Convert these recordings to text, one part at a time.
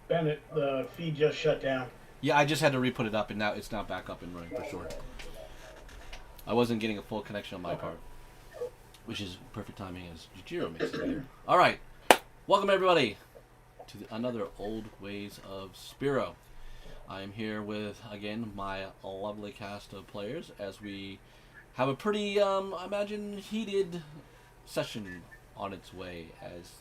Bennett, the feed just shut down. Yeah, I just had to re-put it up, and now it's back up and running for sure. I wasn't getting a full connection on my Okay. part, which is perfect timing as Jiro makes it here. All right, welcome everybody to another Old Ways of Spero. I am here with again my lovely cast of players as we have a pretty, I imagine, heated session on its way as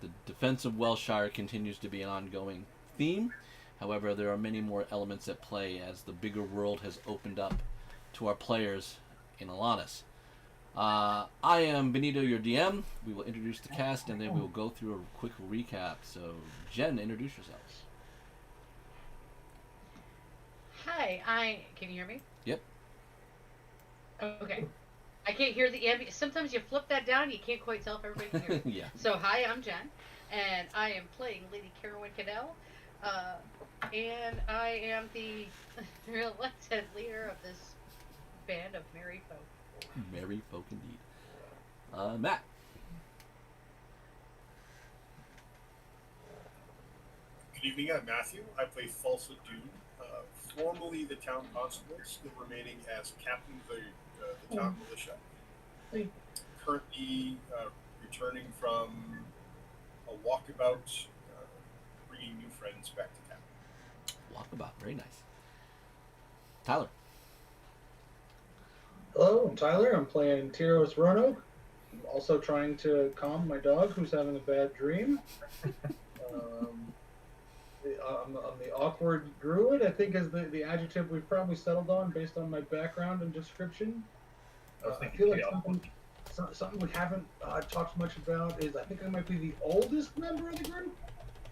the defense of Welshire continues to be an ongoing theme. However, there are many more elements at play as the bigger world has opened up to our players in Alanis. I am Benito, your DM. We will introduce the cast and then we will go through a quick recap. So, Jen, introduce yourselves. Hi, can you hear me? Yep. Okay. I can't hear the ambient. Sometimes you flip that down, you can't quite tell if everybody can hear you. Yeah. So, hi, I'm Jen, and I am playing Lady Carowyn Cadell, uh, and I am the elected leader of this band of merry folk. Merry folk indeed. Matt. Good evening, I'm Matthew. I play Falsa Dune, formerly the town constable, still remaining as captain of the town militia. Currently returning from a walkabout, bringing new friends back to town. Walkabout. Very nice. Tyler. Hello, I'm Tyler. I'm playing Tyros Roanoke. I'm also trying to calm my dog who's having a bad dream. Um, I'm the awkward druid, I think is the adjective we've probably settled on based on my background and description. I feel like something we haven't talked much about is I think I might be the oldest member of the group.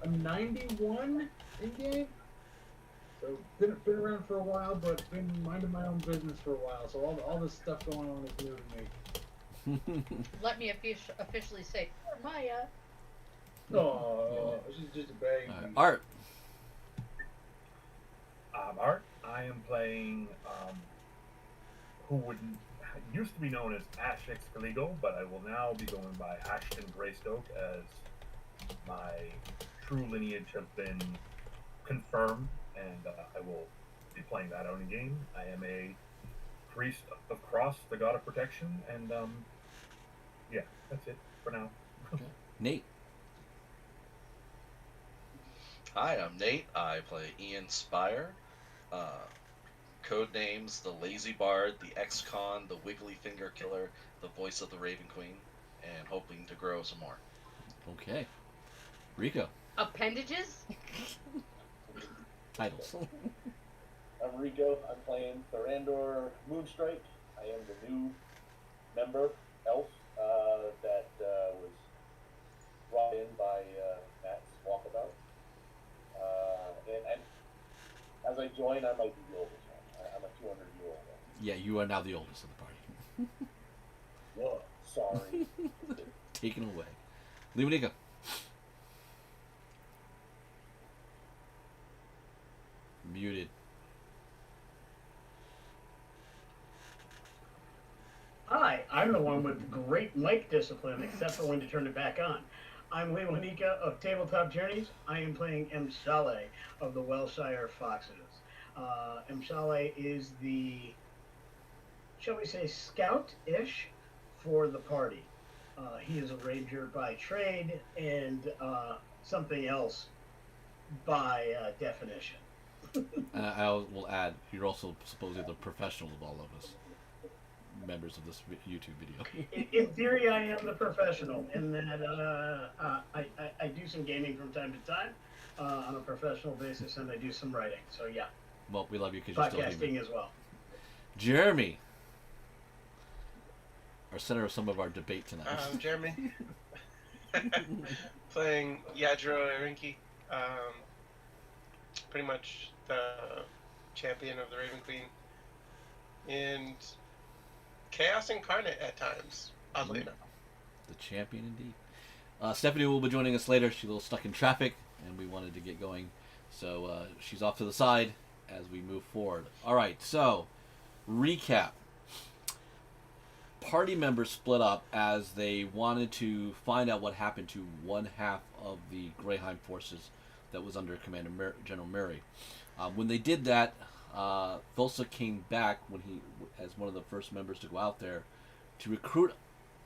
I'm 91 in game. So been around for a while, but been minding my own business for a while. So all this stuff going on is new to me. Let me officially say, Maya. Oh, she's just a baby. Art. Art. I am playing who would used to be known as Ash Excaligo, but I will now be going by Ashton Greystoke as my true lineage has been confirmed, and I will be playing that out in game. I am a priest of Cross, the god of protection, and yeah, that's it for now. Nate. Hi, I'm Nate. I play Ian Spire. Code names: the Lazy Bard, the Ex-Con, the Wiggly Finger Killer, the Voice of the Raven Queen, and hoping to grow some more. Okay. Rico. Appendages? Titles. I'm Rico. I'm playing Thorandor Moonstrike. I am the new member, elf, that was brought in by Matt's walkabout. And as I join, I might be the oldest one. I'm a 200-year-old one. Yeah, you are now the oldest of the party. Whoa, sorry. Taken away. Luminica. Muted. Hi, I'm the one with great mic discipline, except for when to turn it back on. I'm Leonika of Tabletop Journeys. I am playing Mshale of the Welshire Foxes. Mshale is the, shall we say, scout-ish for the party. He is a ranger by trade and something else by definition. I will add, you're also supposedly the professional of all of us, members of this YouTube video. In theory, I am the professional in that I do some gaming from time to time on a professional basis, and I do some writing. So yeah, Well, we love you because you're still podcasting human. as well. Jeremy. Our center of some of our debate tonight. Jeremy. Playing Yadro Erinki. Pretty much the champion of the Raven Queen. And Chaos Incarnate at times, oddly enough. The champion indeed. Stephanie will be joining us later. She's a little stuck in traffic, and we wanted to get going. So she's off to the side as we move forward. All right, so recap. Party members split up as they wanted to find out what happened to one half of the Greyheim forces that was under General Murray. When they did that, Thulsa came back as one of the first members to go out there to recruit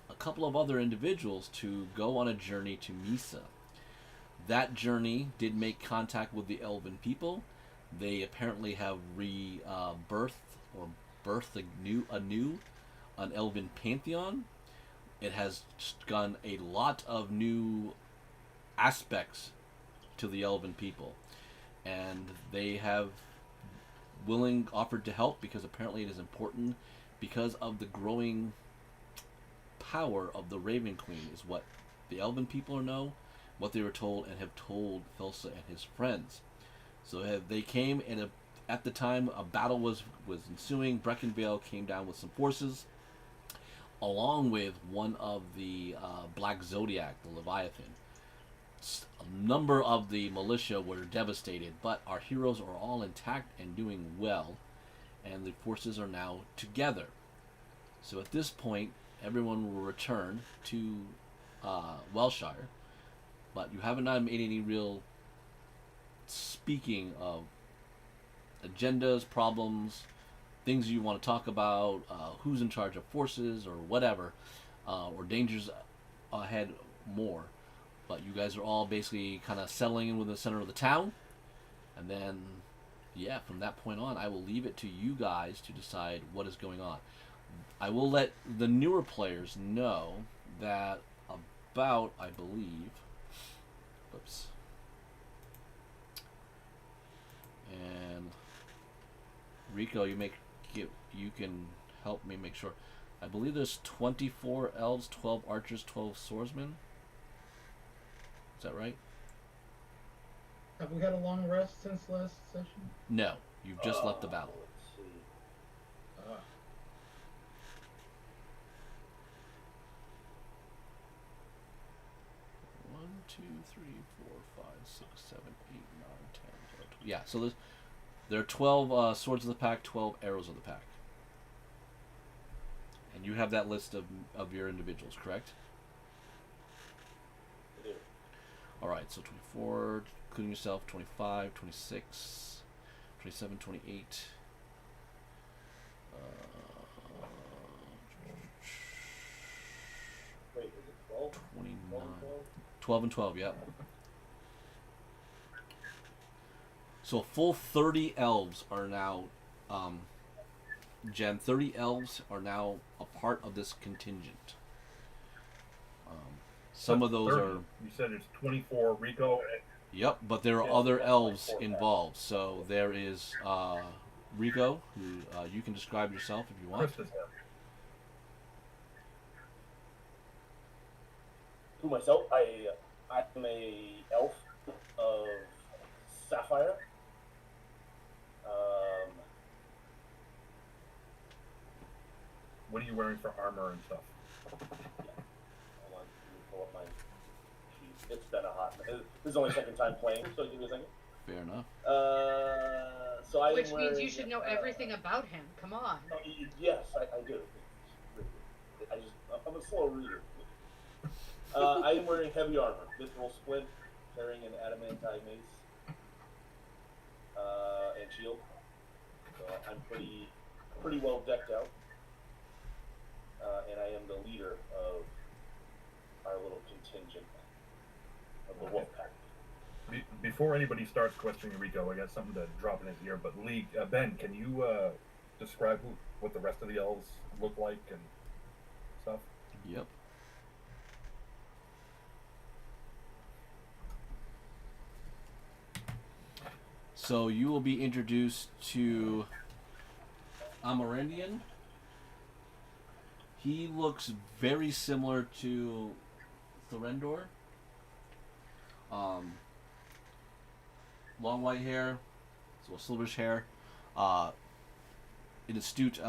a couple of other individuals to go on a journey to Misa. That journey did make contact with the Elven people. They apparently have birthed anew an Elven pantheon. It has done a lot of new aspects to the Elven people, and they have offered to help because apparently it is important because of the growing power of the Raven Queen is what the Elven people know, what they were told, and have told Thulsa and his friends. So they came, and at the time a battle was ensuing. Brekinvale came down with some forces, along with one of the Black Zodiac, the Leviathan. A number of the militia were devastated, but our heroes are all intact and doing well, and the forces are now together. So at this point, everyone will return to Welshire, but you haven't made any real speaking of agendas, problems, things you want to talk about, who's in charge of forces or whatever, or dangers ahead more. But you guys are all basically kind of settling in with the center of the town. And then, yeah, from that point on, I will leave it to you guys to decide what is going on. I will let the newer players know that about, I believe, oops. And Rico, you can help me make sure. I believe there's 24 elves, 12 archers, 12 swordsmen. Is that right? Have we had a long rest since last session? No, you've just left the battle. Let's see. Ah. One, two, three, 4, 5, 6, 7, 8, 9, 10, 11, 12. Yeah, so there are 12 swords of the pack, 12 arrows of the pack. And you have that list of your individuals, correct? I do. Alright, so 24, including yourself, 25, 26, 27, 28. Wait, is it 12? 29. 12 and 12? 12 and 12, yep. So a full 30 elves are now, Jen, 30 elves are now a part of this contingent. Some of those 30. are... You said it's 24 Rico. Yep, but there are other elves involved. So there is Rico, who you can describe yourself if you want. Christmas. To myself, I'm a elf of Sapphire. What are you wearing for armor and stuff? Yeah. Hold on, let me pull up my sheet. It's been a hot minute. This is only second time playing, so give me a second. Fair enough. So I Which am means you wearing, should know everything about him. Come on. Yes, I do. I'm a slow reader. I am wearing heavy armor, mithril splint, carrying an adamantine mace, and shield. So I'm pretty well decked out. And I am the leader of our little contingent of the wolf pack. Before anybody starts questioning Rico, I got something to drop in his ear. But Ben, can you describe what the rest of the elves look like and stuff? Yep. So you will be introduced to Amarandian. He looks very similar to Thorendor. Long white hair, so silverish hair. An astute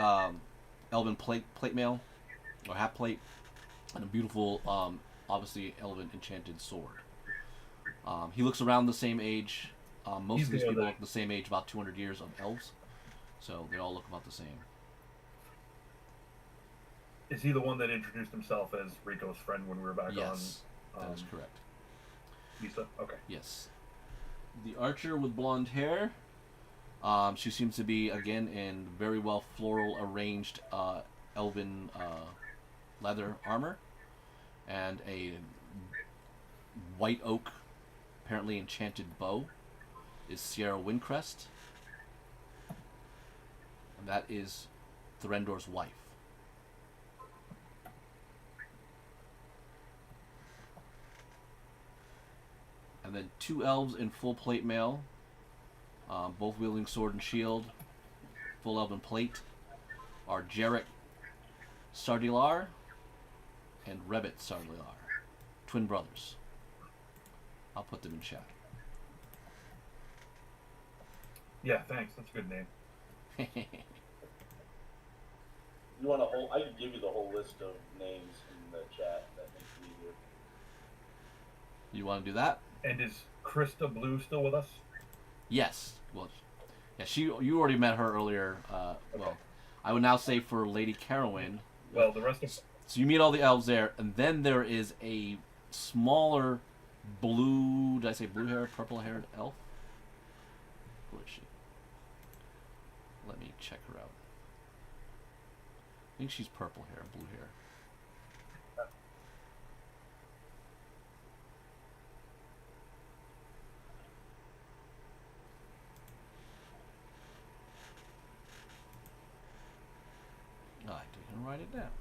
elven plate mail, or half plate, and a beautiful, obviously elven enchanted sword. He looks around the same age. Most of these people look the same age, about 200 years of elves. So they all look about the same. Is he the one that introduced himself as Rico's friend when we were back Yes, on? that is correct. Lisa? Okay. Yes. the archer with blonde hair. She seems to be, again, in very well floral arranged elven leather armor. And a white oak, apparently enchanted bow, is Sierra Windcrest. And that is Thorendor's wife. And then 2 elves in full plate mail, both wielding sword and shield, full elven plate, are Jarek Sardilar and Rebbit Sardilar, twin brothers. I'll put them in chat. Yeah, thanks. That's a good name. You want a whole? I can give you the whole list of names in the chat. That makes it easier. You want to do that? And is Krista Blue still with us? Yes. Well, yeah. You already met her earlier. Well, I would now say for Lady Carowin. Well, the rest of... So you meet all the elves there, and then there is a smaller blue... Did I say blue-haired, purple-haired elf? Where is she? Let me check her out. I think she's purple hair, blue hair. I didn't write it down.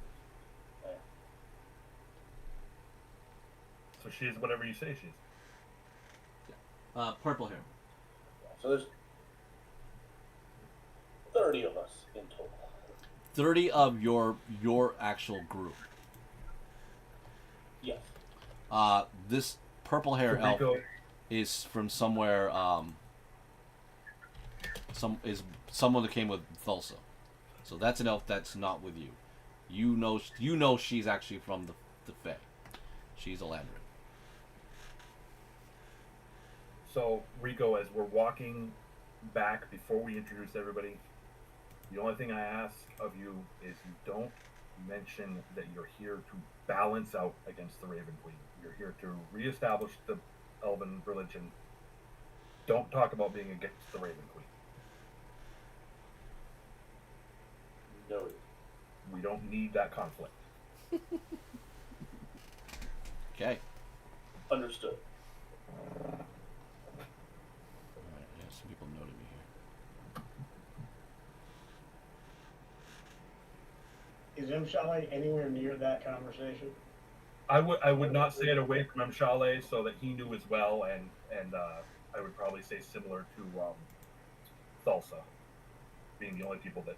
So she is whatever you say she is. Purple hair. So there's 30 of us in total. 30 of your actual group. Yes. This purple hair elf Rico, is from somewhere. Someone that came with Thulsa. So that's an elf that's not with you. You know she's actually from the Fae. She's a Landrin. so, Rico, as we're walking back before we introduce everybody, the only thing I ask of you is you don't mention that you're here to balance out against the Raven Queen. You're here to reestablish the Elven religion. Don't talk about being against the Raven Queen. Noted. We don't need that conflict. Okay. Understood. Alright, yeah, some people noted me here. Is M. Chalet anywhere near that conversation? I would not say it away from Chalet so that he knew as well, and I would probably say similar to Thulsa, being the only people that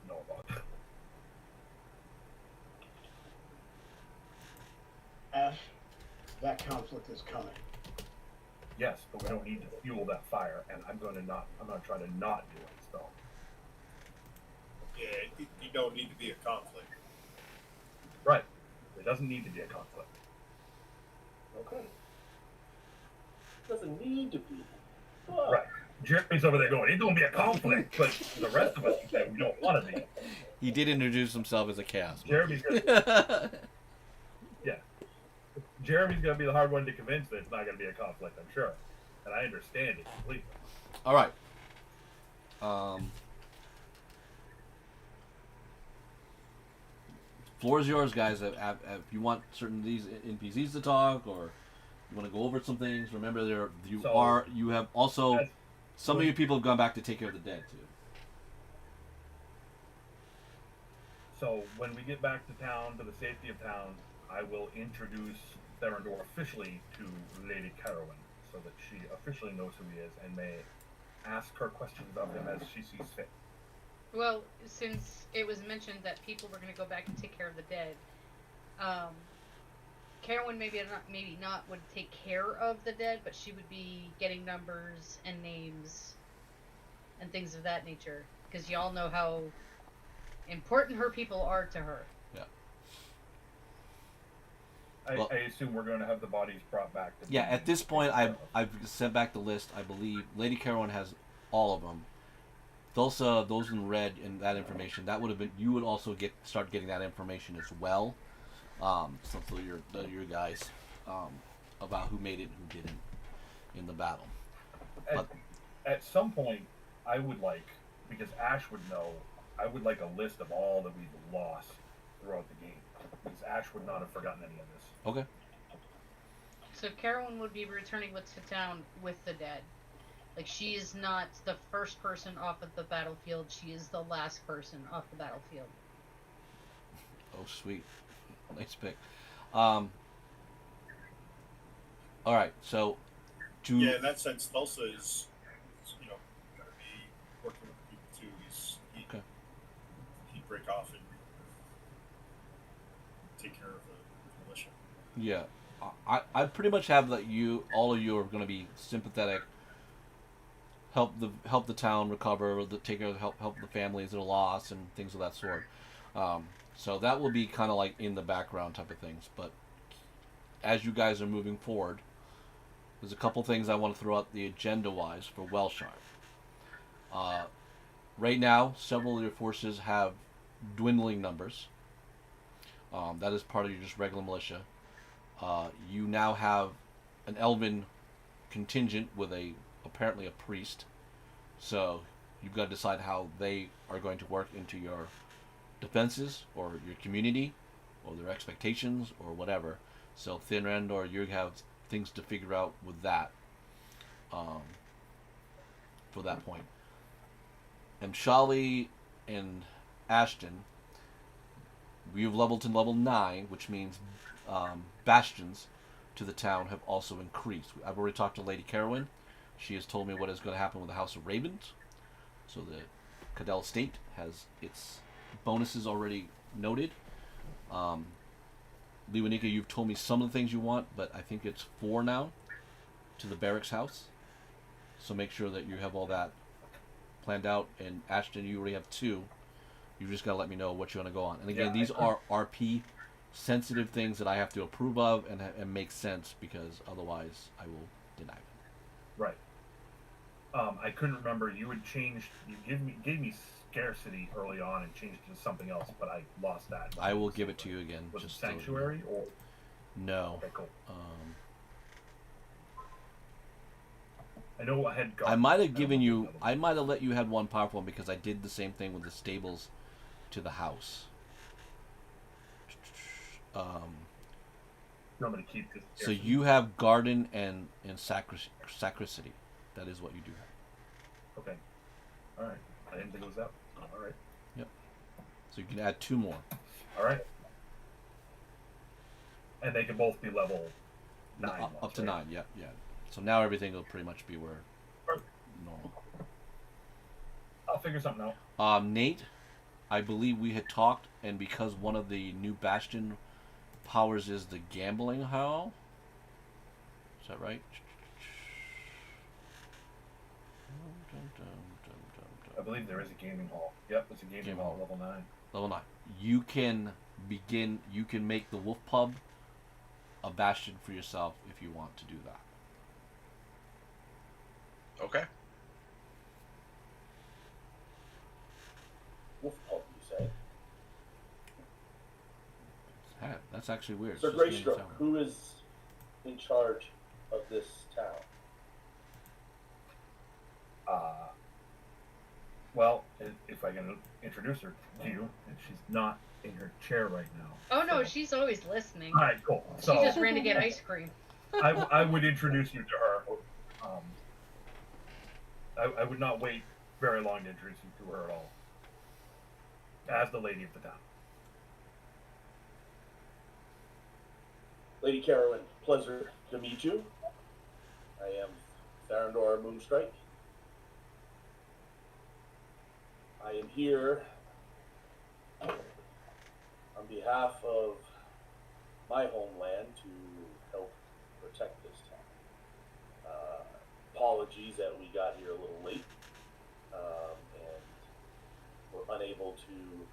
know about it. Ash, that conflict is coming. Yes, but we don't need to fuel that fire, and I'm going to try to not do it. So Yeah, you don't need to be a conflict. right, there doesn't need to be a conflict. Okay. Doesn't need to be. But Right. Jeremy's over there going, it's going to be a conflict, but the rest of us say we don't want to be. He did introduce himself as a chaos. Jeremy's going to be the hard one to convince that it's not going to be a conflict, I'm sure. And I understand it completely. All right. Floor is yours, guys. If you want certain of these NPCs to talk, or you want to go over some things, remember you have also some of you people have gone back to take care of the dead too. So when we get back to town, to the safety of town, I will introduce Therendor officially to Lady Carowin, so that she officially knows who he is and may ask her questions about him as she sees fit. Well, since it was mentioned that people were going to go back and take care of the dead, Carowin maybe not would take care of the dead, but she would be getting numbers and names and things of that nature, because y'all know how important her people are to her. Well, I assume we're going to have the bodies brought back. To Yeah, at this point, I've sent back the list. I believe Lady Carowin has all of them. Those in red and that information, that would have been. You would also start getting that information as well. So for your guys, about who made it, who didn't, in the battle. But At some point, I would like, because Ash would know, I would like a list of all that we've lost throughout the game. Because Ash would not have forgotten any of this. okay. So Carolyn would be returning to town with the dead. Like, she is not the first person off of the battlefield. She is the last person off the battlefield. Oh, sweet. Nice pick. All right. So, Yeah, in that sense, Tulsa is, going to be working with people too. Okay. He'd break off and take care of the militia. Yeah, I pretty much have that all of you are going to be sympathetic. Help the town recover, take care of help the families that are lost and things of that sort. So that will be kind of like in the background type of things. But as you guys are moving forward, there's a couple things I want to throw out the agenda wise for Welshire. Right now, several of your forces have dwindling numbers. That is part of your just regular militia. You now have an elven contingent with apparently a priest. So you've got to decide how they are going to work into your defenses or your community or their expectations or whatever. So Thin End or you have things to figure out with that for that point. And Shali and Ashton, we've leveled to level 9, which means bastions to the town have also increased. I've already talked to Lady Carowin. She has told me what is going to happen with the House of Ravens. So the Cadell State has its bonuses already noted. Lewanika, you've told me some of the things you want, but I think it's 4 now to the barracks house. So make sure that you have all that planned out. And Ashton, you already have 2. You just got to let me know what you want to go on. And again, these are RP sensitive things that I have to approve of and make sense, because otherwise I will deny them. Right. I couldn't remember. You gave me scarcity early on and changed it to something else, but I lost that. I will give it to you again. Was just it sanctuary or? No. Okay, cool. I know I had. I might have given you. I might have let you have one powerful one because I did the same thing with the stables to the house. I'm going to keep this. So you have garden and sacristy. That is what you do have. Okay. All right. I didn't think it was that. All right. Yep. So you can add 2 more. All right. And they can both be level 9. Up to 9. Yeah. So now everything will pretty much be where normal. I'll figure something out. Nate, I believe we had talked, and because one of the new bastion powers is the gambling hall. Is that right? I believe there is a gaming hall. Yep, it's a gaming hall, level 9. Level 9. You can make the Wolf Pub a bastion for yourself if you want to do that. Okay. Wolf Pub, you say? That's actually weird. So Greystroke, who is in charge of this town? Well, if I can introduce her to you, and she's not in her chair right now. Oh no, she's always listening. All right, cool. She So just ran to get ice cream. I would introduce you to her. I would not wait very long to introduce you to her at all. As the lady of the town. Lady Carolyn, pleasure to meet you. I am Farandor Moonstrike. I am here on behalf of my homeland to help protect this town. Apologies that we got here a little late and were unable to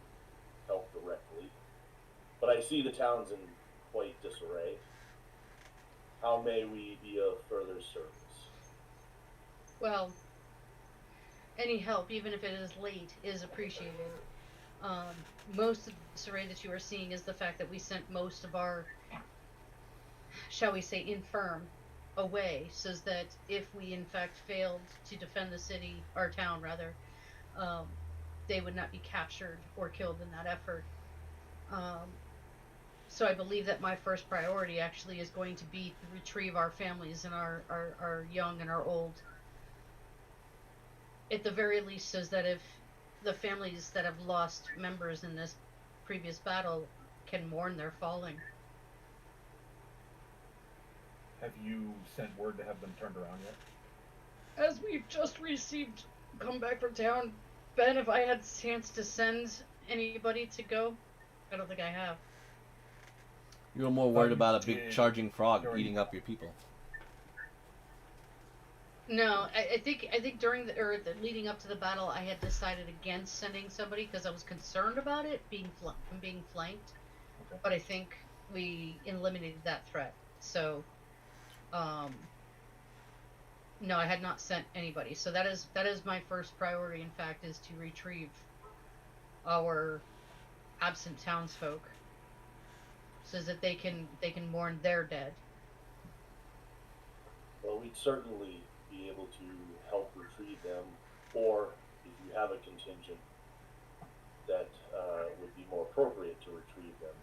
help directly. But I see the town's in quite disarray. How may we be of further service? Well, any help, even if it is late, is appreciated. Most of the disarray that you are seeing is the fact that we sent most of our, shall we say, infirm away, so that if we in fact failed to defend the city, our town rather, um, they would not be captured or killed in that effort. Um, so I believe that my first priority actually is going to be to retrieve our families and our young and our old. At the very least, so that if the families that have lost members in this previous battle can mourn their falling. Have you sent word to have them turned around yet? As we've just received come back from town, Ben, if I had a chance to send anybody to go, I don't think I have. You were more Thought worried you about a big did charging frog during- eating up your people. No, I think during the leading up to the battle, I had decided against sending somebody because I was concerned about it being flanked. Okay. But I think we eliminated that threat. So, no, I had not sent anybody. So that is my first priority. In fact, is to retrieve our absent townsfolk, so that they can mourn their dead. Well, we'd certainly be able to help retrieve them, or if you have a contingent that would be more appropriate to retrieve them,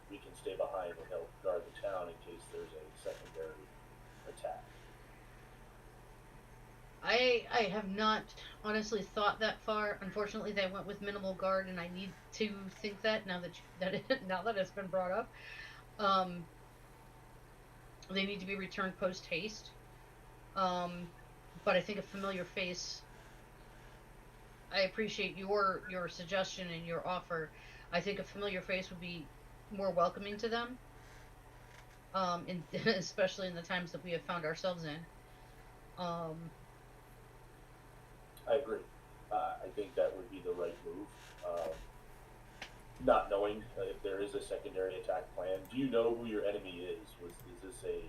we can stay behind and help guard the town in case there's a secondary attack. I have not honestly thought that far. Unfortunately, they went with minimal guard, and I need to think that now now that it's been brought up. They need to be returned post haste. But I think a familiar face. I appreciate your suggestion and your offer. I think a familiar face would be more welcoming to them. Especially in the times that we have found ourselves in. I agree. I think that would be the right move. Not knowing if there is a secondary attack plan, do you know who your enemy is? Is this a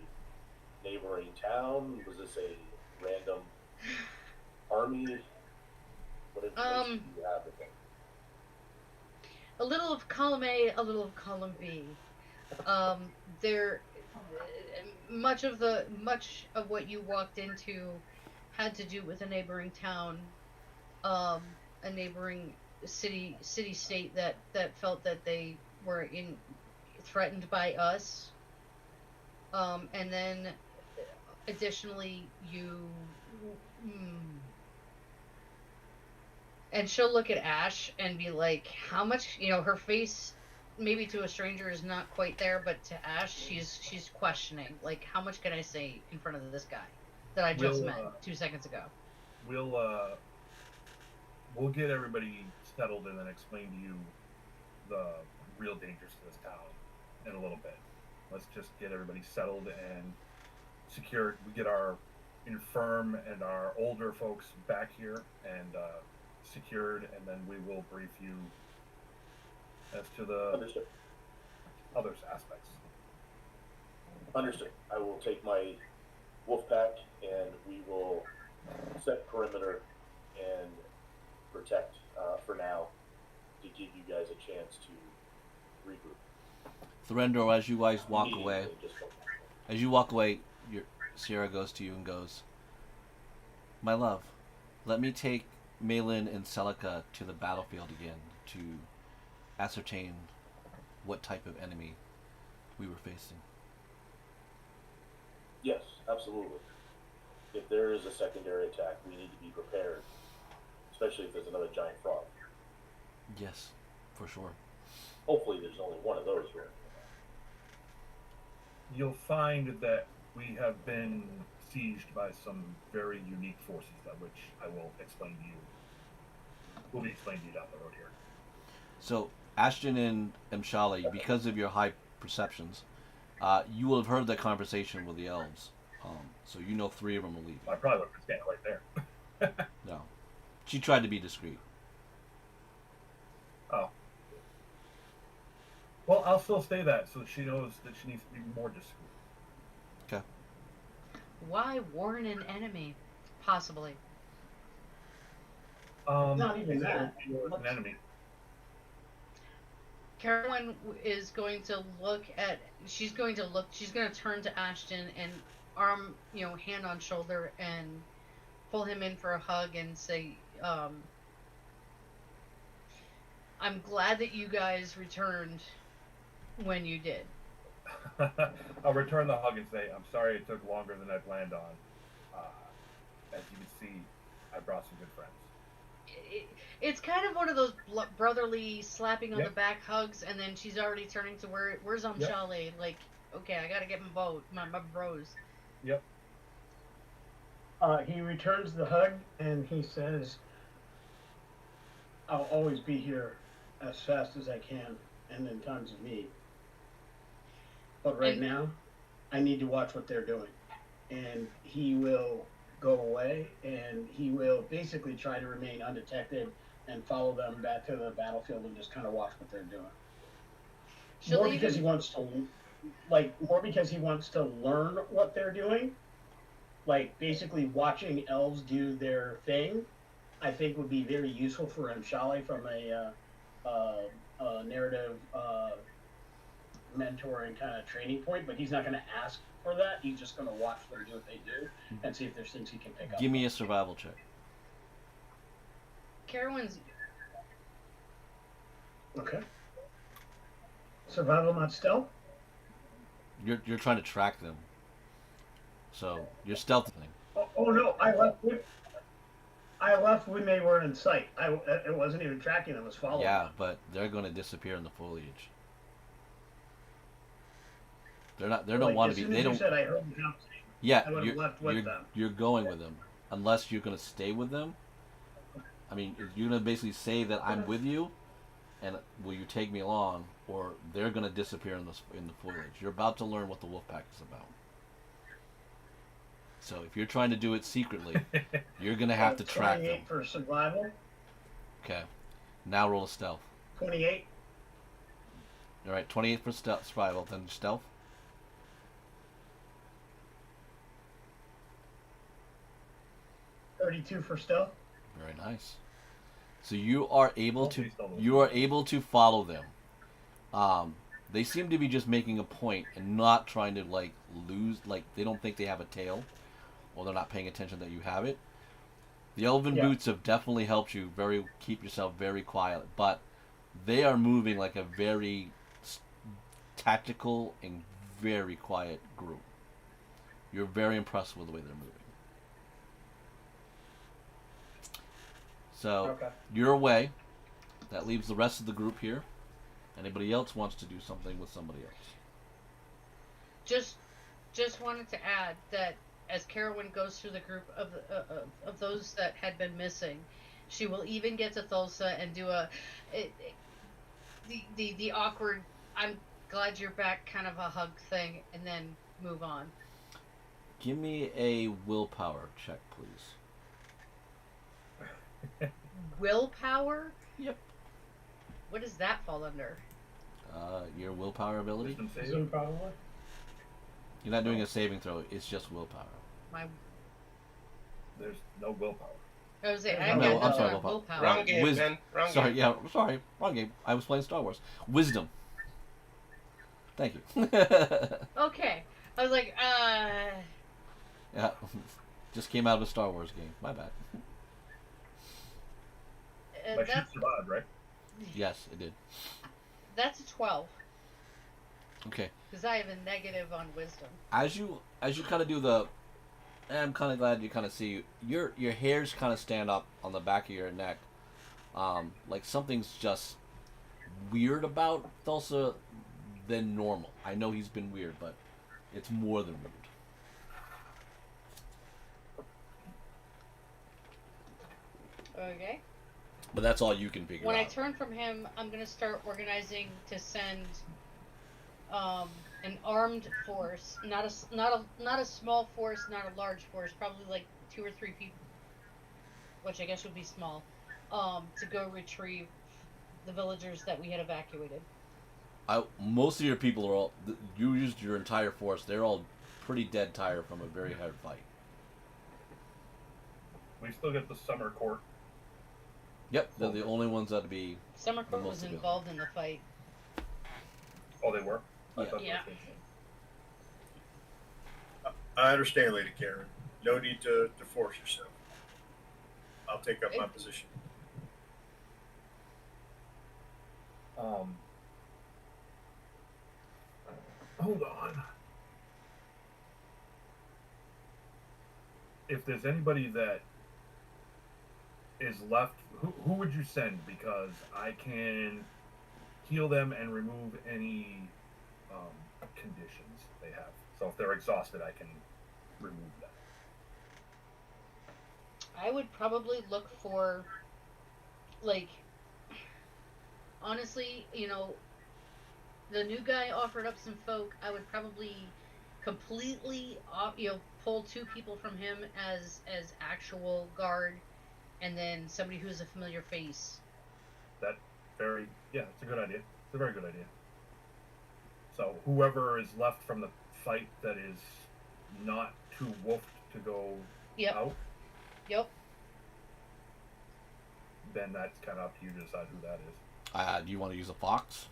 neighboring town? Was this a random army? What information do you have of them? A little of column A, a little of column B. There, much of what you walked into had to do with a neighboring town, a neighboring city state that felt that they were threatened by us. And then additionally, and she'll look at Ash and be like, how much, her face maybe to a stranger is not quite there, but to Ash, she's questioning, like, how much can I say in front of this guy that I just met 2 seconds ago? We'll get everybody settled and then explain to you the real dangers to this town in a little bit. Let's just get everybody settled and secured. We get our infirm and our older folks back here and secured, and then we will brief you as to the Understood. other aspects. Understood. I will take my wolf pack and we will set perimeter and protect for now to give you guys a chance to regroup. Thorendo, as you guys walk Immediately, away, just focus. as you walk away, Sierra goes to you and goes, "My love, let me take Malin and Celica to the battlefield again to ascertain what type of enemy we were facing." Yes, absolutely. If there is a secondary attack, we need to be prepared, especially if there's another giant frog. Yes, for sure. Hopefully there's only one of those right now. You'll find that we have been sieged by some very unique forces, that which I will explain to you. Will be explained to you down the road here. So, Ashton and Mshali, because of your high perceptions, you will have heard that conversation with the elves. So you know 3 of them will leave. I probably would have standing right there. No. She tried to be discreet. Oh. Well, I'll still say that, so she knows that she needs to be more discreet. Okay. Why warn an enemy? Possibly. Not even that. An enemy. Carolyn is going to look at. She's going to turn to Ashton and arm, hand on shoulder, and pull him in for a hug and say, I'm glad that you guys returned when you did. I'll return the hug and say, I'm sorry it took longer than I planned on. As you can see, I brought some good friends. It's kind of one of those brotherly slapping on Yep. the back hugs, and then she's already turning to where's Amshale? Like, okay, I gotta get my bros. Yep. He returns the hug and he says, I'll always be here as fast as I can and in times of need. But right now, I need to watch what they're doing. And he will go away and he will basically try to remain undetected and follow them back to the battlefield and just kind of watch what they're doing. More because he wants to learn what they're doing. Like basically watching elves do their thing, I think would be very useful for Mshale from a narrative mentoring kind of training point. But he's not going to ask for that. He's just going to watch them do what they do and see if there's things he can pick up. Give me a survival check. Carowin's. Okay. Survival, not stealth. You're trying to track them. So your stealth thing. Oh no! I left when they were in sight. It wasn't even tracking them; it was following. Yeah, but they're going to disappear in the foliage. They don't want to be. They don't. Said I heard the conversation. Yeah, I would have left with them. You're going with them, unless you're going to stay with them. I mean, you're going to basically say that I'm with you, and will you take me along, or they're going to disappear in the foliage. You're about to learn what the wolf pack is about. So if you're trying to do it secretly, you're going to have to track them. 28 for survival. Okay. Now roll a stealth. 28. All right, 28 for survival, then stealth. 32 for stealth. Very nice. So you are able to follow them. They seem to be just making a point and not trying to lose. They don't think they have a tail, or they're not paying attention that you have it. The elven boots have definitely helped you keep yourself very quiet, but they are moving like a very tactical and very quiet group. You're very impressed with the way they're moving. So you're away. That leaves the rest of the group here. Anybody else wants to do something with somebody else? Just wanted to add that as Carowin goes through the group of those that had been missing, she will even get to Thulsa and do the awkward "I'm glad you're back" kind of a hug thing, and then move on. Give me a willpower check, please. Willpower? Yep. What does that fall under? Your willpower ability? Zoom probably. You're not doing a saving throw, it's just willpower. There's no willpower. I was saying, I No, got I'm nothing sorry, on willpower. Wrong game, Ben. Wrong Sorry, game. yeah, sorry. Wrong game. I was playing Star Wars. Wisdom. Thank you. Okay. I was like, Yeah. Just came out of a Star Wars game. My bad. My ship survived, right? Yes, it did. That's a 12. Okay. Because I have a negative on wisdom. As you kind of do the, I'm kind of glad you kind of see your hairs kind of stand up on the back of your neck, like something's just weird about Thulsa than normal. I know he's been weird, but it's more than weird. Okay. But that's all you can figure When out. I turn from him, I'm going to start organizing to send an armed force, not a small force, not a large force, probably like 2 or 3 people, which I guess would be small, to go retrieve the villagers that we had evacuated. Most of your people are all. You used your entire force. They're all pretty dead tired from a very hard fight. We still get the summer court. Yep, they're the only ones that'd be. Summercourt was involved in the fight. Oh, they were? Yeah. I thought Yeah. I understand, Lady Karen. No need to force yourself. I'll take up my position. Hold on. If there's anybody that is left, who would you send? Because I can heal them and remove any conditions they have. So if they're exhausted, I can remove them. I would probably look for, like, honestly, the new guy offered up some folk. I would probably completely, pull 2 people from him as actual guard, and then somebody who's a familiar face. It's a good idea. It's a very good idea. So whoever is left from the fight that is not too wolfed to go out, Yep. then that's kind of up to you to decide who that is. Do you want to use a fox?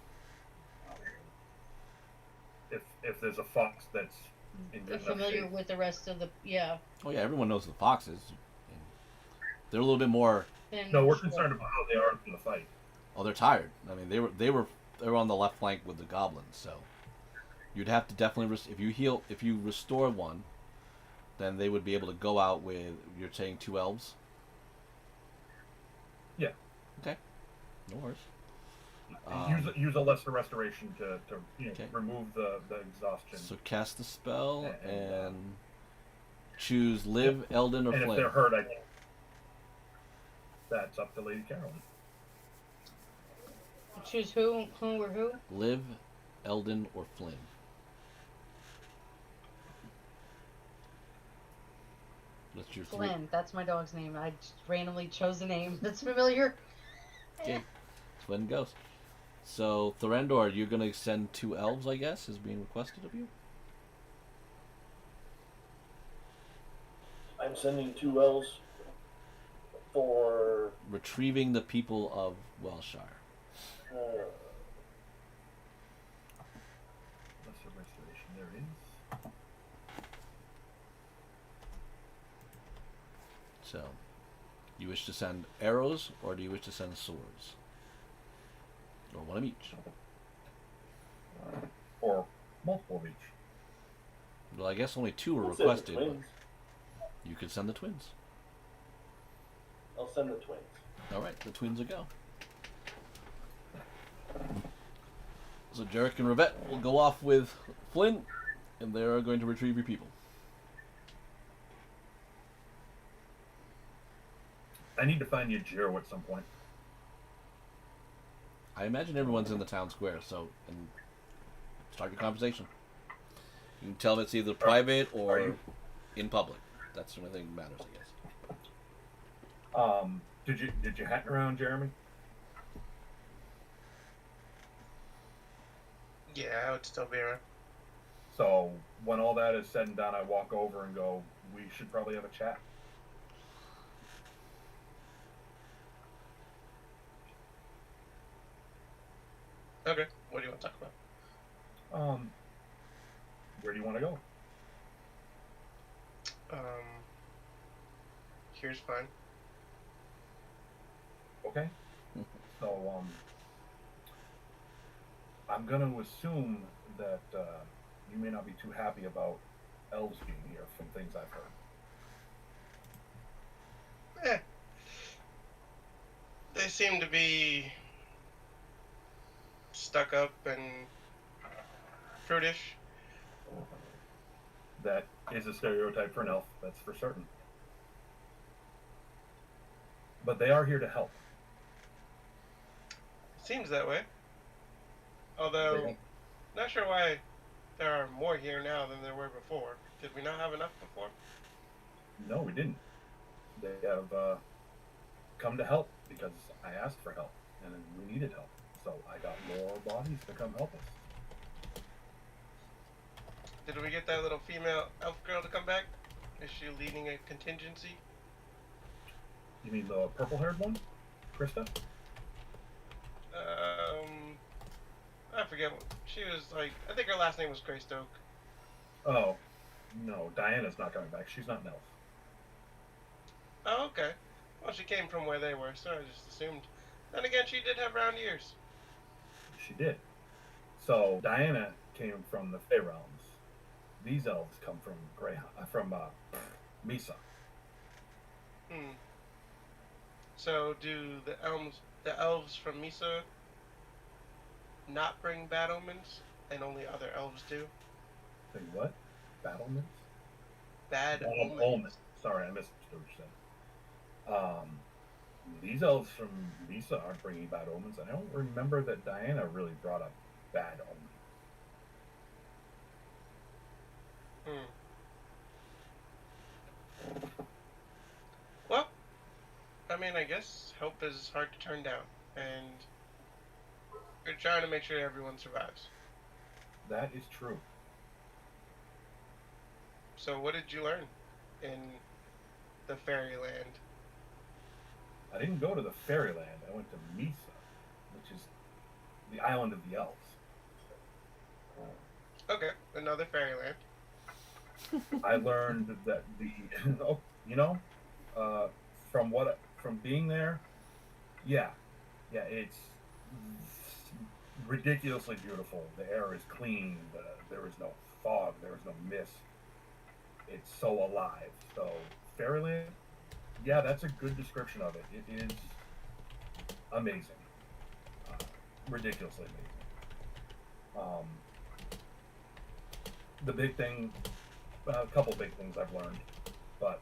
If there's a fox that's in good enough Familiar shape. with the rest of the Oh yeah, everyone knows the foxes. They're a little bit more. No, we're concerned about how they are in the fight. Oh, they're tired. I mean, they were on the left flank with the goblins, so you'd have to definitely if you restore one, then they would be able to go out with, you're saying 2 elves. Yeah. Okay. No worries. Use a lesser restoration to Okay. remove the exhaustion. So cast the spell and choose live, Eldon, or and flame. if they're hurt, that's up to Lady Carolyn. Choose who or who? Live, Eldon, or flame. That's your 3. Flynn. That's my dog's name. I just randomly chose a name that's familiar. Okay. Flynn goes. So, Thorendor, you're going to send 2 elves, I guess, is being requested of you? I'm sending 2 elves for Retrieving the people of Welshire. Lesser restoration, there it is. So, you wish to send arrows, or do you wish to send swords? Or one of each? Or multiple of each. Well, I guess only 2 were I'll send the requested. twins. You could send the twins. I'll send the twins. Alright, the twins will go. So Jarek and Revette will go off with Flynn, and they are going to retrieve your people. I need to find you Jiro at some point. I imagine everyone's in the town square, so and start your conversation. You can tell them it's either private or in public. That's the only thing that matters, I guess. Did you hang around, Jeremy? Yeah, I would still be around. So when all that is said and done, I walk over and go, we should probably have a chat. Okay, what do you want to talk about? Where do you want to go? Here's fine. Okay. So, I'm going to assume that you may not be too happy about elves being here from things I've heard. They seem to be stuck up and prudish. That is a stereotype for an elf, that's for certain. But they are here to help. Seems that way. Although, not sure why there are more here now than there were before. Did we not have enough before? No, we didn't. They have come to help because I asked for help, and we needed help. So I got more bodies to come help us. Did we get that little female elf girl to come back? Is she leading a contingency? You mean the purple-haired one? Krista? I forget. She was like, I think her last name was Greystoke. Oh, No, Diana's not coming back. She's not an elf. Oh, okay. Well, she came from where they were, so I just assumed. Then again, she did have round ears. She did. So Diana came from the Fey realms. These elves come from Misa. Hmm. So do the elves from Misa, not bring bad omens, and only other elves do? Say what? Battlements? Bad omens. Omens. Sorry, I misunderstood what you said. These elves from Misa aren't bringing bad omens. I don't remember that Diana really brought up bad omens. Hmm. Well, I mean, I guess help is hard to turn down, and you're trying to make sure everyone survives. That is true. So, what did you learn in the fairyland? I didn't go to the fairyland. I went to Misa, which is the island of the elves. Okay, another fairyland. I learned that from being there, yeah, it's ridiculously beautiful. The air is clean. There is no fog. There is no mist. It's so alive. So fairyland, yeah, that's a good description of it. It is amazing, ridiculously amazing. The big thing, a couple big things I've learned, but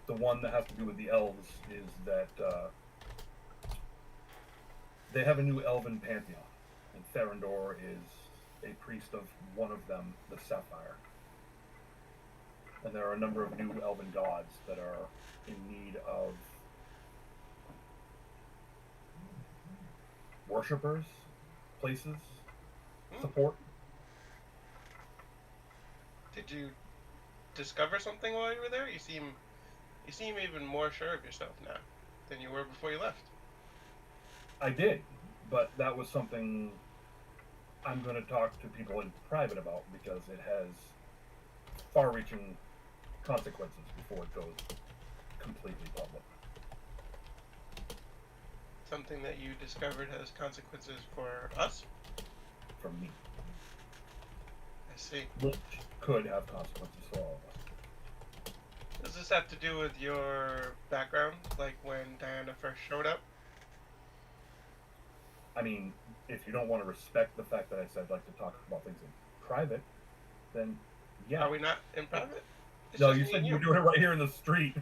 the one that has to do with the elves is that they have a new elven pantheon, and Therendor is a priest of one of them, the Sapphire. And there are a number of new elven gods that are in need of worshippers, places, support. Did you discover something while you were there? You seem even more sure of yourself now than you were before you left. I did, but that was something I'm going to talk to people in private about because it has far-reaching consequences before it goes completely public. Something that you discovered has consequences for us? For me. I see. Which could have consequences for all of us. Does this have to do with your background, like when Diana first showed up? I mean, if you don't want to respect the fact that I said I'd like to talk about things in private, then yeah. Are we not in private? It's No, just you me said and you were doing it right here in the street.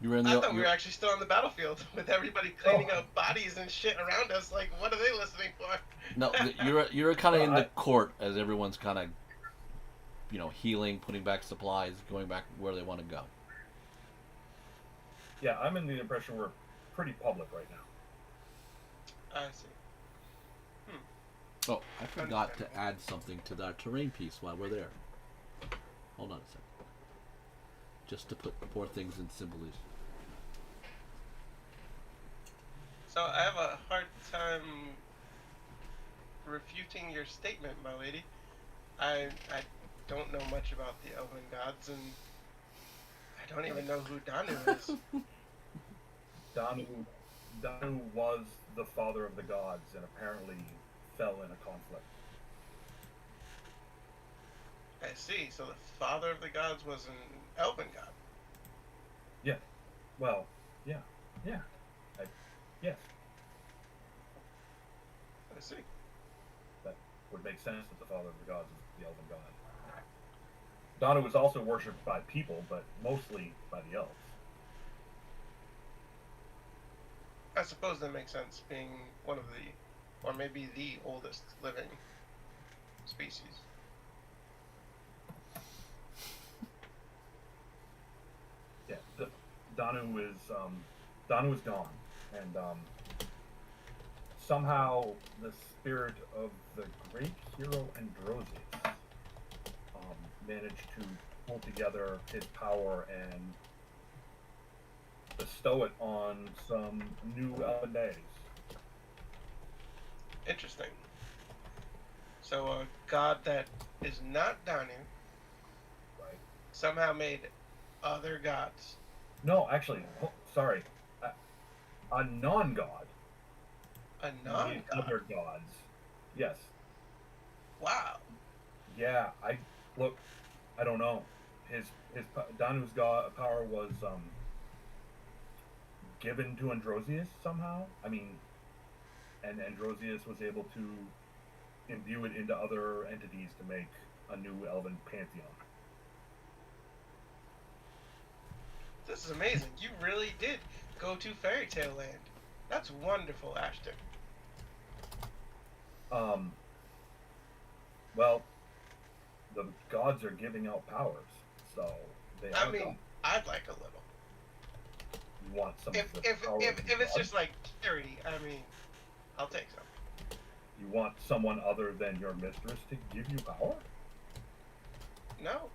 You were in I the. thought we were actually still on the battlefield with everybody cleaning up bodies and shit around us. Like, what are they listening for? No, you're kind of in the court as everyone's kind of, healing, putting back supplies, going back where they want to go. Yeah, I'm in the impression we're pretty public right now. I see. Oh, I forgot to add something to that terrain piece while we're there. Hold on a second. Just to put more things in symbolism. So I have a hard time refuting your statement, my lady. I don't know much about the elven gods, and I don't even know who Danu is. Danu was the father of the gods and apparently fell in a conflict. I see. So the father of the gods was an elven god. Yeah. Well, yeah. Yeah. Yes. I see. That would make sense that the father of the gods is the elven god. Danu was also worshipped by people, but mostly by the elves. I suppose that makes sense, being one of the, or maybe the oldest living species. Yeah, Danu is gone, and somehow the spirit of the great hero Androsius managed to pull together his power and bestow it on some new elven days. Interesting. So a god that is not Danu Right. somehow made other gods. No, actually, sorry. A non-god A made non-god. other gods. Yes. Wow. Yeah. Look. I don't know. Danu's god power was given to Androsius somehow. I mean, and Androsius was able to imbue it into other entities to make a new elven pantheon. This is amazing. You really did go to fairy tale land. That's wonderful, Ashton. Well, the gods are giving out powers, so they are I mean, gods. I'd like a little. You want some If of the if power if, of the if it's gods? just like charity, I mean, I'll take some. You want someone other than your mistress to give you power? No,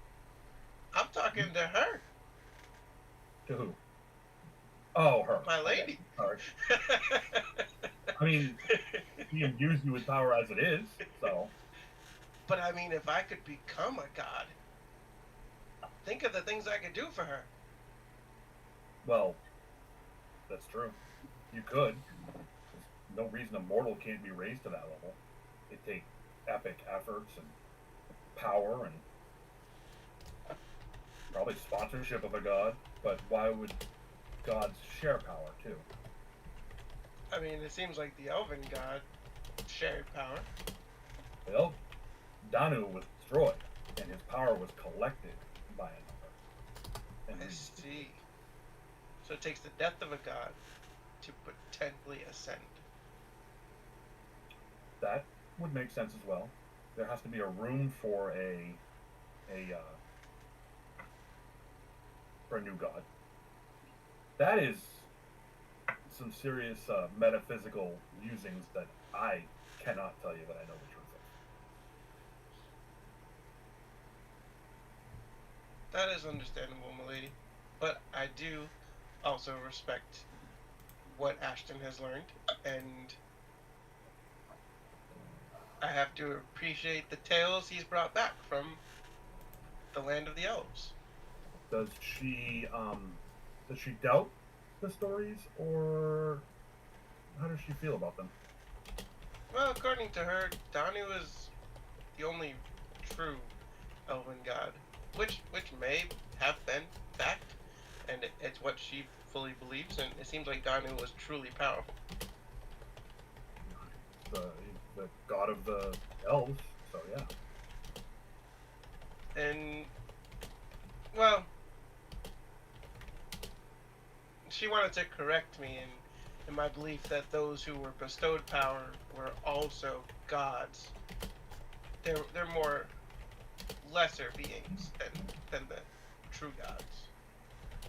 I'm talking to her, To who? Oh, her. my lady. Sorry. I mean, he imbues you with power as it is, so. But I mean, if I could become a god, think of the things I could do for her. Well, that's true. You could. There's no reason a mortal can't be raised to that level. It takes epic efforts and power and probably sponsorship of a god, but why would gods share power too? I mean, it seems like the elven god shared power. Well, Danu was destroyed, and his power was collected by another. And I see. So it takes the death of a god to potentially ascend. that would make sense as well. There has to be a room for for a new god. That is some serious metaphysical musings that I cannot tell you that I know the truth of. That is understandable, milady. But I do also respect what Ashton has learned, and I have to appreciate the tales he's brought back from the land of the elves. Does she doubt the stories, or how does she feel about them? Well, according to her, Danu is the only true elven god, which may have been fact, and it's what she fully believes, and it seems like Danu was truly powerful. The god of the elves, so yeah. And, well, she wanted to correct me in my belief that those who were bestowed power were also gods. They're more lesser beings than the true gods.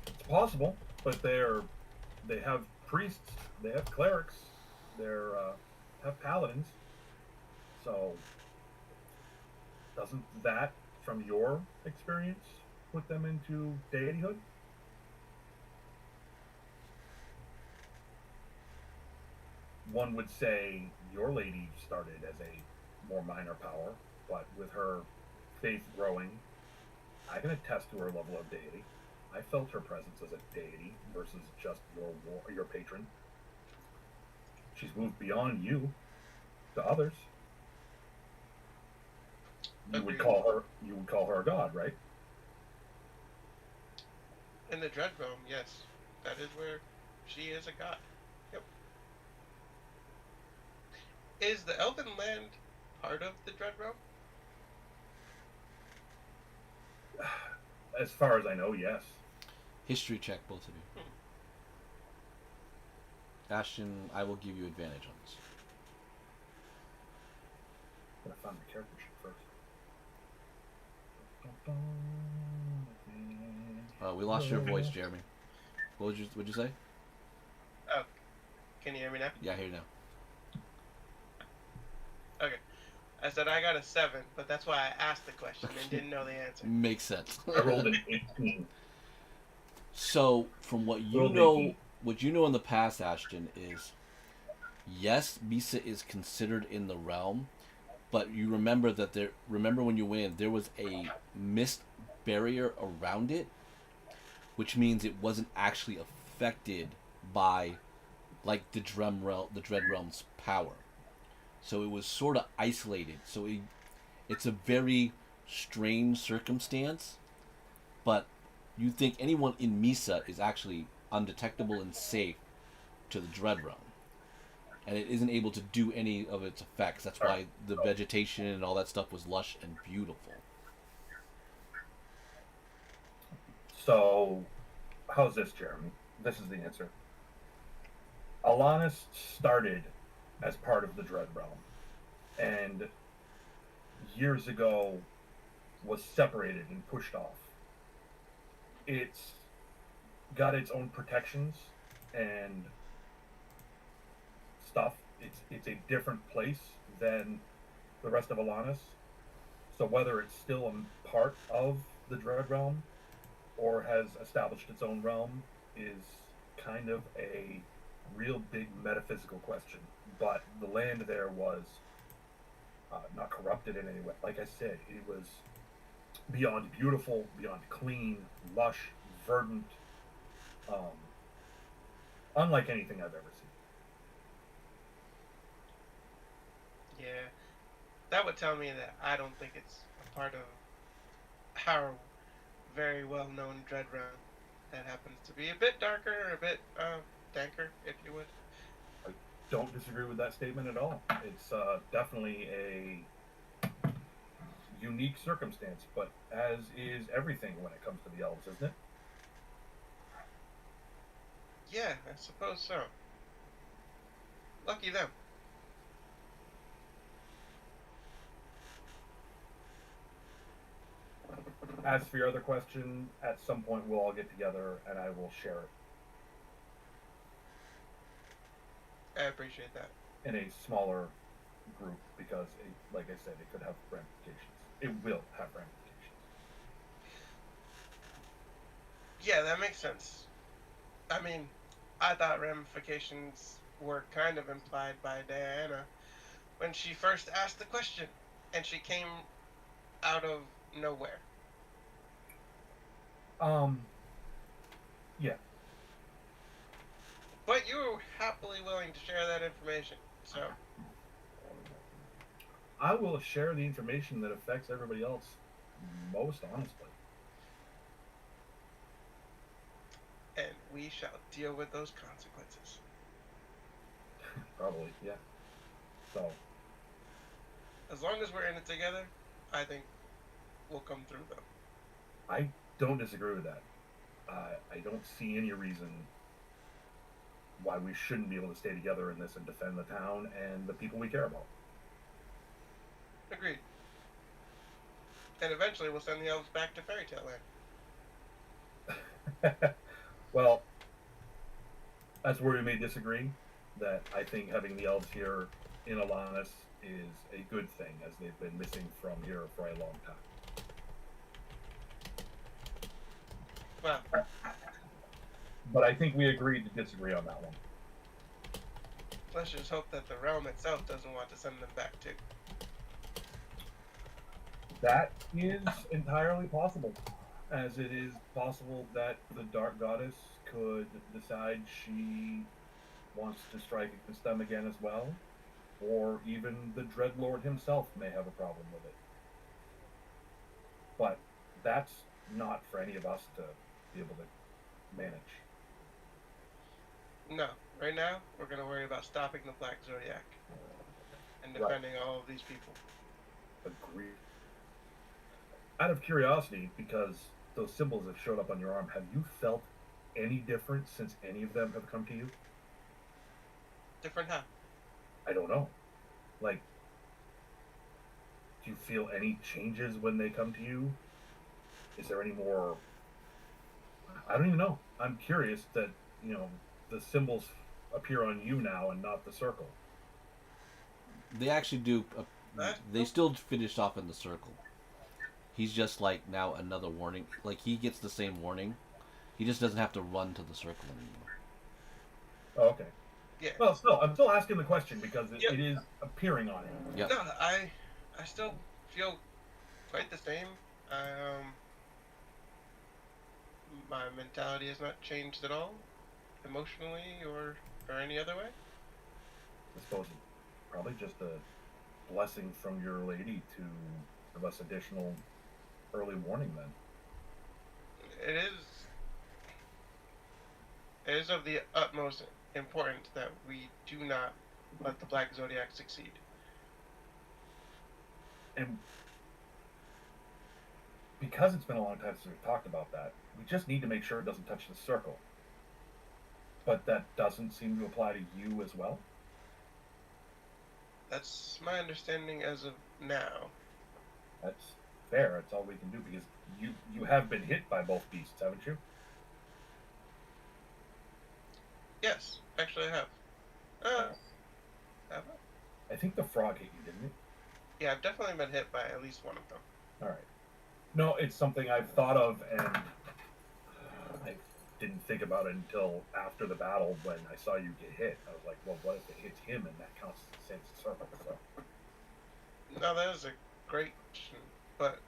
It's possible, but they have priests, they have clerics, they're have paladins. So doesn't that, from your experience, put them into deityhood? One would say your lady started as a more minor power, but with her faith growing, I can attest to her level of deity. I felt her presence as a deity versus just your patron. She's moved beyond you to others. You would call her a god, right? In the Dread Realm, yes. That is where she is a god. Yep. Is the Elven Land part of the Dread Realm? As far as I know, yes. History check, both of you. Ashton, I will give you advantage on this. I'm gonna find the character sheet first. We lost your voice, Jeremy. What'd you say? Oh, can you hear me now? Yeah, I hear you now. Okay. I said I got a 7, but that's why I asked the question and didn't know the answer. Makes sense. I rolled an 18. So, from what you know in the past, Ashton, is yes, Misa is considered in the realm, but you remember that remember when you win, there was a mist barrier around it, which means it wasn't actually affected by like the Dread Realm's power. So it was sort of isolated. So it's a very strange circumstance, but you think anyone in Misa is actually undetectable and safe to the Dread Realm, and it isn't able to do any of its effects. That's why the vegetation and all that stuff was lush and beautiful. So, how's this, Jeremy? This is the answer. Alanis started as part of the Dread Realm, and years ago was separated and pushed off. It's got its own protections and stuff. It's a different place than the rest of Alanis. So whether it's still a part of the Dread Realm or has established its own realm is kind of a real big metaphysical question. But the land there was not corrupted in any way. Like I said, it was beyond beautiful, beyond clean, lush, verdant, unlike anything I've ever seen. Yeah, that would tell me that I don't think it's a part of our very well-known Dread Realm. That happens to be a bit darker, a bit danker, if you would. I don't disagree with that statement at all. It's definitely a unique circumstance, but as is everything when it comes to the elves, isn't it? Yeah, I suppose so. Lucky them. As for your other question, at some point we'll all get together and I will share it I appreciate that. in a smaller group because, like I said, it could have ramifications. It will have ramifications. Yeah, that makes sense. I mean, I thought ramifications were kind of implied by Diana when she first asked the question, and she came out of nowhere. Yeah. But you were happily willing to share that information, so I will share the information that affects everybody else most honestly. and we shall deal with those consequences. Probably, yeah. So, As long as we're in it together, I think we'll come through them. I don't disagree with that. I don't see any reason why we shouldn't be able to stay together in this and defend the town and the people we care about. Agreed. And eventually we'll send the elves back to Fairy Tale Land. Well, that's where we may disagree. That I think having the elves here in Alanis is a good thing, as they've been missing from here for a long time. Well, But I think we agreed to disagree on that one. let's just hope that the realm itself doesn't want to send them back too. That is entirely possible, as it is possible that the Dark Goddess could decide she wants to strike against them again as well, or even the Dreadlord himself may have a problem with it. But that's not for any of us to be able to manage. No, right now we're going to worry about stopping the Black Zodiac and Right. defending all of these people. Agreed. Out of curiosity, because those symbols have showed up on your arm, have you felt any difference since any of them have come to you? Different how? I don't know. Like, do you feel any changes when they come to you? Is there any more? I don't even know. I'm curious that, the symbols appear on you now and not the circle. They actually do. That- They still finished off in the circle. He's just like now another warning. Like he gets the same warning. He just doesn't have to run to the circle anymore. Oh, okay. Yeah. Well, still, I'm still asking the question because Yep. it is appearing on him. Yep. No, I still feel quite the same. My mentality has not changed at all, emotionally or any other way. I suppose it's probably just a blessing from your lady to give us additional early warning then. It is of the utmost importance that we do not let the Black Zodiac succeed. And because it's been a long time since we've talked about that, we just need to make sure it doesn't touch the circle. But that doesn't seem to apply to you as well? That's my understanding as of now. That's fair. That's all we can do because you have been hit by both beasts, haven't you? Yes, actually I have. Have I? I think the frog hit you, didn't it? Yeah, I've definitely been hit by at least one of them. All right. No, it's something I've thought of, and I didn't think about it until after the battle when I saw you get hit. I was like, well, what if it hits him and that counts as the same as the serpent? So. No, that is a great question, but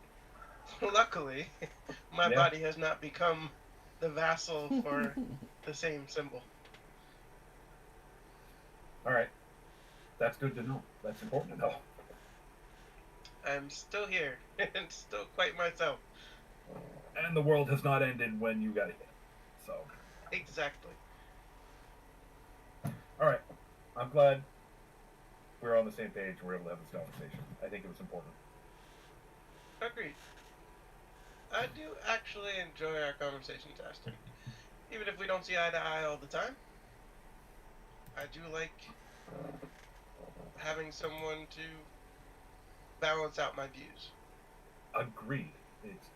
luckily, my Yeah. body has not become the vassal for the same symbol. All right. That's good to know. That's important to know. I'm still here and still quite myself. And the world has not ended when you got hit. So. Exactly. All right. I'm glad we're on the same page. We're able to have this conversation. I think it was important. Agreed. I do actually enjoy our conversations, Aston. Even if we don't see eye to eye all the time. I do like having someone to balance out my views. Agreed. It's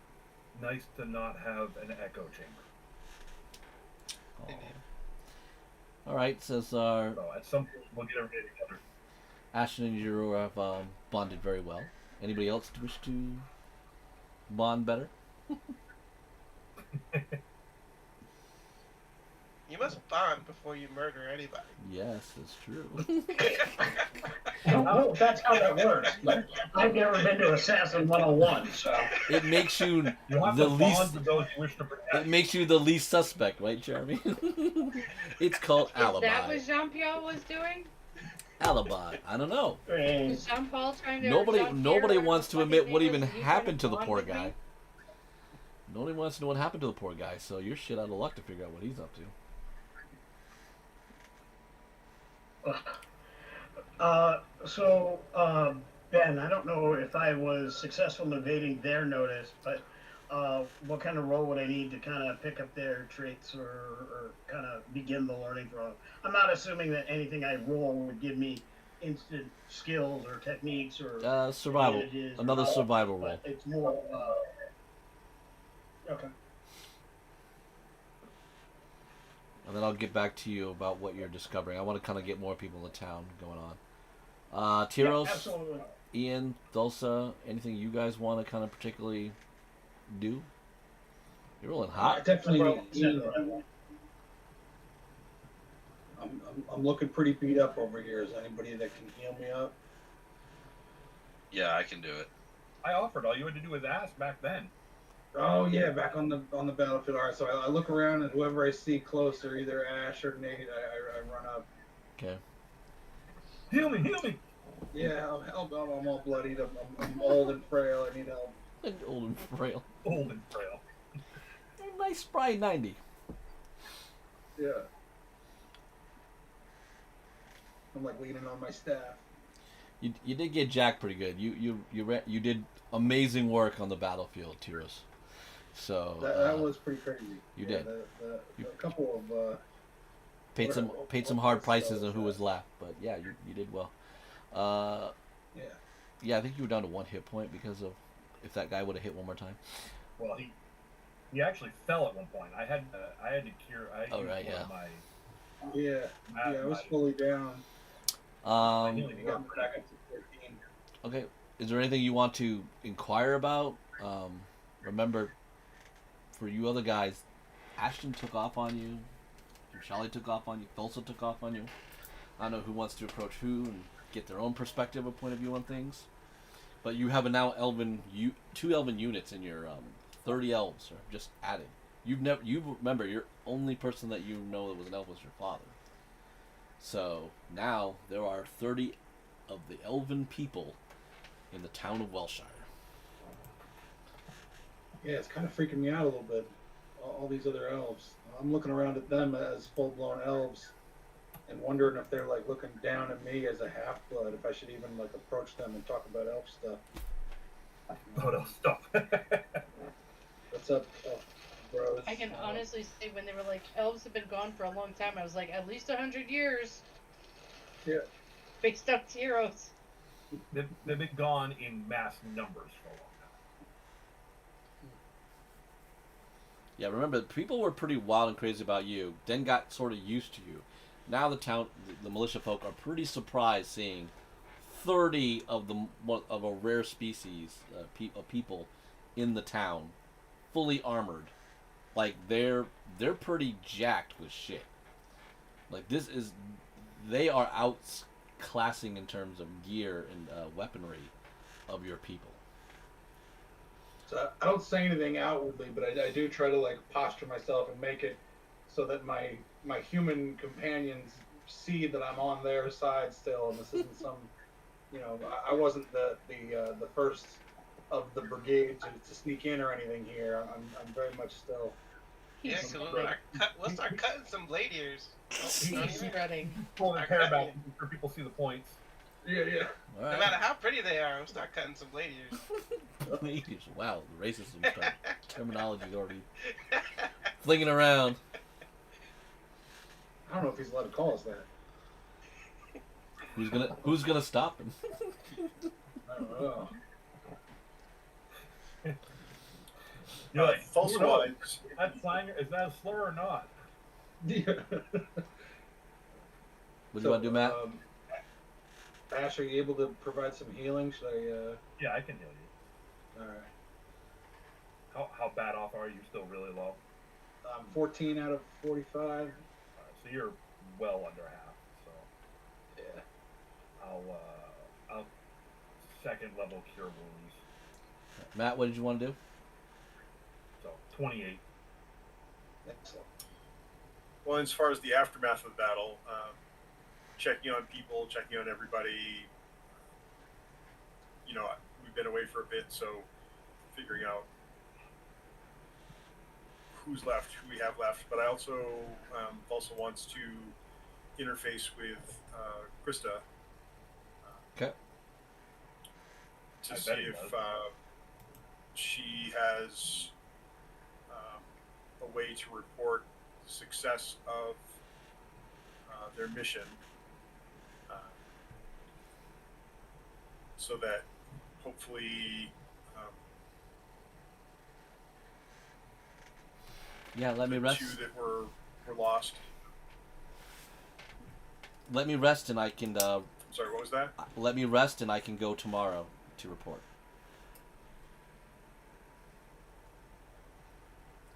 nice to not have an echo chamber. Indeed. All right, says our So at some point we'll get everybody together. Ashton and you have bonded very well. Anybody else wish to bond better? You must bond before you murder anybody. Yes, that's true. I don't know if that's how that works, but I've never been to Assassin 101, so. It makes you You'll have the to bond least. with those you wish to protect. It makes you the least suspect, right, Jeremy? It's called Is alibi. that what Jean-Pierre was doing? Alibi. I don't know. Was Jean-Paul trying to... Nobody Jean-Pierre wants to fucking admit what name even was, "You happened to trying the bond poor with me?" guy. Nobody wants to know what happened to the poor guy, so you're shit out of luck to figure out what he's up to. Ben, I don't know if I was successful in evading their notice, but what kind of role would I need to kind of pick up their traits or kind of begin the learning from? I'm not assuming that anything I roll would give me instant skills or techniques or Survival. advantages or Another all, survival but roll. it's more okay. And then I'll get back to you about what you're discovering. I want to kind of get more people in the town going on. Tyros, Yeah, absolutely. Ian, Dulce, anything you guys want to kind of particularly do? You're rolling hot. Definitely. I'm looking pretty beat up over here. Is anybody that can heal me up? Yeah, I can do it. I offered. All you had to do was ask back then. Oh yeah, back on the battlefield. All right, so I look around and whoever I see closer, either Ash or Nate, I run up. Okay. Heal me, heal me. Yeah, I'll help. I'm all bloodied. I'm old and frail. I need help. And old and frail. Old and frail. A nice spry 90. Yeah. I'm like leaning on my staff. You did get jacked pretty good. You did amazing work on the battlefield, Tyros. So That was pretty crazy. You did. A couple of paid some hard prices on who was left, but yeah, you did well. Yeah. Yeah, I think you were down to 1 hit point because of if that guy would have hit one more time. Well, he actually fell at one point. I had to cure. Oh, right, yeah. I was fully down. I got back up to 13. Okay. Is there anything you want to inquire about? Remember, for you other guys, Ashton took off on you. Charlie took off on you. Thulsa took off on you. I don't know who wants to approach who and get their own perspective or point of view on things. But you have a now two elven units in your 30 elves are just added. You remember your only person that you know that was an elf was your father. So now there are 30 of the elven people in the town of Welshire. Yeah, it's kind of freaking me out a little bit. All these other elves. I'm looking around at them as full-blown elves, and wondering if they're like looking down at me as a half-blood. If I should even like approach them and talk about elf stuff. Oh no, stop. What's up, elf bros? I can honestly say when they were like, elves have been gone for a long time, I was like, at least 100 years. Yeah. Based on heroes. They've been gone in mass numbers for a long time. Yeah, remember, people were pretty wild and crazy about you, then got sort of used to you. Now the militia folk are pretty surprised seeing 30 of a rare species of people in the town, fully armored. Like, they're pretty jacked with shit. Like, they are outclassing in terms of gear and weaponry of your people. So I don't say anything outwardly, but I do try to like posture myself and make it so that my human companions see that I'm on their side still, and this isn't some, I wasn't the first of the brigade to sneak in or anything here. I'm very much still. Yeah, He's so shredding. we'll start cutting some blade ears. He's shredding. Pull the hair back so people see the points. Yeah. All No right. matter how pretty they are, we'll start cutting some blade ears. Wow, the racism terminology is already flinging around. I don't know if he's allowed to call us that. Who's gonna stop him? I don't know. You're like, false who knows? wise. Is that a slur or not? Yeah. What do you want to do, Matt? Ash, are you able to provide some healing? Should I? Yeah, I can heal you. All right. How bad off are you? Still really low? 14 out of 45. So you're well under half. So Yeah. I'll second level cure wounds. Matt, what did you want to do? So 28. Excellent. Well, as far as the aftermath of the battle, checking on people, checking on everybody. We've been away for a bit, so figuring out who's left, who we have left. But I also wants to interface with Krista. Okay. To I see bet he if does. she has a way to report the success of their mission, so that hopefully Yeah, let me the rest. two that were lost. Let me rest, and I can. I'm sorry, what was that? Let me rest, and I can go tomorrow to report.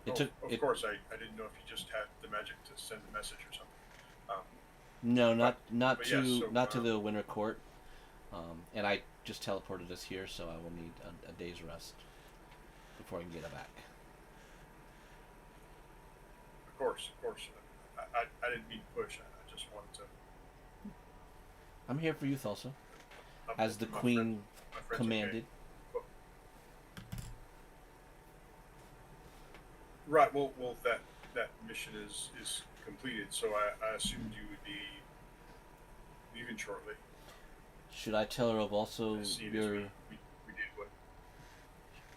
Of course, I didn't know if you just had the magic to send a message or something. No, not but to yes, so, not to the winter court, and I just teleported us here, so I will need a day's rest before I can get it back. Of course. I didn't mean to push. I just wanted to. I'm here for you, Thulsa, I'm- as the my queen friend- my friend's commanded. okay. Right. Well, that mission is completed. So I assumed you would be leaving shortly. Should I tell her of also As soon as your? we did what.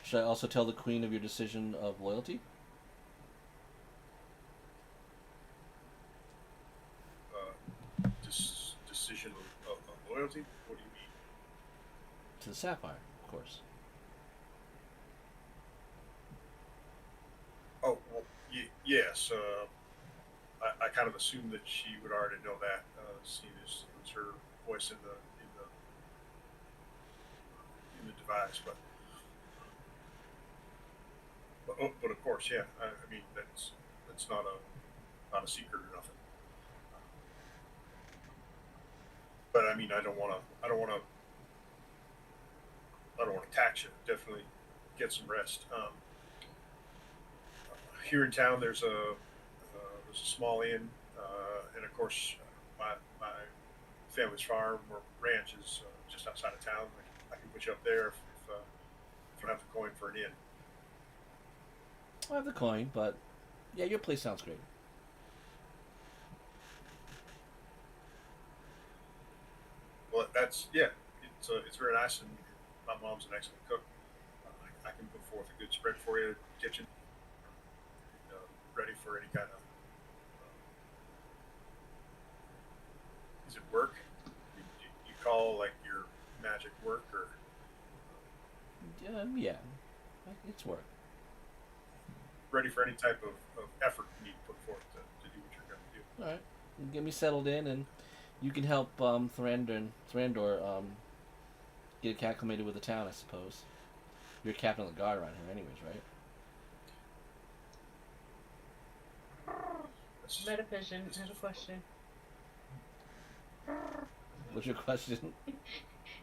Should I also tell the queen of your decision of loyalty? Decision of loyalty. What do you mean? To the Sapphire, of course. Oh, well, yes. I kind of assumed that she would already know that, seeing as it was her voice in the device. But of course, yeah. I mean, that's not a secret or nothing. But I mean, I don't want to don't want to tax you. Definitely get some rest. Here in town, there's a small inn, and of course, my family's farm or ranch is just outside of town. I can put you up there if you don't have the coin for an inn. I have the coin, but yeah, your place sounds great. Well, it's very nice, and my mom's an excellent cook. I can put forth a good spread for you, kitchen, ready for any kind of. Is it work? You call like your magic work, or Yeah, it's work. ready for any type of effort you need to put forth to do what you're going to do. All right, get me settled in, and you can help Thrandor get acclimated with the town, I suppose. You're captain of the guard around here, anyways, right? Metavision, I have a question. What's your question?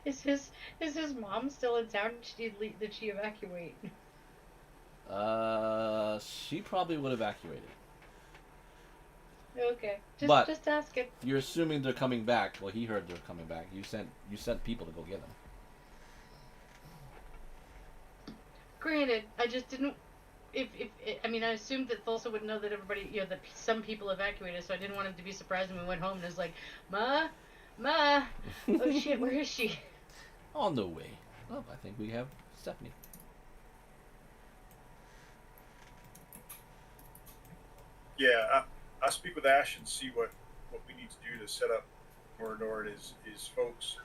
Is his mom still in town? Did she evacuate? She probably would evacuated. Okay, But- just asking. You're assuming they're coming back. Well, he heard they're coming back. You sent people to go get them. Granted, I just didn't. I mean, I assumed that Thulsa would know that everybody, that some people evacuated, so I didn't want him to be surprised when we went home and it's like, Ma, oh shit, where is she? On the way. Oh, I think we have Stephanie. Yeah, I speak with Ash and see what we need to do to set up Morador and his folks.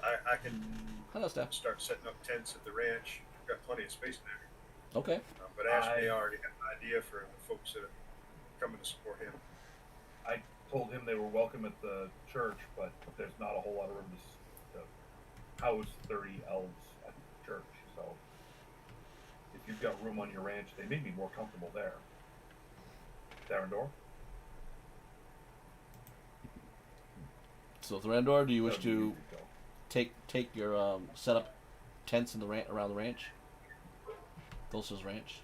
I can Hello, Steph. start setting up tents at the ranch. We've got plenty of space there. Okay. But Ash may already have an idea for the folks that are coming to support him. I told him they were welcome at the church, but there's not a whole lot of room to house 30 elves at the church. So if you've got room on your ranch, they may be more comfortable there. Darendor? So, Thrandor, do you wish So to you could go. take your set up tents in the around the ranch? Thulsa's ranch.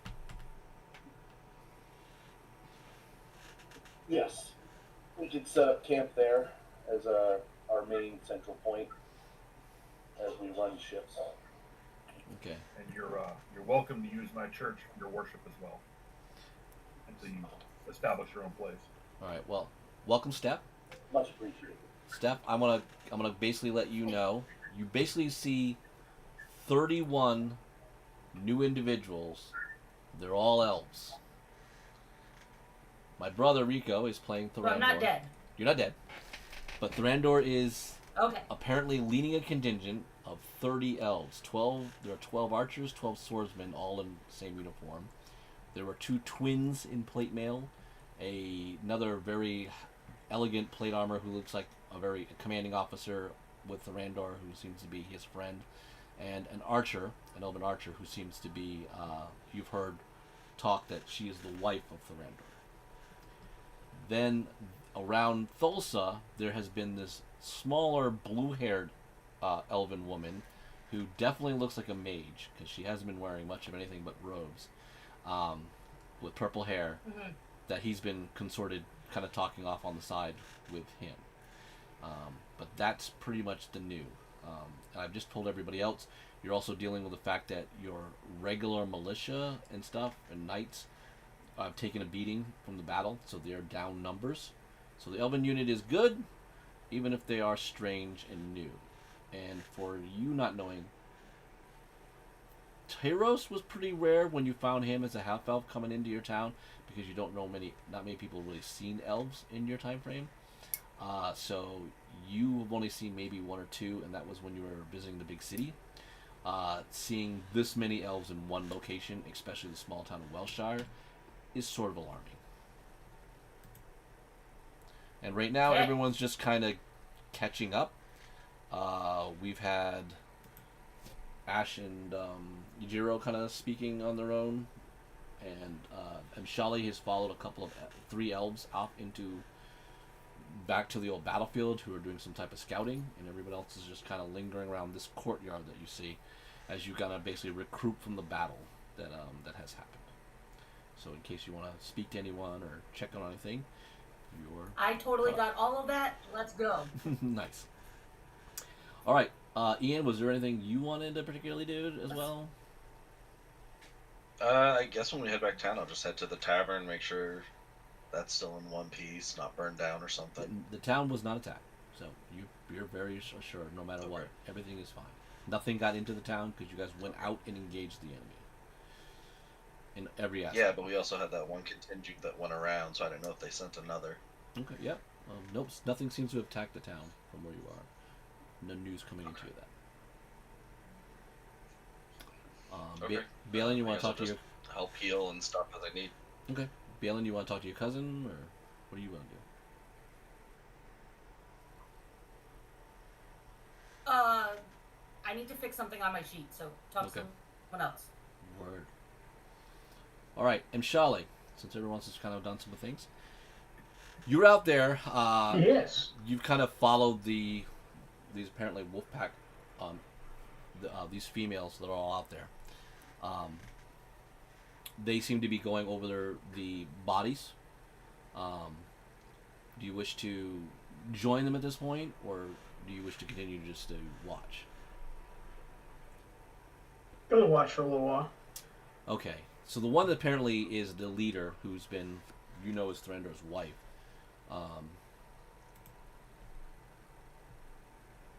Yes, we could set up camp there as our main central point as we run ships. Okay. And you're welcome to use my church for your worship as well, until you establish your own place. All right. Well, welcome, Steph. Much appreciated. Steph, I'm gonna basically let you know. You basically see 31 new individuals. They're all elves. My brother Rico is playing Thorandor. Well, I'm not dead. You're not dead. But Thorandor is Okay. apparently leading a contingent of 30 elves. There are 12 archers, 12 swordsmen, all in the same uniform. There were 2 twins in plate mail, another very elegant plate armor who looks like a very commanding officer with Thorandor, who seems to be his friend, and an elven archer who seems to be, you've heard talk that she is the wife of Thorandor. Then around Thulsa, there has been this smaller blue-haired elven woman who definitely looks like a mage because she hasn't been wearing much of anything but robes, with purple hair, that he's been consorted, kind of talking off on the side with him. But that's pretty much the new. And I've just told everybody else, you're also dealing with the fact that your regular militia and stuff and knights have taken a beating from the battle, so they're down numbers. So the elven unit is good, even if they are strange and new. And for you not knowing, Tyros was pretty rare when you found him as a half elf coming into your town, because you don't know not many people really seen elves in your time frame. So you have only seen maybe 1 or 2, and that was when you were visiting the big city. Seeing this many elves in one location, especially the small town of Welshire, is sort of alarming. And right now, Okay. everyone's just kind of catching up. We've had Ash and Yujiro kind of speaking on their own, and Shali has followed 3 elves off back to the old battlefield, who are doing some type of scouting, and everyone else is just kind of lingering around this courtyard that you see. as you gotta basically recruit from the battle that that has happened. So in case you want to speak to anyone or check on anything, you're I totally got all of that. Let's go. nice. All right, Ian, was there anything you wanted to particularly do as well? I guess when we head back town, I'll just head to the tavern, make sure that's still in one piece, not burned down or something. The town was not attacked, so you're very assured. No matter what, everything is fine. Nothing got into the town because you guys went out and engaged the enemy. In every aspect. Yeah, but we also had that one contingent that went around, so I don't know if they sent another. Okay, yep. Nope, nothing seems to have attacked the town from where you are. No news coming into that. Okay. Balin, you I want guess to I'll talk to just your... help heal and stuff as I need. Okay. Balin, you want to talk to your cousin, or what do you want to do? I need to fix something on my sheet, so talk to someone else. Word. All right, and Shali, since everyone's just kind of done some things, you're out there. Yes. You've kind of followed these apparently wolf pack, these females that are all out there. They seem to be going over the bodies. Do you wish to join them at this point, or do you wish to continue just to watch? Gonna watch for a little while. Okay, so the one that apparently is the leader, who's been, is Thrandar's wife,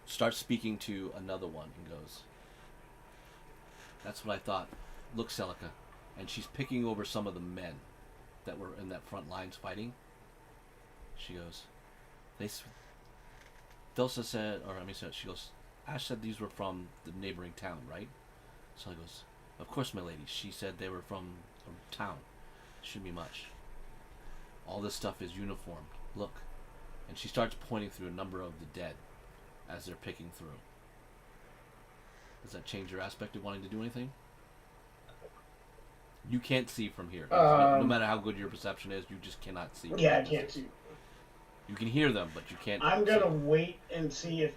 starts speaking to another one and goes, "That's what I thought. Look, Celica," and she's picking over some of the men that were in that front lines fighting. She goes, Delsa said, she goes, Ash said these were from the neighboring town, right? So he goes, "Of course, my lady. She said they were from a town. Shouldn't be much. All this stuff is uniformed. Look." And she starts pointing through a number of the dead as they're picking through. Does that change your aspect of wanting to do anything? You can't see from here. No matter how good your perception is, you just cannot see. Yeah, I can't see. You can hear them, but you can't. I'm gonna wait and see if.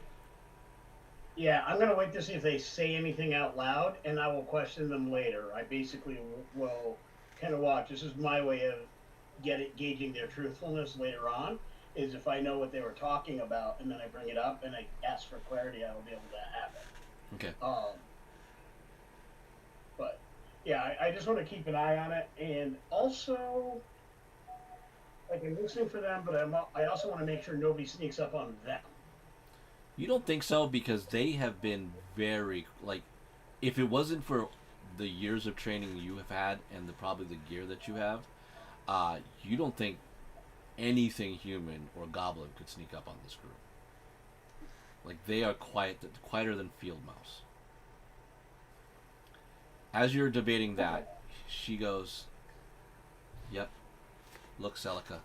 Yeah, I'm gonna wait to see if they say anything out loud, and I will question them later. I basically will kind of watch. This is my way of gauging their truthfulness later on. Is if I know what they were talking about, and then I bring it up and I ask for clarity, I will be able to have it. Okay. But yeah, I just want to keep an eye on it, and also. Like, I'm listening for them, but I also want to make sure nobody sneaks up on them. You don't think so? Because they have been very, if it wasn't for the years of training you have had and probably the gear that you have, you don't think anything human or goblin could sneak up on this group. Like, they are quieter than field mouse. As you're debating that, she goes, "Yep. Look, Celica.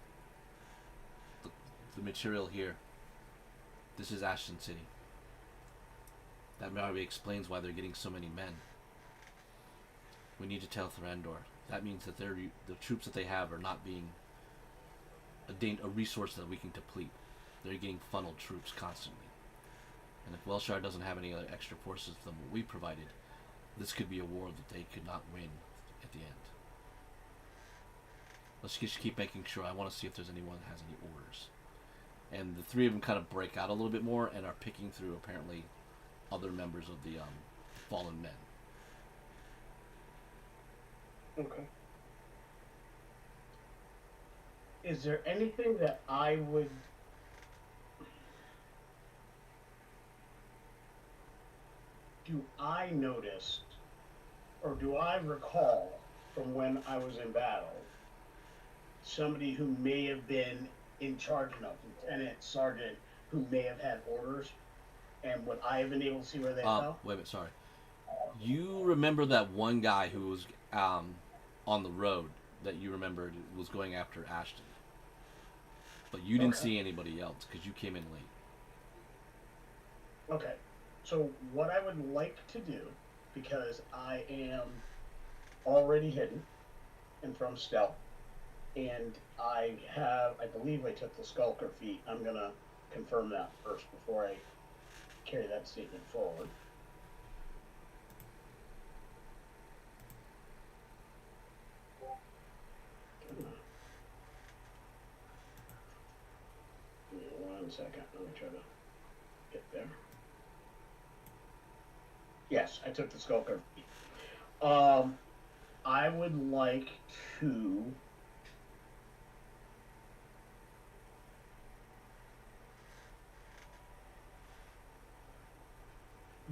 The material here. This is Ashton City. That probably explains why they're getting so many men. We need to tell Thrandur. That means that the troops that they have are not being a resource that we can deplete. They're getting funneled troops constantly. And if Welshire doesn't have any other extra forces than what we provided, this could be a war that they could not win at the end. Let's just keep making sure. I want to see if there's anyone that has any orders." And the three of them kind of break out a little bit more and are picking through, apparently, other members of the fallen men. Okay. Is there anything that I would... Do I notice, or do I recall from when I was in battle, somebody who may have been in charge of a lieutenant, sergeant, who may have had orders, and would I have been able to see where they fell? Wait a minute, sorry. You remember that one guy who was on the road that you remembered was going after Ashton. But you didn't see anybody else because you came in late. Okay. So what I would like to do, because I am already hidden and from stealth, and I believe I took the Skulker feat. I'm going to confirm that first before I carry that statement forward. 1 second. Let me try to get there. Yes, I took the skulker. I would like to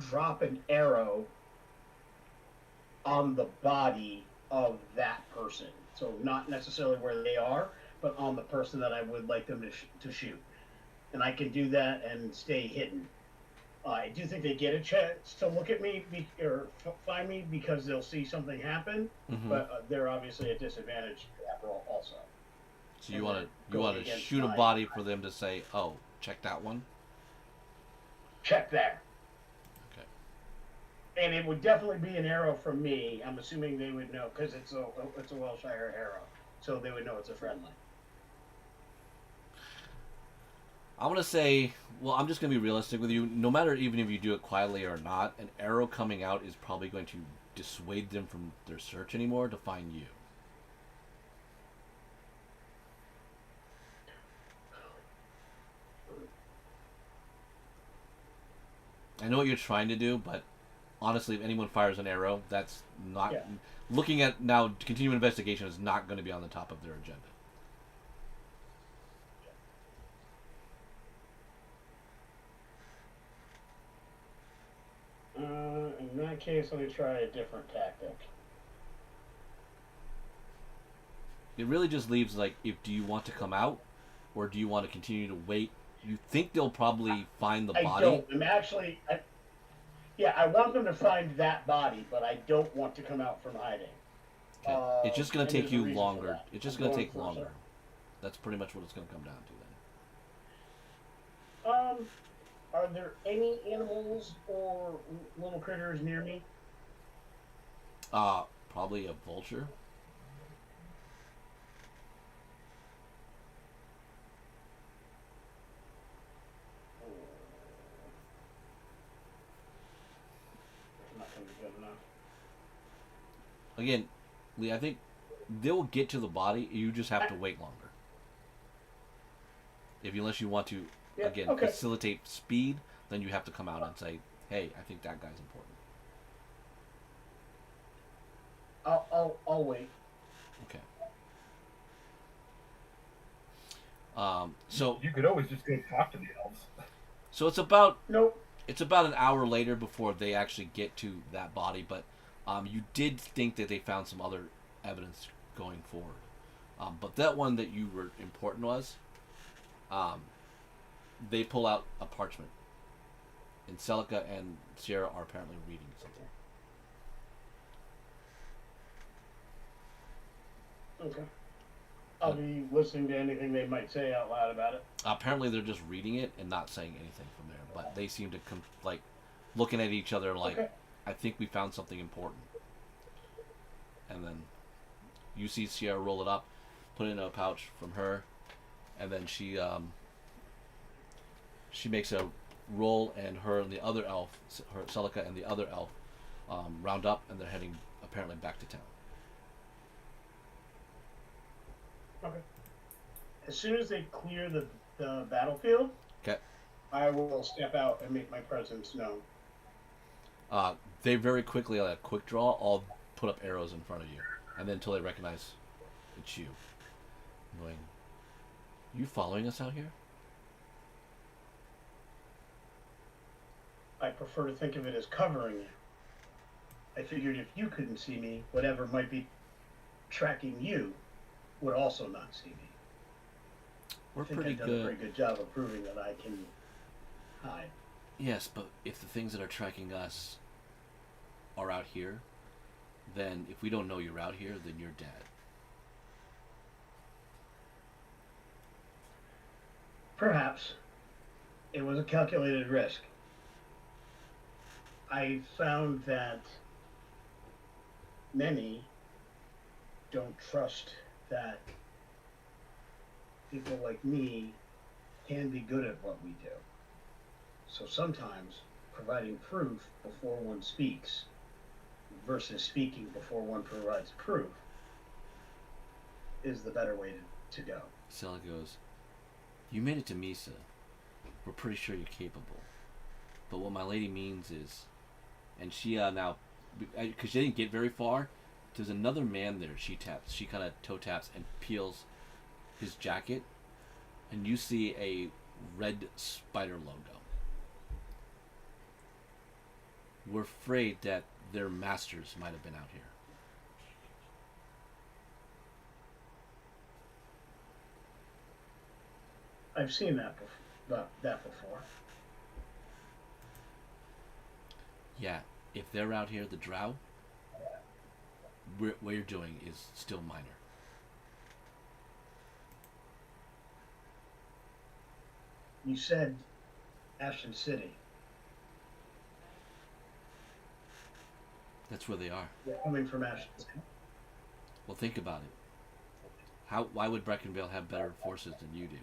drop an arrow on the body of that person. So not necessarily where they are, but on the person that I would like them to shoot. And I can do that and stay hidden. I do think they get a chance to look at me or find me because they'll see something happen, but they're obviously at disadvantage after all also. So you want to shoot a body for them to say, "Oh, check that one." Check there. Okay. And it would definitely be an arrow from me. I'm assuming they would know because it's a Welshire arrow, so they would know it's a friendly. I'm going to say, well, I'm just going to be realistic with you. No matter even if you do it quietly or not, an arrow coming out is probably going to dissuade them from their search anymore to find you. I know what you're trying to do, but honestly, if anyone fires an arrow, that's not... Yeah. Looking at now, continuing investigation is not going to be on the top of their agenda. In that case, let me try a different tactic. It really just leaves, like, do you want to come out, or do you want to continue to wait? You think they'll probably find the body? I don't. I'm actually... I want them to find that body, but I don't want to come out from hiding. Okay. It's just going to take you longer. It's just going to take longer. That's pretty much what it's going to come down to then. Are there any animals or little critters near me? Probably a vulture. Not going to be good enough. Again, Lee, I think they'll get to the body. You just have to wait longer. Unless you want to, facilitate speed, then you have to come out and say, "Hey, I think that guy's important." I'll wait. Okay. So you could always just go talk to the elves. So it's about Nope. It's about an hour later before they actually get to that body, but you did think that they found some other evidence going forward. But that one that you were important was, they pull out a parchment. And Celica and Sierra are apparently reading something. Okay. I'll be listening to anything they might say out loud about it. Apparently they're just reading it and not saying anything from there. But they seem to looking at each other like, okay. I think we found something important. And then you see Sierra roll it up, put it in a pouch from her, and then she makes a roll, and her and the other elf, Celica and the other elf, round up, and they're heading apparently back to town. Okay. As soon as they clear the battlefield, okay, I will step out and make my presence known. They very quickly, on a quick draw, all put up arrows in front of you, and then until they recognize it's you. Going, you following us out here? I prefer to think of it as covering you. I figured if you couldn't see me, whatever might be tracking you would also not see me. We're I think I've done a pretty good job of proving that I can hide. Yes, but if the things that are tracking us are out here, then if we don't know you're out here, then you're dead. Perhaps. It was a calculated risk. I found that many don't trust that people like me can be good at what we do. So sometimes providing proof before one speaks versus speaking before one provides proof is the better way to go. Sela goes, you made it to Misa. we're pretty sure you're capable. But what my lady means is, and she now, because she didn't get very far, there's another man there. She kind of toe taps and peels his jacket, and you see a red spider logo. We're afraid that their masters might have been out here. I've seen that before. Yeah, if they're out here, the drow, what you're doing is still minor. You said Ashton City. That's where they are. They're coming from Ashton City. Well, think about it. Why would Brekinvale have better forces than you do,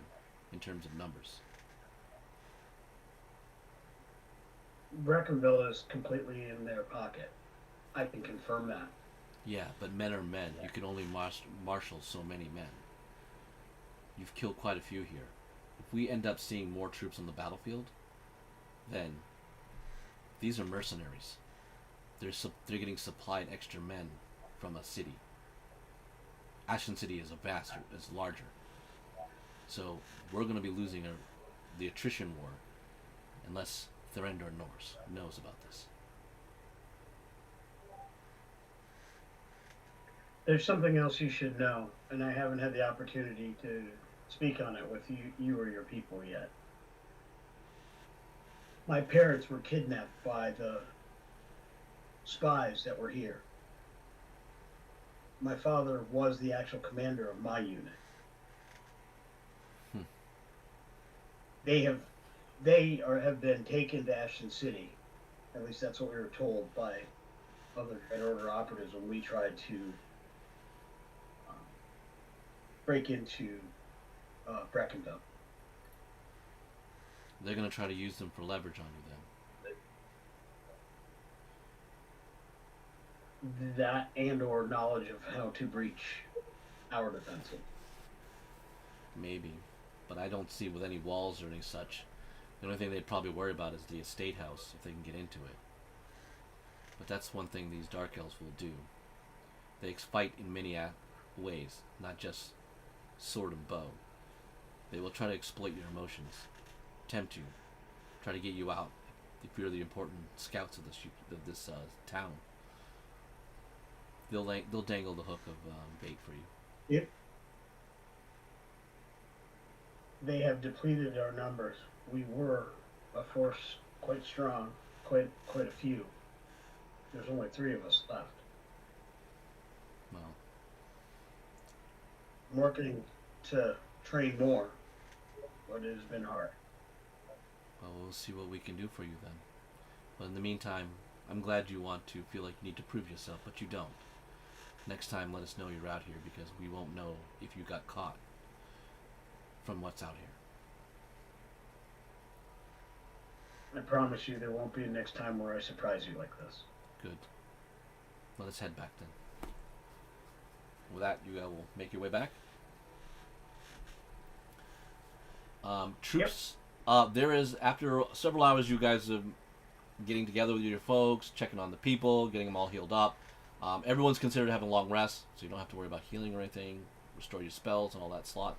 in terms of numbers? Brekinvale is completely in their pocket. I can confirm that. Yeah, but men are men. You can only marshal so many men. You've killed quite a few here. If we end up seeing more troops on the battlefield, then these are mercenaries. They're getting supplied extra men from a city. Ashton City is larger. So we're going to be losing the attrition war unless Thorendor Norse knows about this. There's something else you should know, and I haven't had the opportunity to speak on it with you or your people yet. My parents were kidnapped by the spies that were here. My father was the actual commander of my unit. They have been taken to Ashton City. At least that's what we were told by other Red Order operatives when we tried to break into Brekinvale. They're going to try to use them for leverage on you then. That and or knowledge of how to breach our defenses. Maybe. But I don't see with any walls or any such. The only thing they'd probably worry about is the estate house, if they can get into it. But that's one thing these Dark Elves will do. They fight in many ways, not just sword and bow. They will try to exploit your emotions, tempt you, try to get you out if you're the important scouts of this town. They'll dangle the hook of bait for you. If they have depleted our numbers, we were a force quite strong, quite a few. There's only 3 of us left. Well, I'm working to train more, but it has been hard. well, we'll see what we can do for you then. But in the meantime, I'm glad you want to feel like you need to prove yourself, but you don't. Next time, let us know you're out here, because we won't know if you got caught from what's out here. I promise you there won't be a next time where I surprise you like this. Good. Let us head back then. With that, you will make your way back. Troops. There is, after several hours, you guys are getting together with your folks, checking on the people, getting them all healed up. Everyone's considered having a long rest, so you don't have to worry about healing or anything. Restore your spells and all that slot.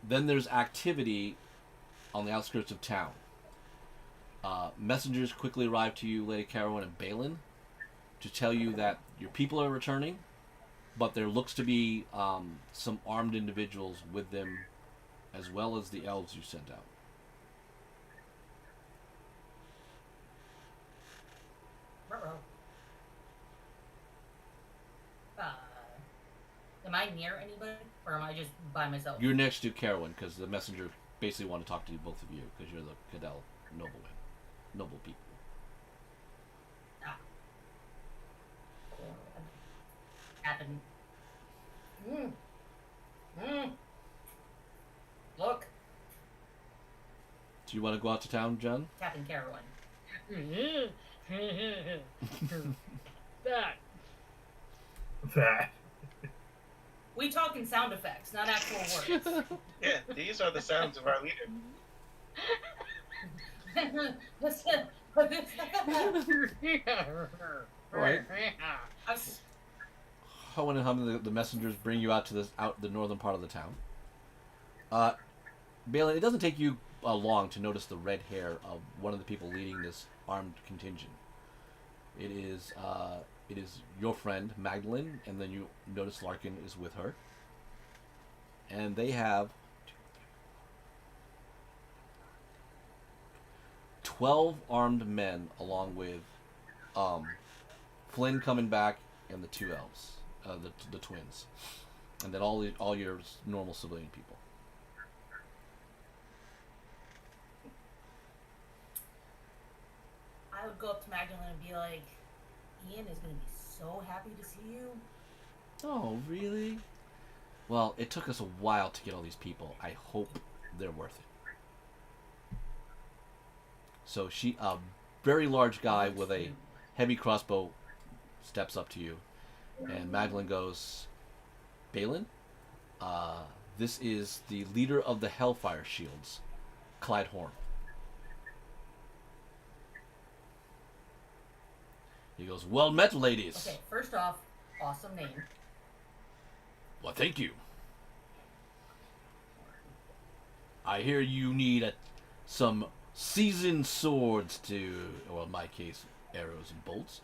Then there's activity on the outskirts of town. Messengers quickly arrive to you, Lady Carowin and Balin, to tell you that your people are returning, but there looks to be some armed individuals with them, as well as the elves you sent out. Am I near anybody, or am I just by myself? You're next to Carowin, because the messenger basically want to talk to you, both of you, because you're the Cadell noble people. Happened. Look, Do you want to go out to town, John? Captain Carowin. That. That. We talk talking sound effects, not actual words. Yeah, these are the sounds of our leader. Right. I was- Hoenn and Hum, the messengers, bring you out to the northern part of the town. Balin, it doesn't take you long to notice the red hair of one of the people leading this armed contingent. It is your friend Magdalene, and then you notice Larkin is with her, and they have 12 armed men, along with Flynn coming back and the two elves, the twins, and then all your normal civilian people. I would go up to Magdalene and be like, Ian is going to be so happy to see you. Oh, really? Well, it took us a while to get all these people. I hope they're worth it. So a very large guy with a heavy crossbow steps up to you, and Magdalene goes, Balin, this is the leader of the Hellfire Shields, Clyde Horn. He goes, well met, ladies. Okay, first off, awesome name. Well, thank you. I hear you need some seasoned swords or in my case, arrows and bolts,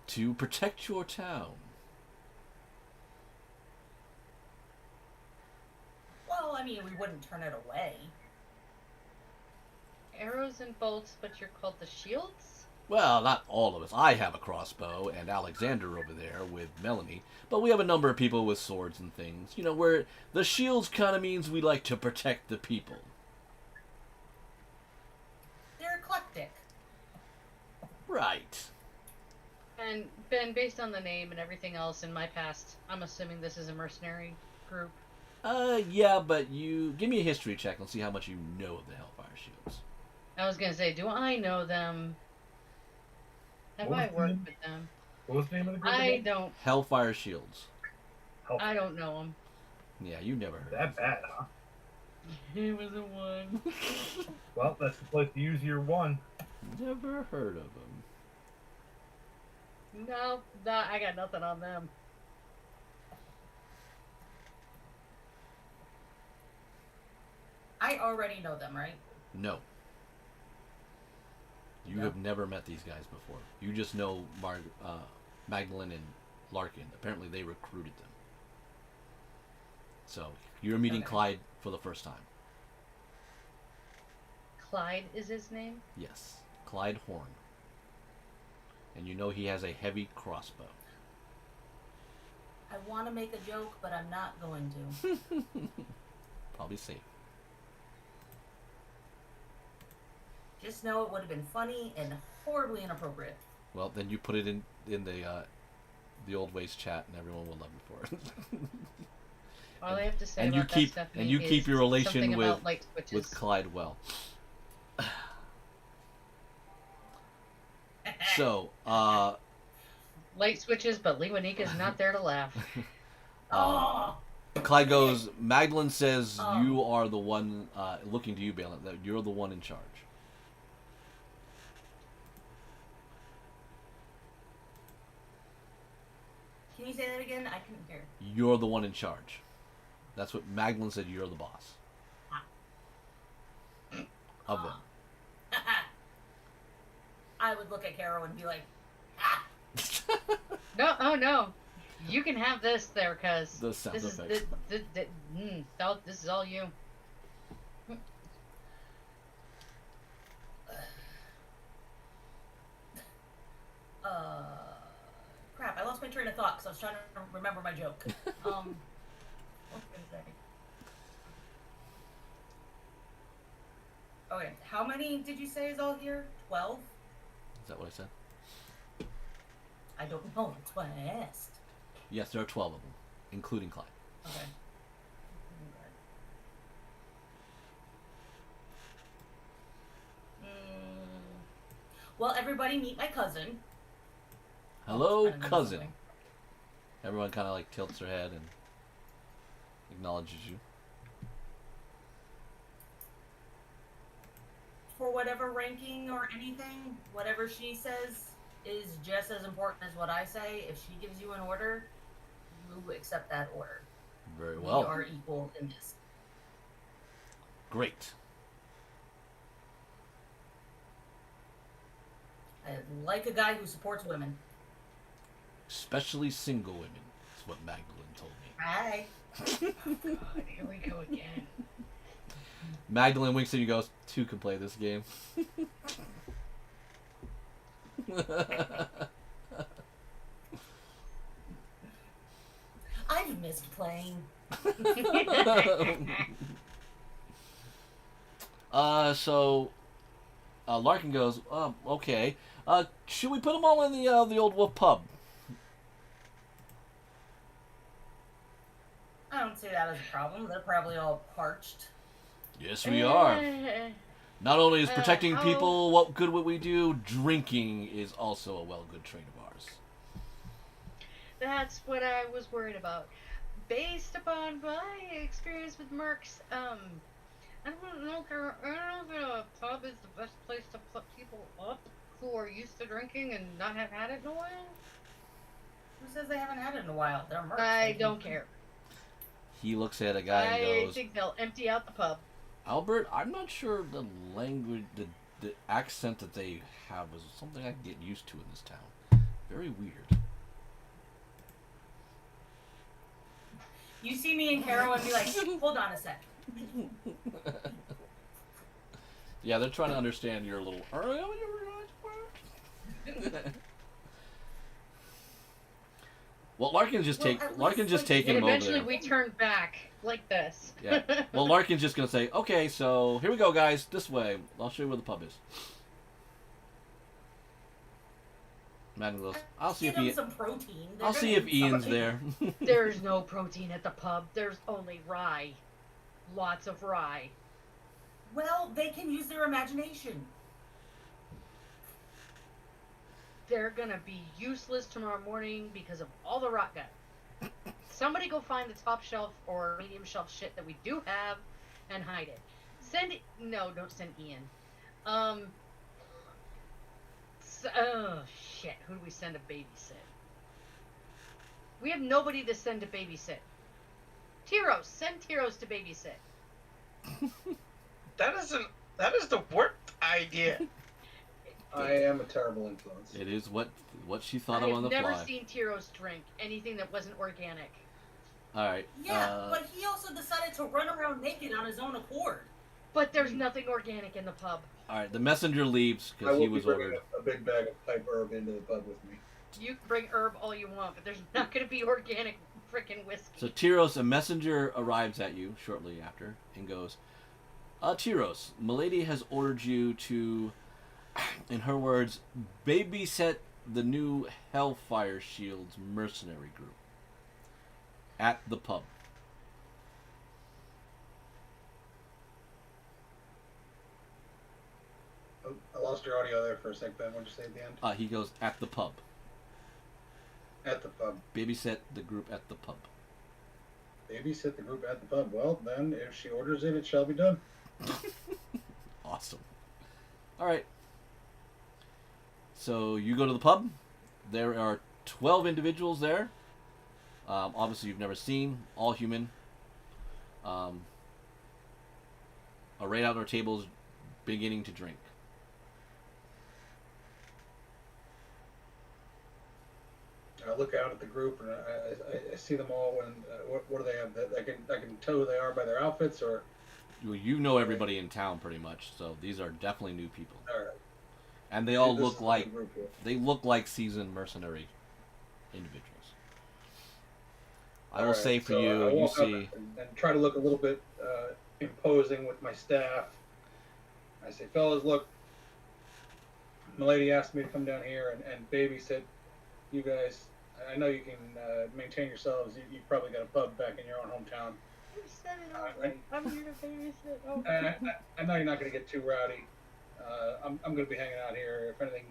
to protect your town. Well, I mean, we wouldn't turn it away. Arrows and bolts, but you're called the shields? Well, not all of us. I have a crossbow, and Alexander over there with Melanie. But we have a number of people with swords and things. You know, where the shields kind of means we like to protect the people. They're eclectic. Right. And Ben, based on the name and everything else in my past, I'm assuming this is a mercenary group. Yeah, but you give me a history check and see how much you know of the Hellfire Shields. I was gonna say, do I know them? Have What I was the worked name? with them? What was the name of the group? I again? don't. Hellfire Shields. I don't know them. Yeah, you never heard. That bad, huh? He was a one. Well, that's the place to use your one. Never heard of them. No, I got nothing on them. I already know them, right? No. You No. have never met these guys before. You just know Magdalene and Larkin. Apparently they recruited them. So, you're meeting Okay. Clyde for the first time. Clyde is his name? Yes. Clyde Horn. And you know he has a heavy crossbow. I want to make a joke, but I'm not going to. Probably safe. Just know it would have been funny and horribly inappropriate. Well, then you put it in the Old Ways chat, and everyone will love you for it. All I have to say and you about keep that, Stephanie, and you keep is your relation something with about light switches. Clyde well. So, Light switches, but Lewanika's not there to laugh. Oh, Clyde goes, Magdalene says Oh. you are the one, looking to you, Balin, that you're the one in charge. can you say that again? I couldn't hear. You're the one in charge. That's what Magdalene said, you're the boss. Of them. I would look at Carol and be like, ah. No, oh no. You can have this there, cuz The sound this is effects. this is all you. Crap, I lost my train of thought because I was trying to remember my joke. What was I gonna say? Okay, how many did you say is all here? 12? Is that what I said? I don't know, that's why I asked. Yes, there are 12 of them, including Clyde. Okay. Well, everybody meet my cousin. Hello, I don't know cousin. something. Everyone kind of like tilts their head and acknowledges you. For whatever ranking or anything, whatever she says is just as important as what I say. If she gives you an order, you accept that order. Very We well. are equal in this. Great. I like a guy who supports women. Especially single women. That's what Magdalene told me. Hi. God, here we go again. Magdalene winks at you and goes, two can play this game. I've missed playing. Larkin goes, okay. Should we put them all in the old Wolf Pub? I don't see that as a problem. They're probably all parched. Yes, we are. Not only is protecting how- people what we do, drinking is also a good trait of ours. That's what I was worried about. Based upon my experience with mercs, I don't know if a pub is the best place to put people up who are used to drinking and not have had it in a while. Who says they haven't had it in a while? They're mercs. I don't care. He looks at a guy and I goes, think they'll empty out the pub. Albert, I'm not sure the language, the accent that they have is something I can get used to in this town. Very weird. You see me and Carol and be like, hold on a sec. Yeah, they're trying to understand your little. Well, Larkin's just taking And him over eventually there. we turn back like this. Yeah. Well, Larkin's just gonna say, okay, so here we go, guys. This way. I'll show you where the pub is. Madden goes, I'll see Give if them some protein. They're I'll gonna see if need Ian's something. there. There's no protein at the pub. There's only rye. Lots of rye. Well, they can use their imagination. They're gonna be useless tomorrow morning because of all the rot gut. Somebody go find the top shelf or medium shelf shit that we do have and hide it. No, don't send Ian. Oh shit, who do we send to babysit? We have nobody to send to babysit. Tyros, send Tyros to babysit. That is the worst idea. I am a terrible influence. It is what she thought of on the I've never fly. seen Tyros drink anything that wasn't organic. All right. Yeah, but he also decided to run around naked on his own accord. But there's nothing organic in the pub. All right. The messenger leaves I because will he be was bringing ordered. a big bag of pipe herb into the pub with me. You can bring herb all you want, but there's not going to be organic freaking whiskey. So Tyros, a messenger arrives at you shortly after and goes, Tyros, Milady has ordered you to, in her words, babysit the new Hellfire Shields mercenary group at the pub. Oh, I lost your audio there for a sec, Ben. What did you say at the end? He goes, at the pub. At the pub. Babysit the group at the pub. Babysit the group at the pub. Well, then, if she orders it, it shall be done. Awesome. All right. So you go to the pub. There are 12 individuals there. Obviously, you've never seen. All human. Arrayed out on our tables, beginning to drink. I look out at the group and I see them all. And what do they have? I can tell who they are by their outfits, or Well, you know everybody in town pretty much, so these are definitely new people. all right. And they all This look is the like group here. they look like seasoned mercenary individuals. I will All right, say for so you, I you walk up see. and try to look a little bit imposing with my staff. I say, fellas, look, Milady asked me to come down here and babysit you guys. I know you can maintain yourselves. You've probably got a pub back in your own hometown. You said it already. I'm here to babysit. Oh. I know you're not going to get too rowdy. I'm going to be hanging out here. If anything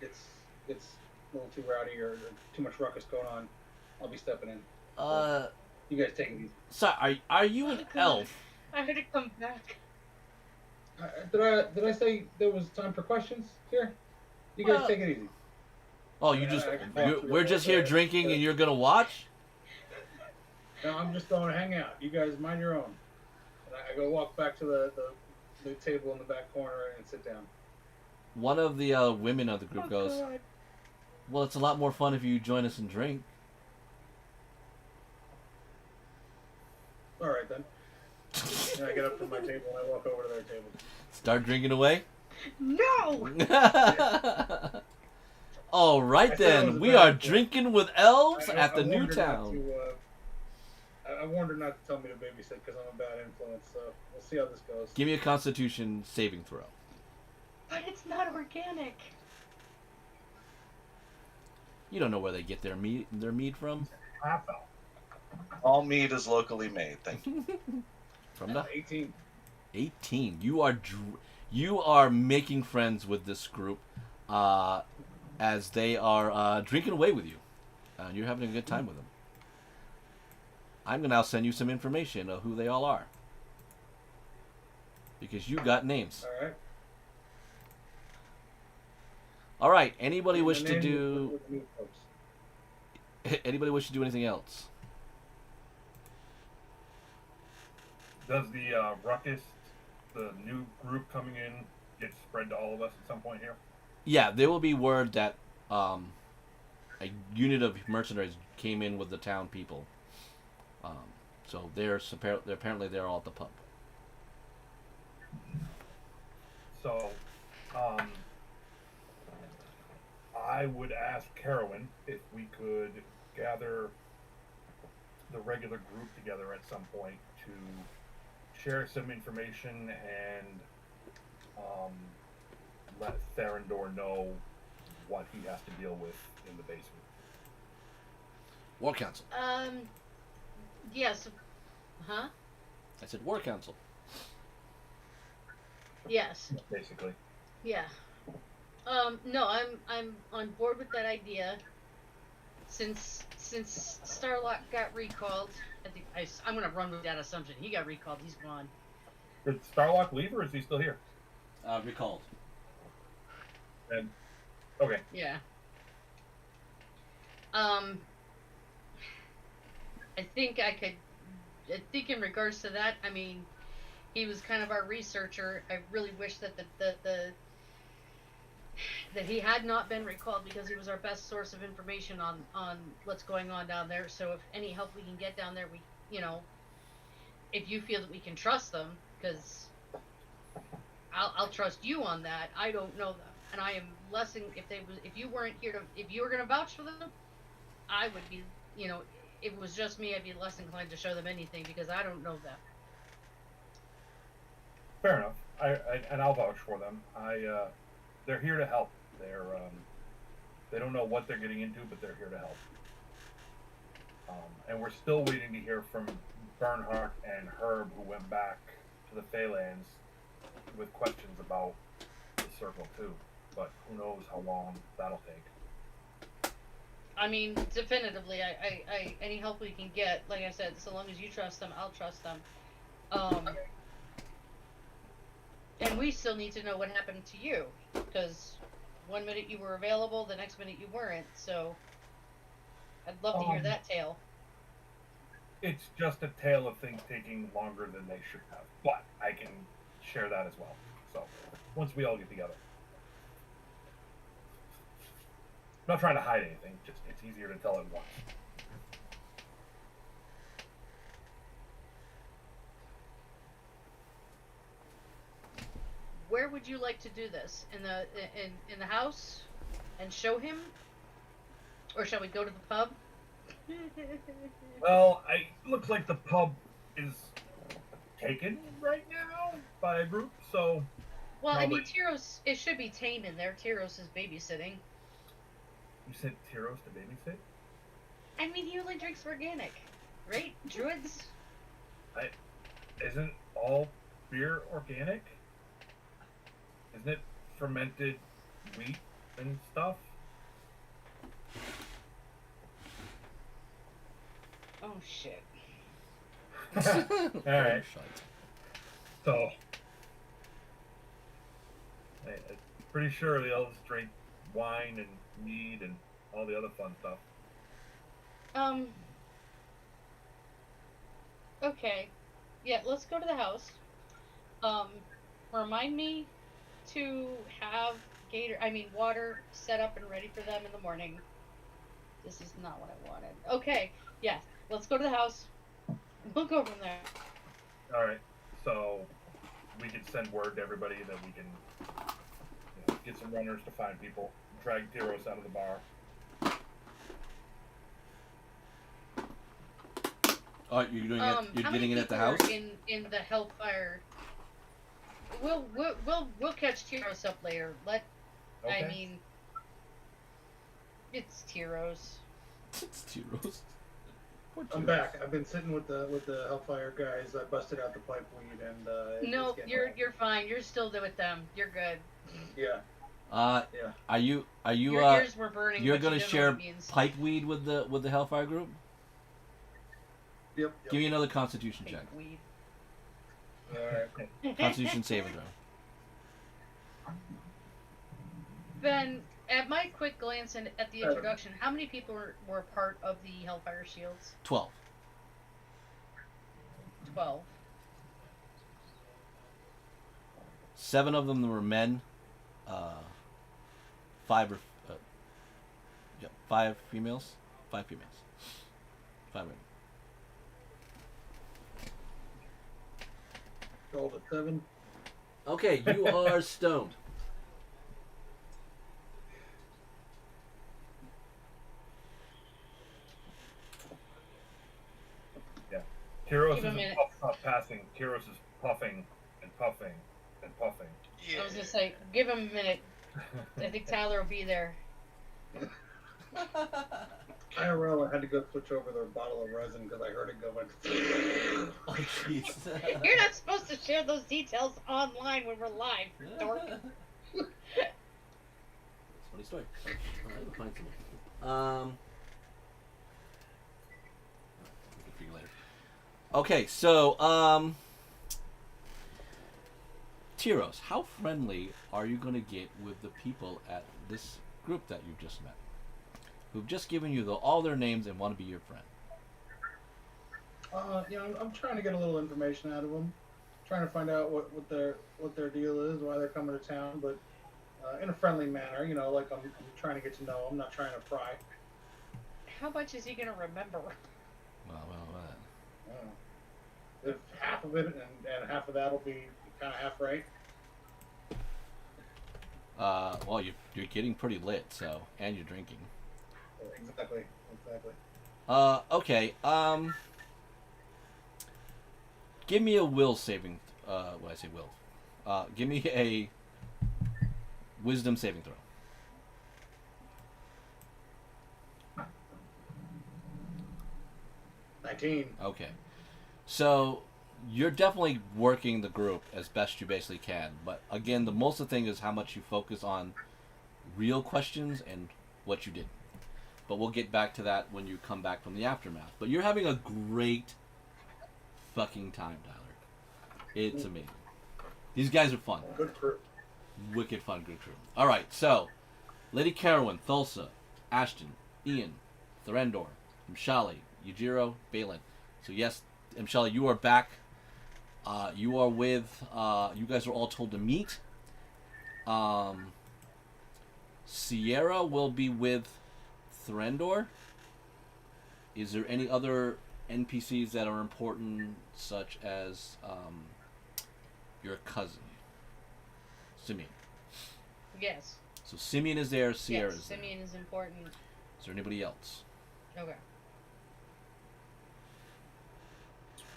gets a little too rowdy or too much ruckus going on, I'll be stepping in. You guys take it easy. So, are you an Oh, God. elf? I had to come back. Did I say there was time for questions here? You guys Well- take it easy. Oh, you just I can walk through we're it just right here there. drinking and you're gonna watch? No, I'm just going to hang out. You guys mind your own. And I go walk back to the table in the back corner and sit down. One of the women of the group goes, God. "Well, it's a lot more fun if you join us and drink." All right then. And I get up from my table and I walk over to their table. Start drinking away. No! All right I said it was then, a we bad are idea. drinking with elves I at the warned new her not town. to, I warned her not to tell me to babysit because I'm a bad influence. So we'll see how this goes. Give me a Constitution saving throw. But it's not organic. You don't know where they get their mead from. Half elf. All meat is locally made. Thank you. From the 18. 18. You are making friends with this group, as they are drinking away with you. You're having a good time with them. I'm gonna now send you some information of who they all are, because you got names. All right. All right. Anybody And wish the to name do? with the new folks. Anybody wish to do anything else? Does the ruckus, the new group coming in, get spread to all of us at some point here? Yeah, there will be word that a unit of mercenaries came in with the town people. So apparently they're all at the pub. So, I would ask Carowin if we could gather the regular group together at some point to share some information and let Therendor know what he has to deal with in the basement. War Council. Yes. Huh? I said War Council. Yes. Basically. Yeah. No, I'm on board with that idea. Since Starlock got recalled, I think I'm gonna run with that assumption. He got recalled. He's gone. Did Starlock leave or is he still here? Recalled. And okay. Yeah. I think in regards to that, I mean, he was kind of our researcher. I really wish that that he had not been recalled, because he was our best source of information on what's going on down there. So if any help we can get down there, if you feel that we can trust them, because I'll trust you on that. I don't know them, and I am lessing if you weren't here if you were going to vouch for them, I would be, if it was just me, I'd be less inclined to show them anything, because I don't know them. Fair enough. And I'll vouch for them. They're here to help. They don't know what they're getting into, but they're here to help. And we're still waiting to hear from Bernhardt and Herb, who went back to the Phalanx with questions about the Circle too. But who knows how long that'll take. I mean, definitively, I any help we can get, like I said, so long as you trust them, I'll trust them. And we still need to know what happened to you, because one minute you were available, the next minute you weren't. So I'd love to hear that tale. It's just a tale of things taking longer than they should have. But I can share that as well. So once we all get together. I'm not trying to hide anything, just it's easier to tell at once. Where would you like to do this? In the house, and show him, or shall we go to the pub? Well, looks like the pub is taken right now by a group, so. Well, I mean, probably- Tyros, it should be tame in there. Tyros is babysitting. You sent Tyros to babysit? I mean, he only drinks organic, right? Druids? Isn't all beer organic? Isn't it fermented wheat and stuff? Oh shit. All right. So, I'm pretty sure the elves drink wine and mead and all the other fun stuff. Okay. Yeah, let's go to the house. Remind me to have water set up and ready for them in the morning. This is not what I wanted. Okay, yes, let's go to the house. We'll go from there. All right. So, we can send word to everybody that we can get some runners to find people, drag Tyros out of the bar. Oh, you're doing it. You're how getting many it at the people house. are in the Hellfire. We'll catch Tyros up later. Okay. I mean, it's Tyros. It's Tyros. Poor I'm Tyros. back. I've been sitting with the Hellfire guys. I busted out the pipe weed and. No, it's getting you're fine. You're still there with them. You're good. Yeah. Yeah. Are you Your ears were burning. you're but gonna you don't know share what it means. pipe weed with the Hellfire group? Yep. Give me another Constitution check. Fake weed. All right. Constitution saving throw. Ben, at my quick glance at the introduction, how many people were part of the Hellfire Shields? 12. 12. 7 of them were men. 5 or 5 females. 5 females. 5 women. Rolled a 7. Okay, you are stoned. Tyros Give a isn't minute. passing. Tyros is puffing and puffing and puffing. Yeah. I was gonna say, give him a minute. I think Tyler will be there. IRL, I had to go switch over their bottle of resin because I heard it go like. Oh, jeez. You're not supposed to share those details online when we're live, dork. That's a funny story. Alright, we'll find some. We can figure later. Okay, so Tyros, how friendly are you gonna get with the people at this group that you've just met, who've just given you all their names and want to be your friend? I'm trying to get a little information out of them, trying to find out what their deal is, why they're coming to town, but in a friendly manner. Like I'm trying to get to know them, not trying to pry. How much is he gonna remember? Well. If half of it and half of that'll be kind of half right. Well, you're getting pretty lit, so, and you're drinking. Exactly. Okay. Give me a will saving. What I say will. Give me a wisdom saving throw. 19. Okay. So you're definitely working the group as best you basically can, but again, the most of the thing is how much you focus on real questions and what you did. But we'll get back to that when you come back from the aftermath. But you're having a great fucking time, Tyler. It's amazing. These guys are fun. Good crew. Wicked fun, good crew. Alright, so Lady Carowin, Thulsa, Ashton, Ian, Thorendor, Mshali, Yujiro, Balin. So yes, Mshali, you are back. You are with, you guys are all told to meet. Sierra will be with Thorendor. Is there any other NPCs that are important, such as your cousin, Simeon? Yes. So Simeon is there, Sierra Yes, is there. Simeon is important. Is there anybody else? Okay.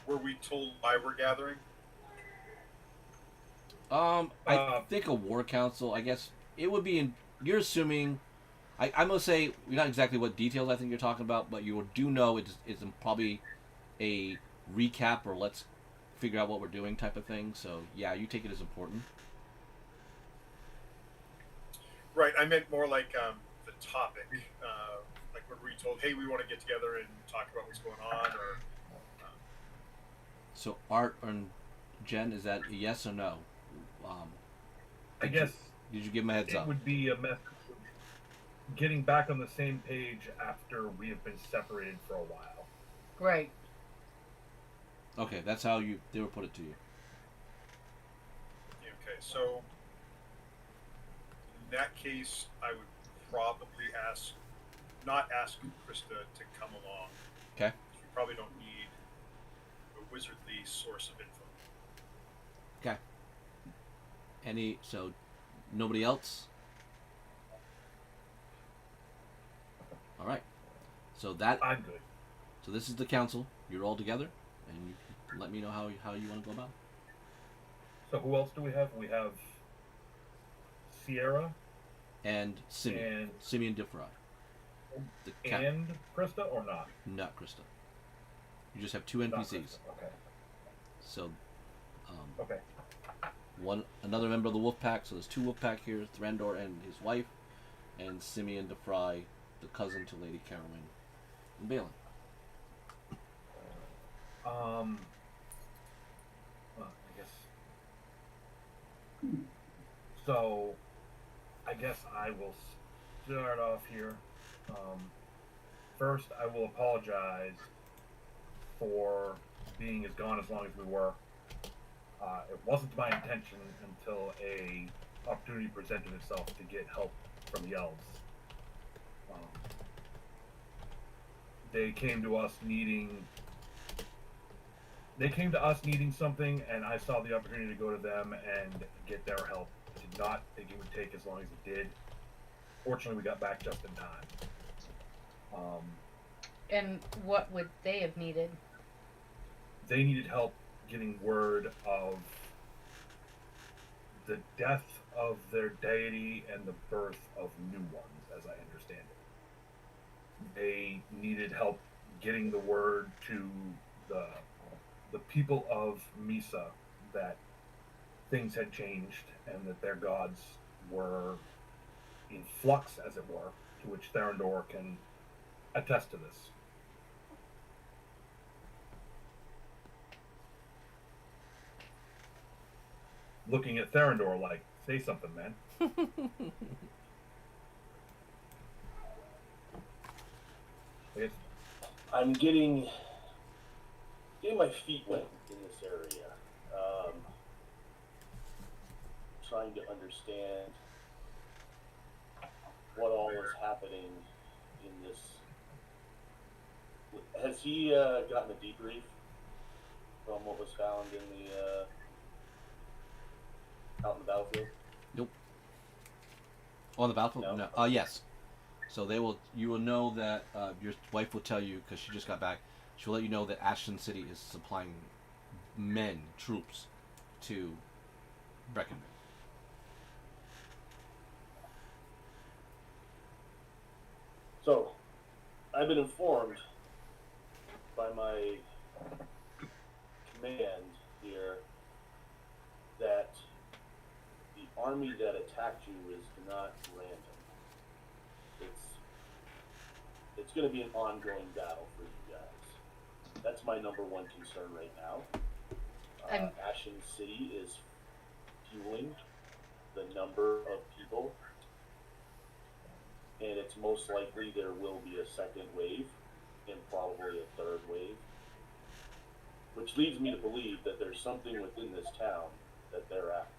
Were we told why we're gathering? I think a war council. I guess it would be in. You're assuming. I'm gonna say not exactly what details I think you're talking about, but you do know it's probably a recap or let's figure out what we're doing type of thing. So yeah, you take it as important. Right, I meant more like the topic. Like when we told, hey, we want to get together and talk about what's going on, or So Art and Jen, is that a yes or no? I Did guess Did you give him a heads it up? would be a method of getting back on the same page after we have been separated for a while. Right. Okay, that's how they will put it to you. Okay, so in that case, I would probably not ask Krista to come along. Okay. We probably don't need a wizardly source of info. Okay. So nobody else? All right. So I'm good. So this is the council. You're all together, and you can let me know how you want to go about it. So who else do we have? We have Sierra And Simeon. and Simeon DeFry. and Krista, or not? Not Krista. You just have two Not NPCs. Krista. Okay. So, Okay. another member of the wolf pack. So there's two wolf pack here: Thrandor and his wife, and Simeon DeFry, the cousin to Lady Carolyn and Balin. Well, I guess. So, I guess I will start off here. First, I will apologize for being as gone as long as we were. It wasn't my intention until a opportunity presented itself to get help from the elves. They came to us needing something, and I saw the opportunity to go to them and get their help. I did not think it would take as long as it did. Fortunately, we got back just in time. And what would they have needed? They needed help getting word of the death of their deity and the birth of new ones, as I understand it. They needed help getting the word to the people of Misa that things had changed and that their gods were in flux, as it were, to which Therendor can attest to this. Looking at Therendor like, say something, man. I'm getting my feet wet in this area. Trying to understand what all is happening in this. Has he gotten a debrief from what was found in the out in the battlefield? Nope. On the battlefield? No. Yes. So you will know that your wife will tell you, because she just got back. She'll let you know that Ashton City is supplying troops to Brekinvale. So, I've been informed by my command here that the army that attacked you is not random. It's going to be an ongoing battle for you guys. That's my number one concern right now. Ashen City is fueling the number of people, and it's most likely there will be a second wave and probably a third wave, which leads me to believe that there's something within this town that they're after.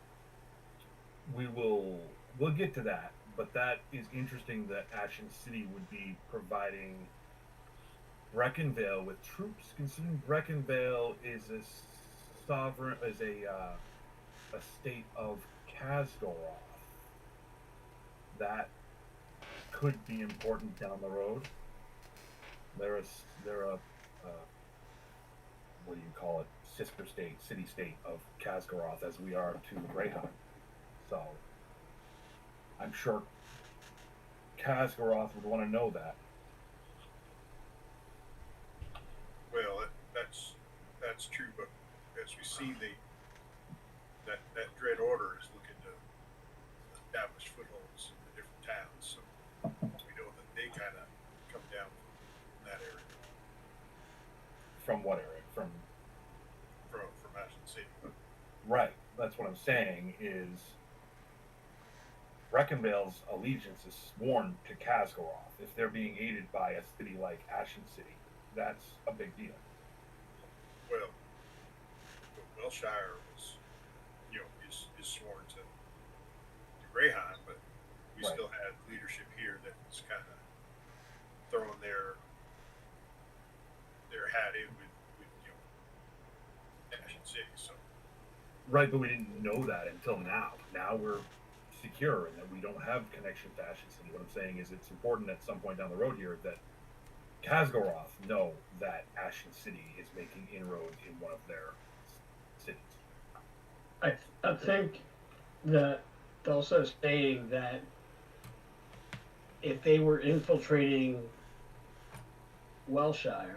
We'll get to that, but that is interesting that Ashen City would be providing Brekinvale with troops, considering Brekinvale is a state of Khazgoroth. That could be important down the road. They're a what do you call it? Sister state, city state of Khazgoroth, as we are to Greyhound. So I'm sure Khazgoroth would want to know that. Well, that's true, but as we see, that Dread Order is looking to establish footholds in the different towns. So we know that they kind of come down from that area. From what area? Right. That's what I'm saying is Brekinvale's allegiance is sworn to Kazgoroth. If they're being aided by a city like Ashen City, that's a big deal. Well, Wilshire was, is sworn to Greyhound, but we Right. still had leadership here that was kind of throwing their hat in with Ashen City. So Right, but we didn't know that until now. Now we're secure and that we don't have connection to Ashen City. What I'm saying is it's important at some point down the road here that Kazgoroth know that Ashen City is making inroads in one of their cities. I think that also stating that if they were infiltrating Welshire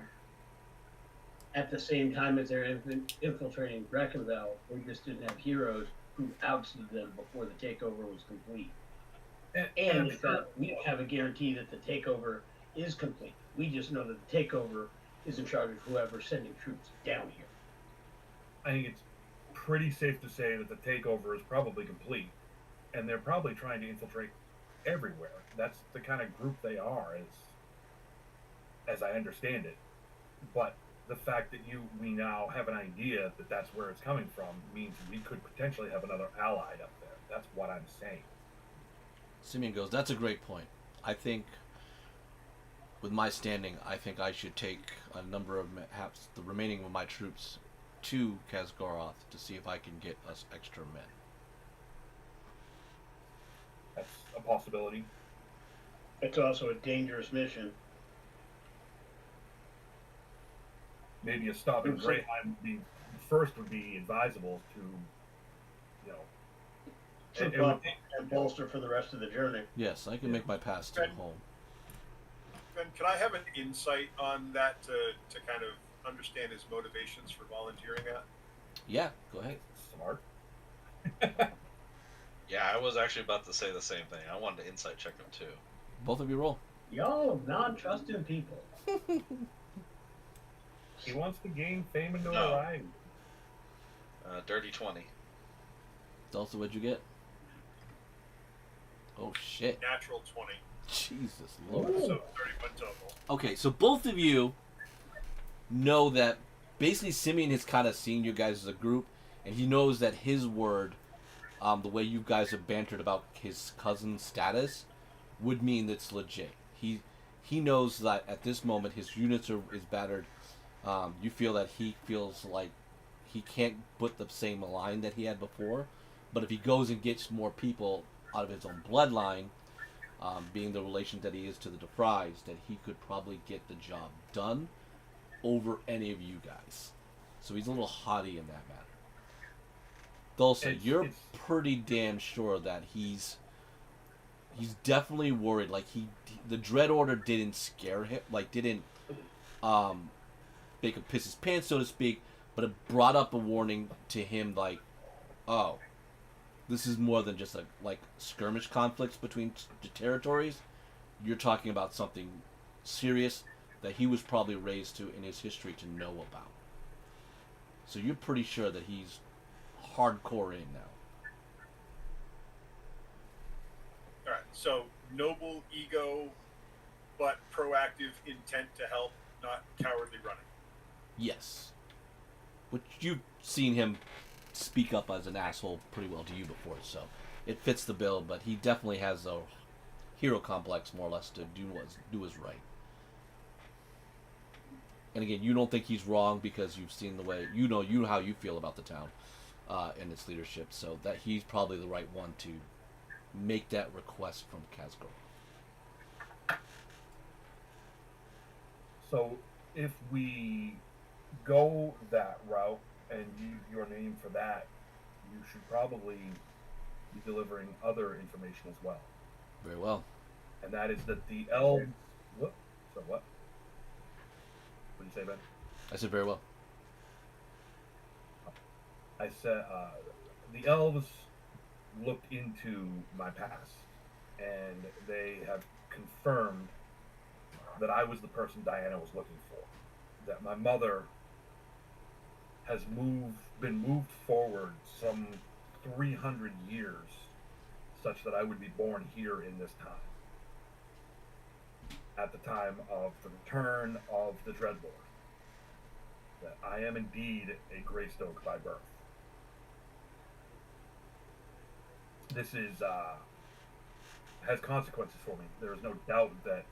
at the same time as they're infiltrating Brekenville, we just didn't have heroes who ousted them before the takeover was complete. And I'm in sure, fact, we don't have a guarantee that the takeover is complete. We just know that the takeover is in charge of whoever's sending troops down here. I think it's pretty safe to say that the takeover is probably complete, and they're probably trying to infiltrate everywhere. That's the kind of group they are, as I understand it. But the fact that we now have an idea that that's where it's coming from means we could potentially have another allied up there. That's what I'm saying. Simeon goes, that's a great point. I think, with my standing, I think I should take a number of, perhaps the remaining of my troops to Kazgoroth to see if I can get us extra men. That's a possibility. It's also a dangerous mission. Maybe a stop in Greyheim would be advisable to, Troop up and bolster for the rest of the journey. Yes, I can make my pass to home. Ben, can I have an insight on that to kind of understand his motivations for volunteering that? Yeah, go ahead. Smart. Yeah, I was actually about to say the same thing. I wanted to insight check him too. Both of you roll. Y'all not trusting people. He wants to gain fame and No. notoriety. Dirty 20. Delta, what'd you get? Oh shit. Natural 20. Jesus Lord. So 31 total. Okay, so both of you know that basically Simeon has kind of seen you guys as a group, and he knows that his word, the way you guys have bantered about his cousin's status, would mean it's legit. He knows that at this moment his units is battered. You feel that he feels like he can't put the same line that he had before, but if he goes and gets more people out of his own bloodline, being the relation that he is to the DeFries, that he could probably get the job done over any of you guys. So he's a little haughty in that matter. Dulce, you're pretty damn sure that he's definitely worried. Like the Dread Order didn't scare him, like didn't make him piss his pants, so to speak, but it brought up a warning to him, like, oh, this is more than just a skirmish conflicts between the territories. You're talking about something serious that he was probably raised to in his history to know about. So you're pretty sure that he's hardcore in now. All right. So noble ego, but proactive intent to help, not cowardly running. Yes. Which you've seen him speak up as an asshole pretty well to you before, so it fits the bill, but he definitely has a hero complex, more or less, to do what's right. And again, you don't think he's wrong because you've seen the way, you know how you feel about the town and its leadership, so that he's probably the right one to make that request from Kazgoroth. So if we go that route and use your name for that, you should probably be delivering other information as well. Very well. And that is that the elves. What? So what? What did you say, Ben? I said very well. I said the elves looked into my past, and they have confirmed that I was the person Diana was looking for. That my mother has been moved forward some 300 years, such that I would be born here in this time, at the time of the return of the Dreadlord. That I am indeed a Greystoke by birth. This is has consequences for me. There is no doubt that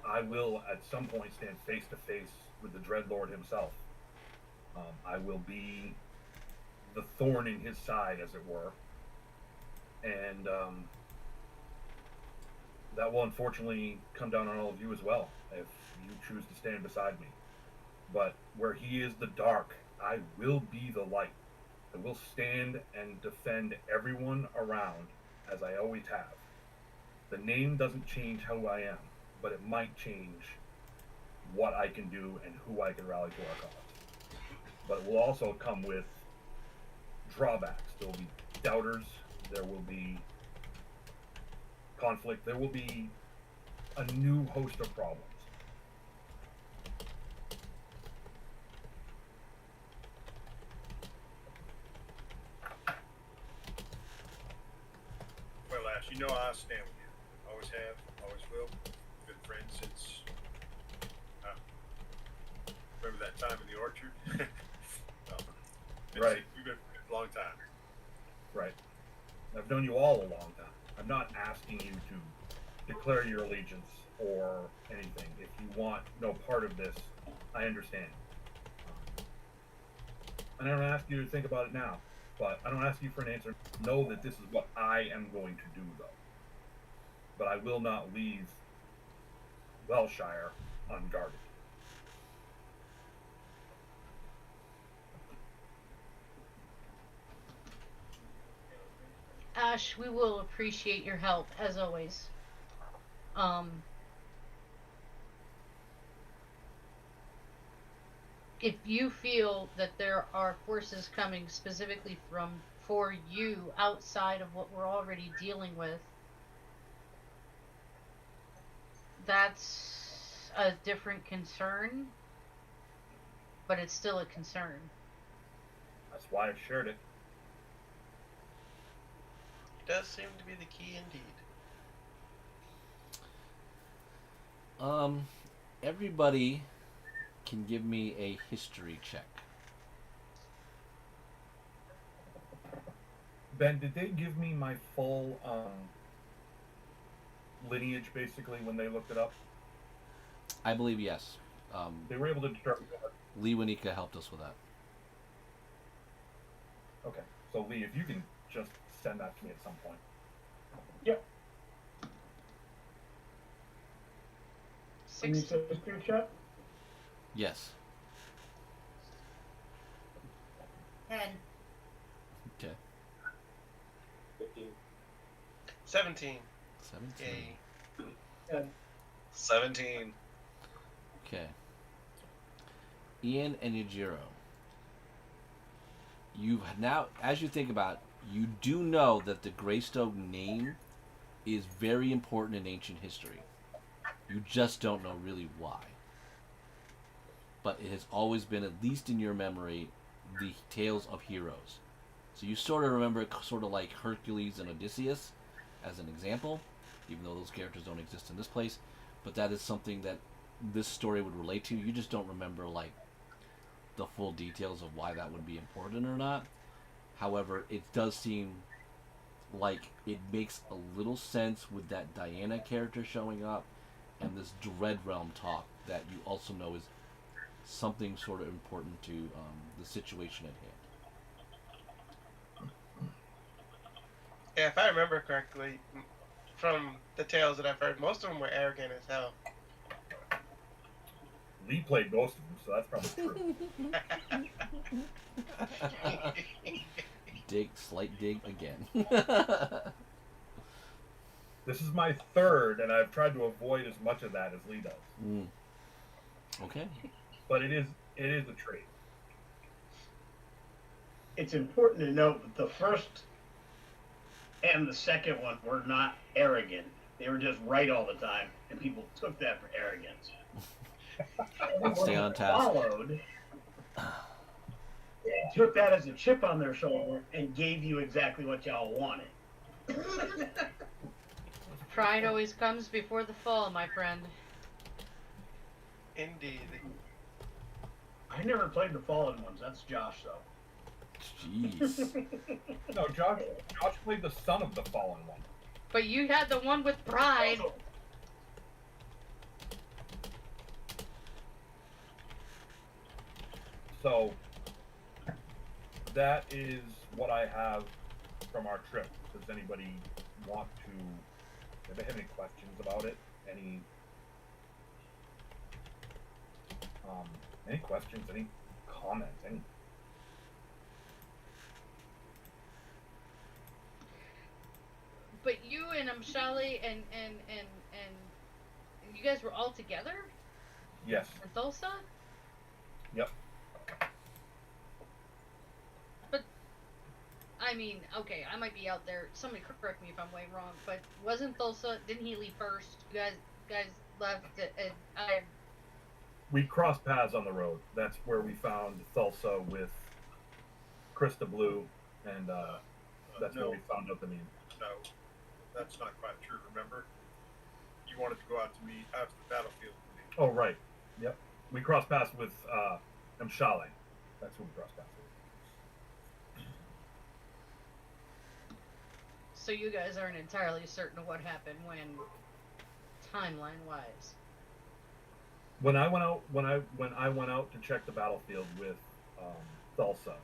I will at some point stand face to face with the Dreadlord himself. I will be the thorn in his side, as it were, and that will unfortunately come down on all of you as well if you choose to stand beside me. But where he is the dark, I will be the light. I will stand and defend everyone around as I always have. The name doesn't change who I am, but it might change what I can do and who I can rally to our cause. But it will also come with drawbacks. There will be doubters, there will be conflict, there will be a new host of problems. Well, Ash, you know I stand with you. Always have, always will. Been friends since remember that time in the orchard. Right. We've been friends a long time. Right. I've known you all a long time. I'm not asking you to declare your allegiance or anything. If you want no part of this, I understand. And I don't ask you to think about it now, but I don't ask you for an answer. Know that this is what I am going to do, though. But I will not leave Welshire unguarded. Ash, we will appreciate your help as always. If you feel that there are forces coming specifically for you outside of what we're already dealing with, that's a different concern, but it's still a concern. That's why I've shared it. Does seem to be the key indeed. Everybody can give me a history check. Ben, did they give me my full lineage, basically, when they looked it up? I believe yes. They were able to determine that. Lee Winika helped us with that. Okay. So, Lee, if you can just send that to me at some point. Yep. And you 16. said history check? Yes. 10. Okay. 15. 17. 17. Yay. And 17. Okay. Ian and Yajiro. You now, as you think about it, you do know that the Greystoke name is very important in ancient history. You just don't know really why. But it has always been, at least in your memory, the tales of heroes. So you sort of remember it sort of like Hercules and Odysseus as an example, even though those characters don't exist in this place. But that is something that this story would relate to. You just don't remember like the full details of why that would be important or not. However, it does seem like it makes a little sense with that Diana character showing up and this Dread Realm talk that you also know is something sort of important to the situation at hand. Yeah, if I remember correctly, from the tales that I've heard, most of them were arrogant as hell. Lee played most of them, so that's probably true. Slight dig again. This is my third, and I've tried to avoid as much of that as Lee does. Okay. But it is a trait. it's important to note that the first and the second one were not arrogant. They were just right all the time, and people took that for arrogance. Stay on task. Followed took that as a chip on their shoulder and gave you exactly what y'all wanted. Pride always comes before the fall, my friend. Indeed. I never played the Fallen ones. That's Josh, though. Jeez. No, Josh played the son of the fallen one. But you had the one with pride. So that is what I have from our trip. Does anybody want to? Do they have any questions about it? Any questions? Any comments? Any? But you and Shali and you guys were all together Yes. in Thulsa? Yep. But I mean, okay, I might be out there. Somebody correct me if I'm way wrong. But wasn't Thulsa? Didn't he leave first? You guys left, and We crossed paths on the road. That's where we found Thulsa with Krista Blue, and that's where we found out the name. No, that's not quite true. Remember, you wanted to go out to meet after the battlefield. Oh, right. Yep. We crossed paths with Mshale. That's who we crossed paths with. so you guys aren't entirely certain of what happened when, timeline-wise. When I went out to check the battlefield with Thulsa,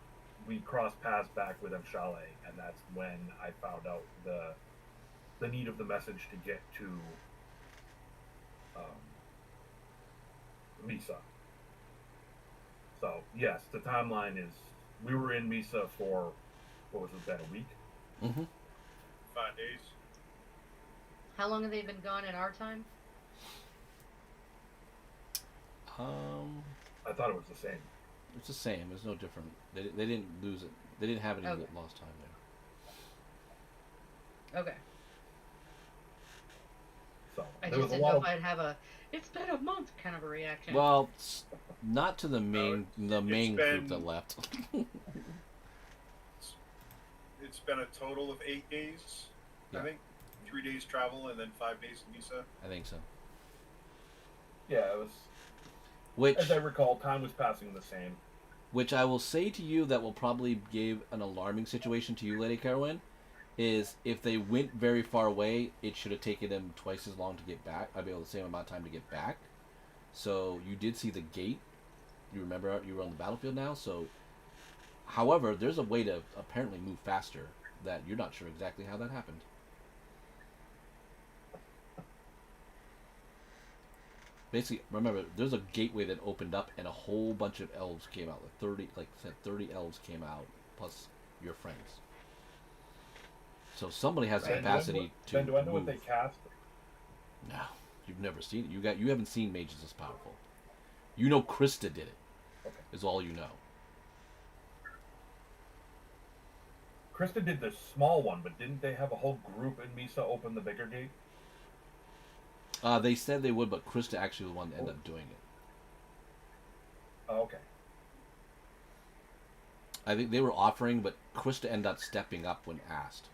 we crossed paths back with Mshale, and that's when I found out the need of the message to get to Misa. So yes, the timeline is we were in Misa for what was it, then a week? Mm-hmm. 5 days. How long have they been gone in our time? I thought it was the same. It's the same. It's no different. They didn't lose it. They didn't have any Okay. lost time there. Okay. So I there just was a didn't lot know of if I'd have a "it's been a month" kind of a reaction. Well, not to the main it's group been- that left. It's been a total of 8 days. Yeah. I think 3 days travel and then 5 days in Misa. I think so. yeah. It was. Which As I recall, time was passing the same. Which I will say to you that will probably give an alarming situation to you, Lady Carowin, is if they went very far away, it should have taken them twice as long to get back. I'd be able the same amount of time to get back. So you did see the gate. You remember you were on the battlefield now. So, however, there's a way to apparently move faster that you're not sure exactly how that happened. Basically, remember, there's a gateway that opened up, and a whole bunch of elves came out. 30 elves came out, plus your friends. So somebody has the Ben, capacity to Ben, do I know move. what they cast? No, you've never seen it. You haven't seen mages this powerful. You know Krista did it. Okay. Is all you know. Krista did the small one, but didn't they have a whole group in Misa open the bigger gate? They said they would, but Krista actually was the one that ended up doing it. Oh, okay. I think they were offering, but Krista ended up stepping up when asked.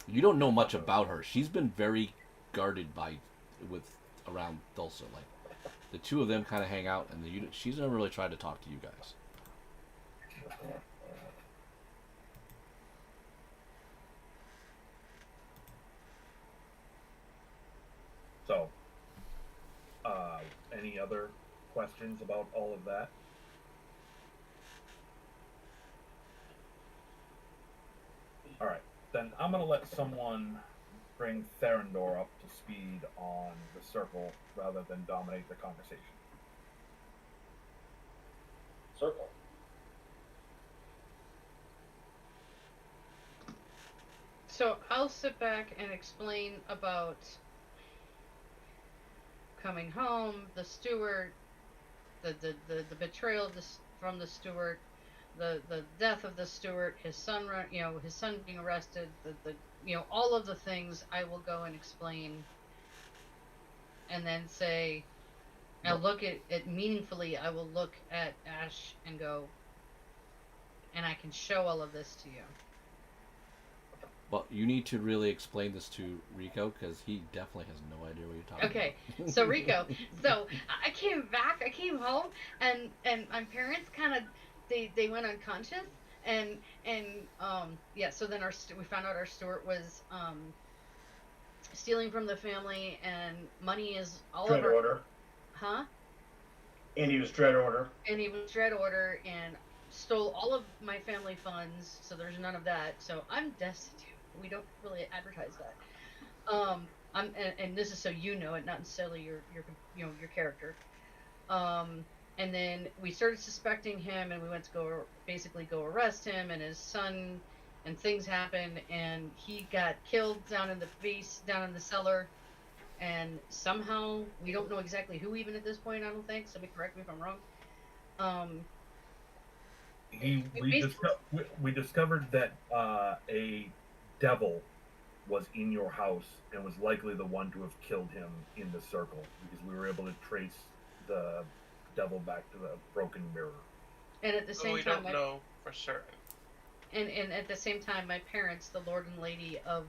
You don't know much about her. She's been very guarded around Thulsa. Like the two of them kind of hang out, and she's never really tried to talk to you guys. So, any other questions about all of that? All right, then I'm gonna let someone bring Therendor up to speed on the circle rather than dominate the conversation. Circle. So I'll sit back and explain about coming home, the steward, the betrayal of from the steward, the death of the steward, his son being arrested, the all of the things I will go and explain, and then say, I'll look at it meaningfully. I will look at Ash and go, and I can show all of this to you. Well, you need to really explain this to Rico because he definitely has no idea what you're talking Okay, about. so Rico, so I came back. I came home, and my parents kind of they went unconscious, and yeah. So then we found out our steward was stealing from the family, and money is all Dread over. order. Huh? And he was dread order. And he was dread order and stole all of my family funds. So there's none of that. So I'm destitute. We don't really advertise that. And this is so you know it, not necessarily your character. And then we started suspecting him, and we went to go arrest him and his son, and things happened, and he got killed down in the cellar, and somehow we don't know exactly who even at this point. I don't think. Somebody correct me if I'm wrong. We discovered that a devil was in your house and was likely the one to have killed him in the circle, because we were able to trace the devil back to the broken mirror. And at the So same we time, don't know for certain. and at the same time, my parents, the lord and lady of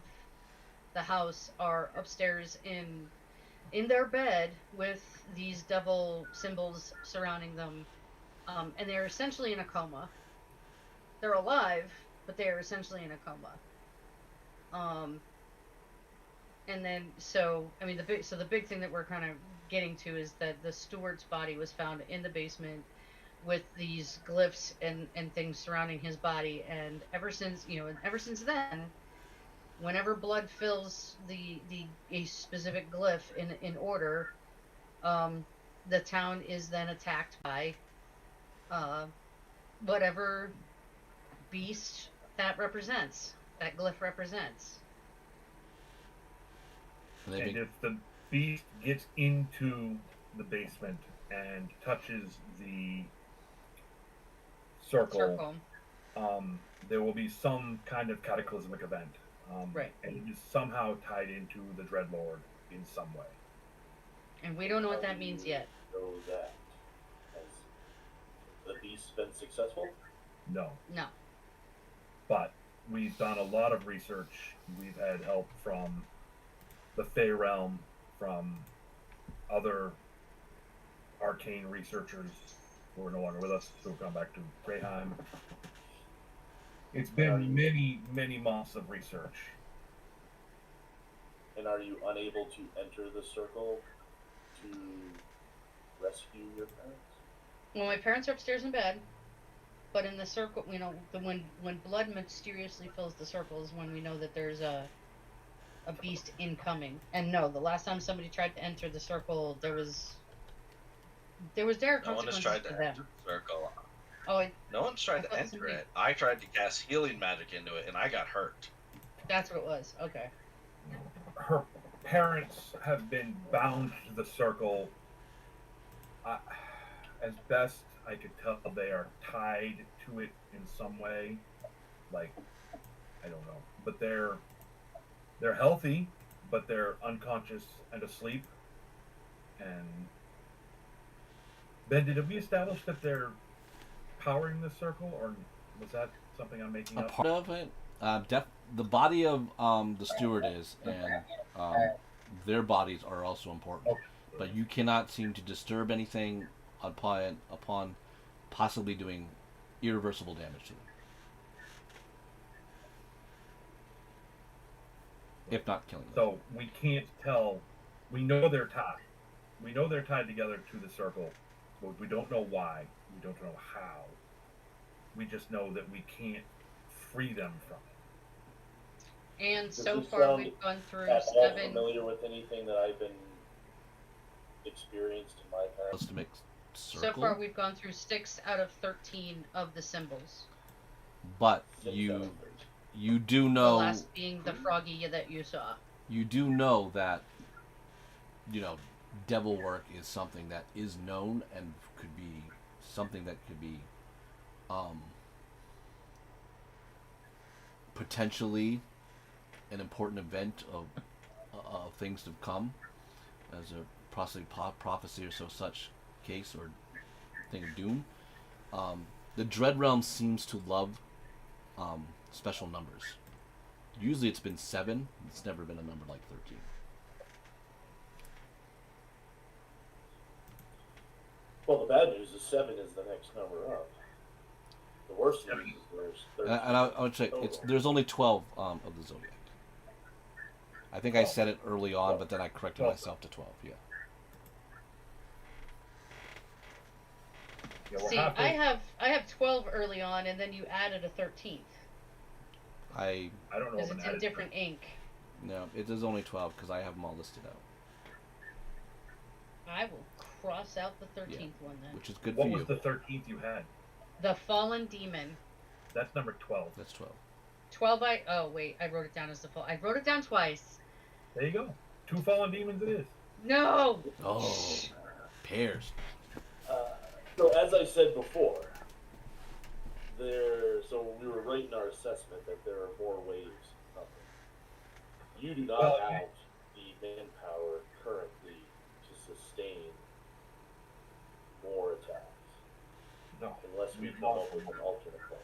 the house, are upstairs in their bed with these devil symbols surrounding them, and they're essentially in a coma. They're alive, but they are essentially in a coma. And then the big thing that we're kind of getting to is that the steward's body was found in the basement with these glyphs and things surrounding his body, and ever since then, whenever blood fills a specific glyph in order, the town is then attacked by whatever beast that glyph represents. And And if the beast gets into the basement and touches the circle, there will be some kind of cataclysmic event. Right. And it is somehow tied into the Dreadlord in some way. And we don't know what How that do means you yet. know that? Has the beast been successful? No. No. But we've done a lot of research. We've had help from the Fey Realm, from other arcane researchers who are no longer with us, who have gone back to Greyheim. It's been many, many months of research. And are you unable to enter the circle to rescue your parents? Well, my parents are upstairs in bed, but in the circle, when blood mysteriously fills the circle is when we know that there's a beast incoming. And no, the last time somebody tried to enter the circle, there was dire No one has consequences tried to to them. enter the circle. No one's tried to enter it. I tried to cast healing magic into it, and I got hurt. That's what it was. Okay. Her parents have been bound to the circle. As best I could tell, they are tied to it in some way. Like, I don't know. But they're healthy, but they're unconscious and asleep. And Ben, did we establish that they're powering the circle, or was that something I'm making a up? part of it, the body of the steward is, and their bodies are also important. Okay. But you cannot seem to disturb anything upon possibly doing irreversible damage to them, if not killing them. So we can't tell. We know they're tied. We know they're tied together to the circle, but we don't know why. We don't know how. We just know that we can't free them from it. And Does so this far sound we've gone through At all 7. familiar with anything that I've been experienced in my past? Let's to make So circle. far we've gone through 6 out of 13 of the symbols. But Since you that was- you do The know last being the froggy that you saw. you do know that devil work is something that is known and could be something that could be potentially an important event of things to come as a possibly prophecy or so such case or thing of doom. The Dread Realm seems to love special numbers. Usually it's been 7. It's never been a number like 13. Well, the bad news is 7 is the next number up. The worst news is there's 13. And I would say there's only 12 of the Zodiac. I think I said it early on, but then I corrected myself to 12. Yeah. See, I have 12 early on, and then you added a 13th. I don't know. Because it's in different ink. No, it is only 12 because I have them all listed out. I will cross out the 13th one then. Which is good What for you. was the 13th you had? The Fallen Demon. That's number 12. That's 12. 12 oh wait, I wrote it down as the fall. I wrote it down twice. There you go. 2 fallen demons it is. No! Oh, pairs. So as I said before, so we were right in our assessment that there are more waves coming. You do not have the manpower currently to sustain more attacks. No. Unless we come up with an alternate plan.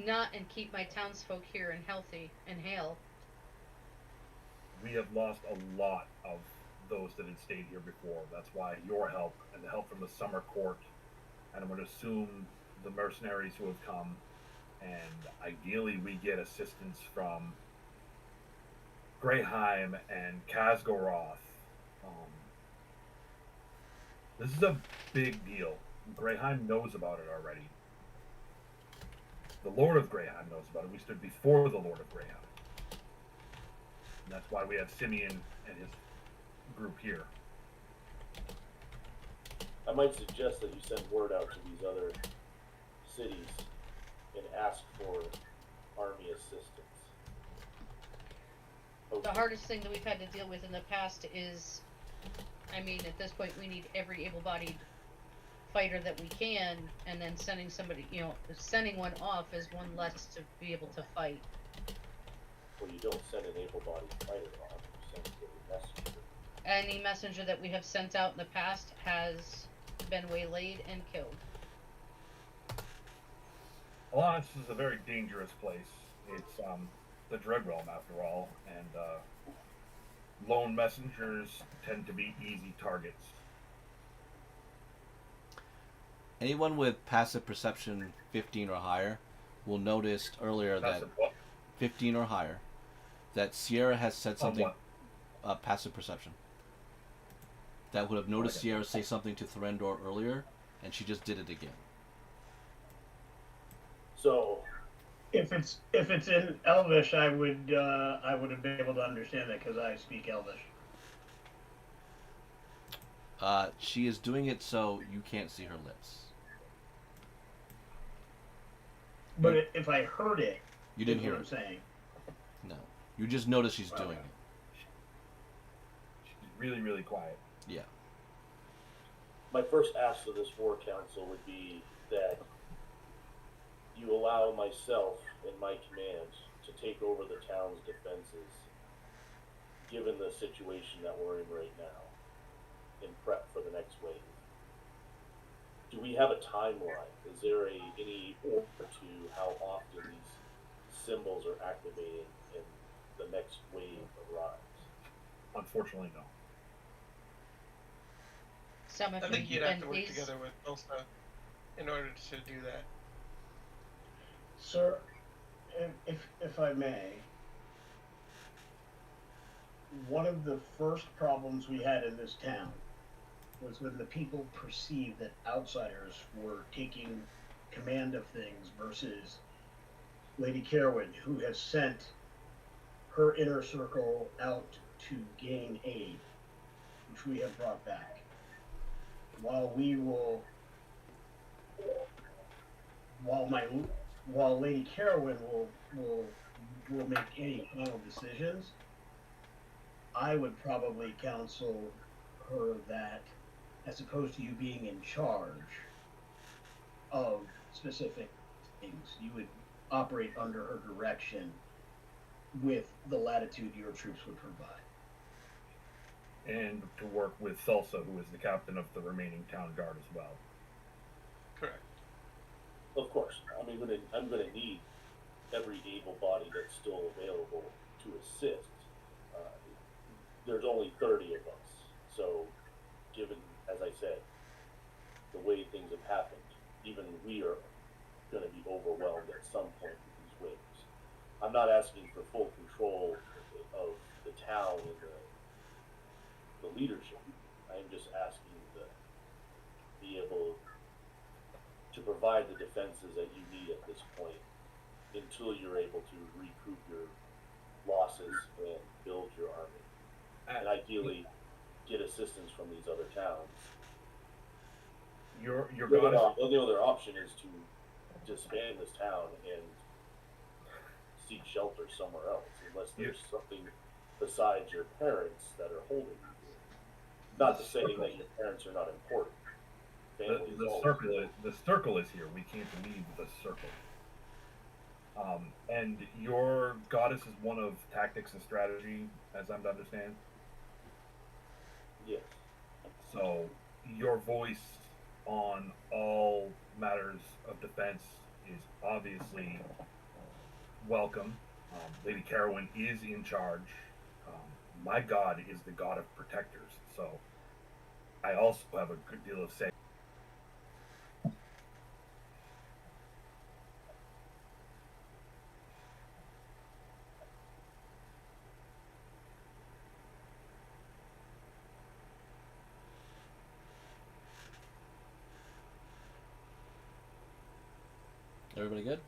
Not and keep my townsfolk here and healthy and hail. We have lost a lot of those that had stayed here before. That's why your help and the help from the Summer Court, and I'm going to assume the mercenaries who have come, and ideally we get assistance from Greyheim and Kazgoroth. This is a big deal. Greyheim knows about it already. The Lord of Greyheim knows about it. We stood before the Lord of Greyheim. And that's why we have Simeon and his group here. I might suggest that you send word out to these other cities and ask for army assistance. The hardest thing that we've had to deal with in the past is, I mean, at this point we need every able-bodied fighter that we can, and then sending somebody, sending one off is one less to be able to fight. Well, you don't send an able-bodied fighter off, you send a messenger. Any messenger that we have sent out in the past has been waylaid and killed. Alliance is a very dangerous place. It's the Dread Realm, after all, and lone messengers tend to be easy targets. Anyone with passive perception 15 or higher will notice earlier that 15 or higher that Sierra has said something. Passive perception. That would have noticed Sierra say something to Threndor earlier, and she just did it again. So, if it's in Elvish, I would have been able to understand that because I speak Elvish. She is doing it so you can't see her lips. But if I heard it, you didn't hear what it. I'm saying. No, you just notice she's doing it. She's really, really quiet. Yeah. my first ask of this war council would be that you allow myself and my command to take over the town's defenses, given the situation that we're in right now, and prep for the next wave. Do we have a timeline? Is there any order to how often these symbols are activated and the next wave arrives? Unfortunately, no. Some of I think you'd have to work these... together with Elsa in order to do that. Sir, if I may, one of the first problems we had in this town was when the people perceived that outsiders were taking command of things versus Lady Carwyn, who has sent her inner circle out to gain aid, which we have brought back. While Lady Carwyn will make any final decisions, I would probably counsel her that, as opposed to you being in charge of specific things, you would operate under her direction with the latitude your troops would provide. and to work with Salsa, who is the captain of the remaining town guard as well. Correct. Of course, I'm gonna need every able body that's still available to assist. Uh, there's only 30 of us, so given, as I said, the way things have happened, even we are going to be overwhelmed at some point with these waves. I'm not asking for full control of the town and the leadership. I am just asking to be able to provide the defenses that you need at this point until you're able to recoup your losses and build your army. And ideally, get assistance from these other towns. Your The goddess. other option is to disband this town and seek shelter somewhere else, unless there's something besides your parents that are holding you here. Not to say that your parents are not important. The circle is here. We can't leave the circle. And your goddess is one of tactics and strategy, as I'm to understand. Yes. So your voice on all matters of defense is obviously welcome. Lady Carowin is in charge. My god is the god of protectors, so I also have a good deal of say. Everybody good?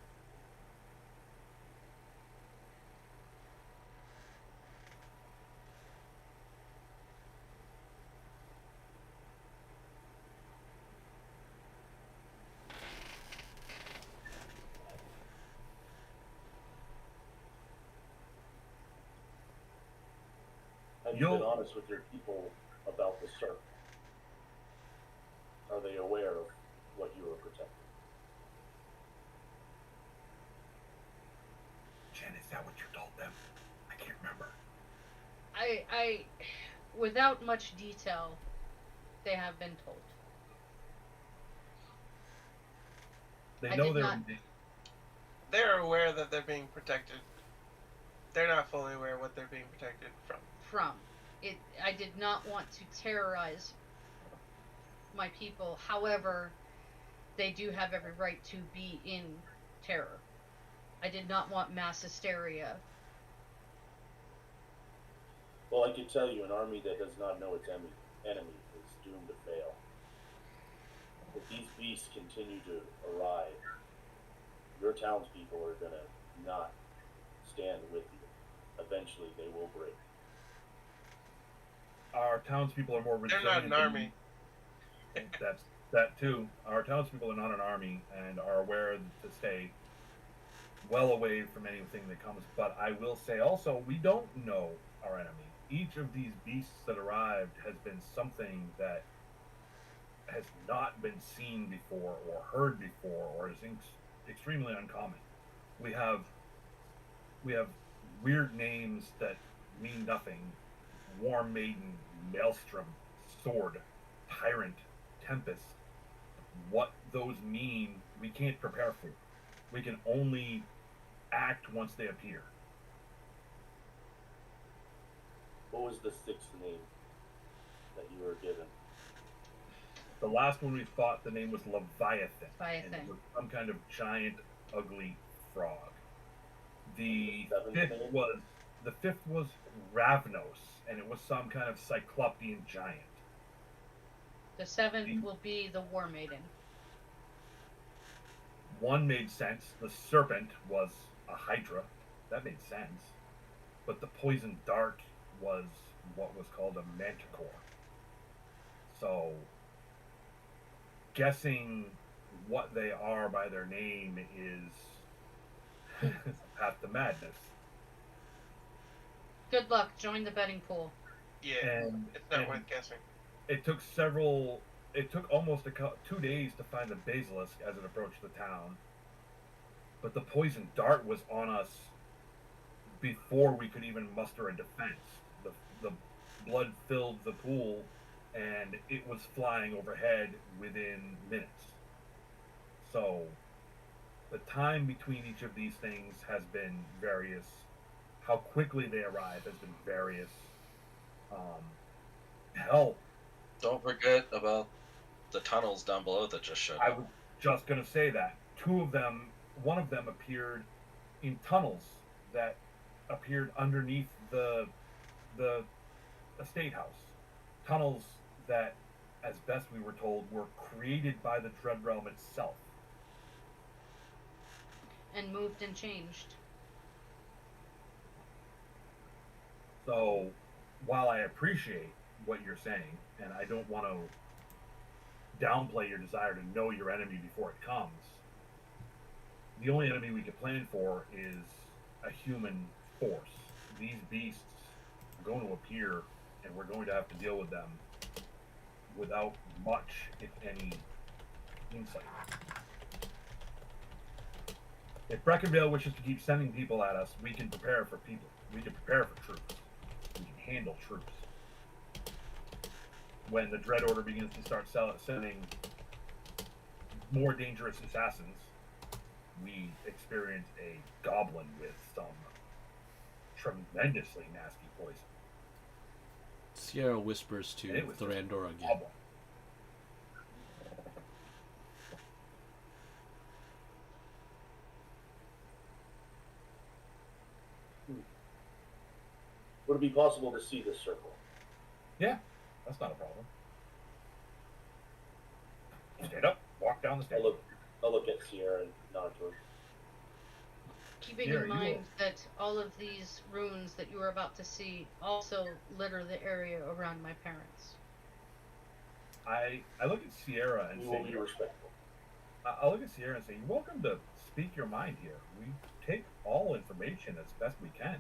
Have you been honest with your people about the circle? Are they aware of what you are protecting? Jen, is that what you told them? I can't remember. I, without much detail, they have been told. They know they're aware that they're being protected. They're not fully aware what they're being protected from. I did not want to terrorize my people. However, they do have every right to be in terror. I did not want mass hysteria. Well, I can tell you, an army that does not know its enemy is doomed to fail. If these beasts continue to arrive, your townspeople are going to not stand with you. Eventually, they will break. Our townspeople are more resilient. They're not an army. That's that too. Our townspeople are not an army and are aware to stay well away from anything that comes. But I will say also, we don't know our enemy. Each of these beasts that arrived has been something that has not been seen before or heard before or is extremely uncommon. We have weird names that mean nothing. Warm Maiden, Maelstrom, Sword, Tyrant, Tempest. What those mean, we can't prepare for. We can only act once they appear. What was the sixth name that you were given? The last one we fought, the name was Leviathan. Leviathan. And it was some kind of giant, ugly frog. The fifth was Ravnos, and it was some kind of cyclopean giant. The seventh will be the War Maiden. One made sense. The serpent was a hydra. That made sense. But the poison dart was what was called a manticore. So, guessing what they are by their name is a path to madness. Good luck. Join the betting pool. Yeah, it's not worth guessing. It took almost 2 days to find the basilisk as it approached the town. But the poison dart was on us before we could even muster a defense. The blood filled the pool, and it was flying overhead within minutes. So the time between each of these things has been various. How quickly they arrive has been various. Hell, Don't forget about the tunnels down below that just showed I up. was just gonna say that one of them appeared in tunnels that appeared underneath the estate house. Tunnels that, as best we were told, were created by the Dread Realm itself. And moved and changed. So, while I appreciate what you're saying, and I don't want to downplay your desire to know your enemy before it comes, the only enemy we can plan for is a human force. These beasts are going to appear, and we're going to have to deal with them without much, if any, insight. If Brekinvale wishes to keep sending people at us, we can prepare for people. We can prepare for troops. We can handle troops. When the Dread Order begins to start sending more dangerous assassins, we experience a goblin with some tremendously nasty poison. Sierra whispers to And it was just Thorandor again. goblin. Would it be possible to see this circle? Yeah, that's not a problem. Stand up, walk down the stairs. I'll look at Sierra and nod to her. Keeping Here, in you mind will. that all of these runes that you are about to see also litter the area around my parents. I look at Sierra and We will say, be respectful. I look at Sierra and say, "You're welcome to speak your mind here. We take all information as best we can."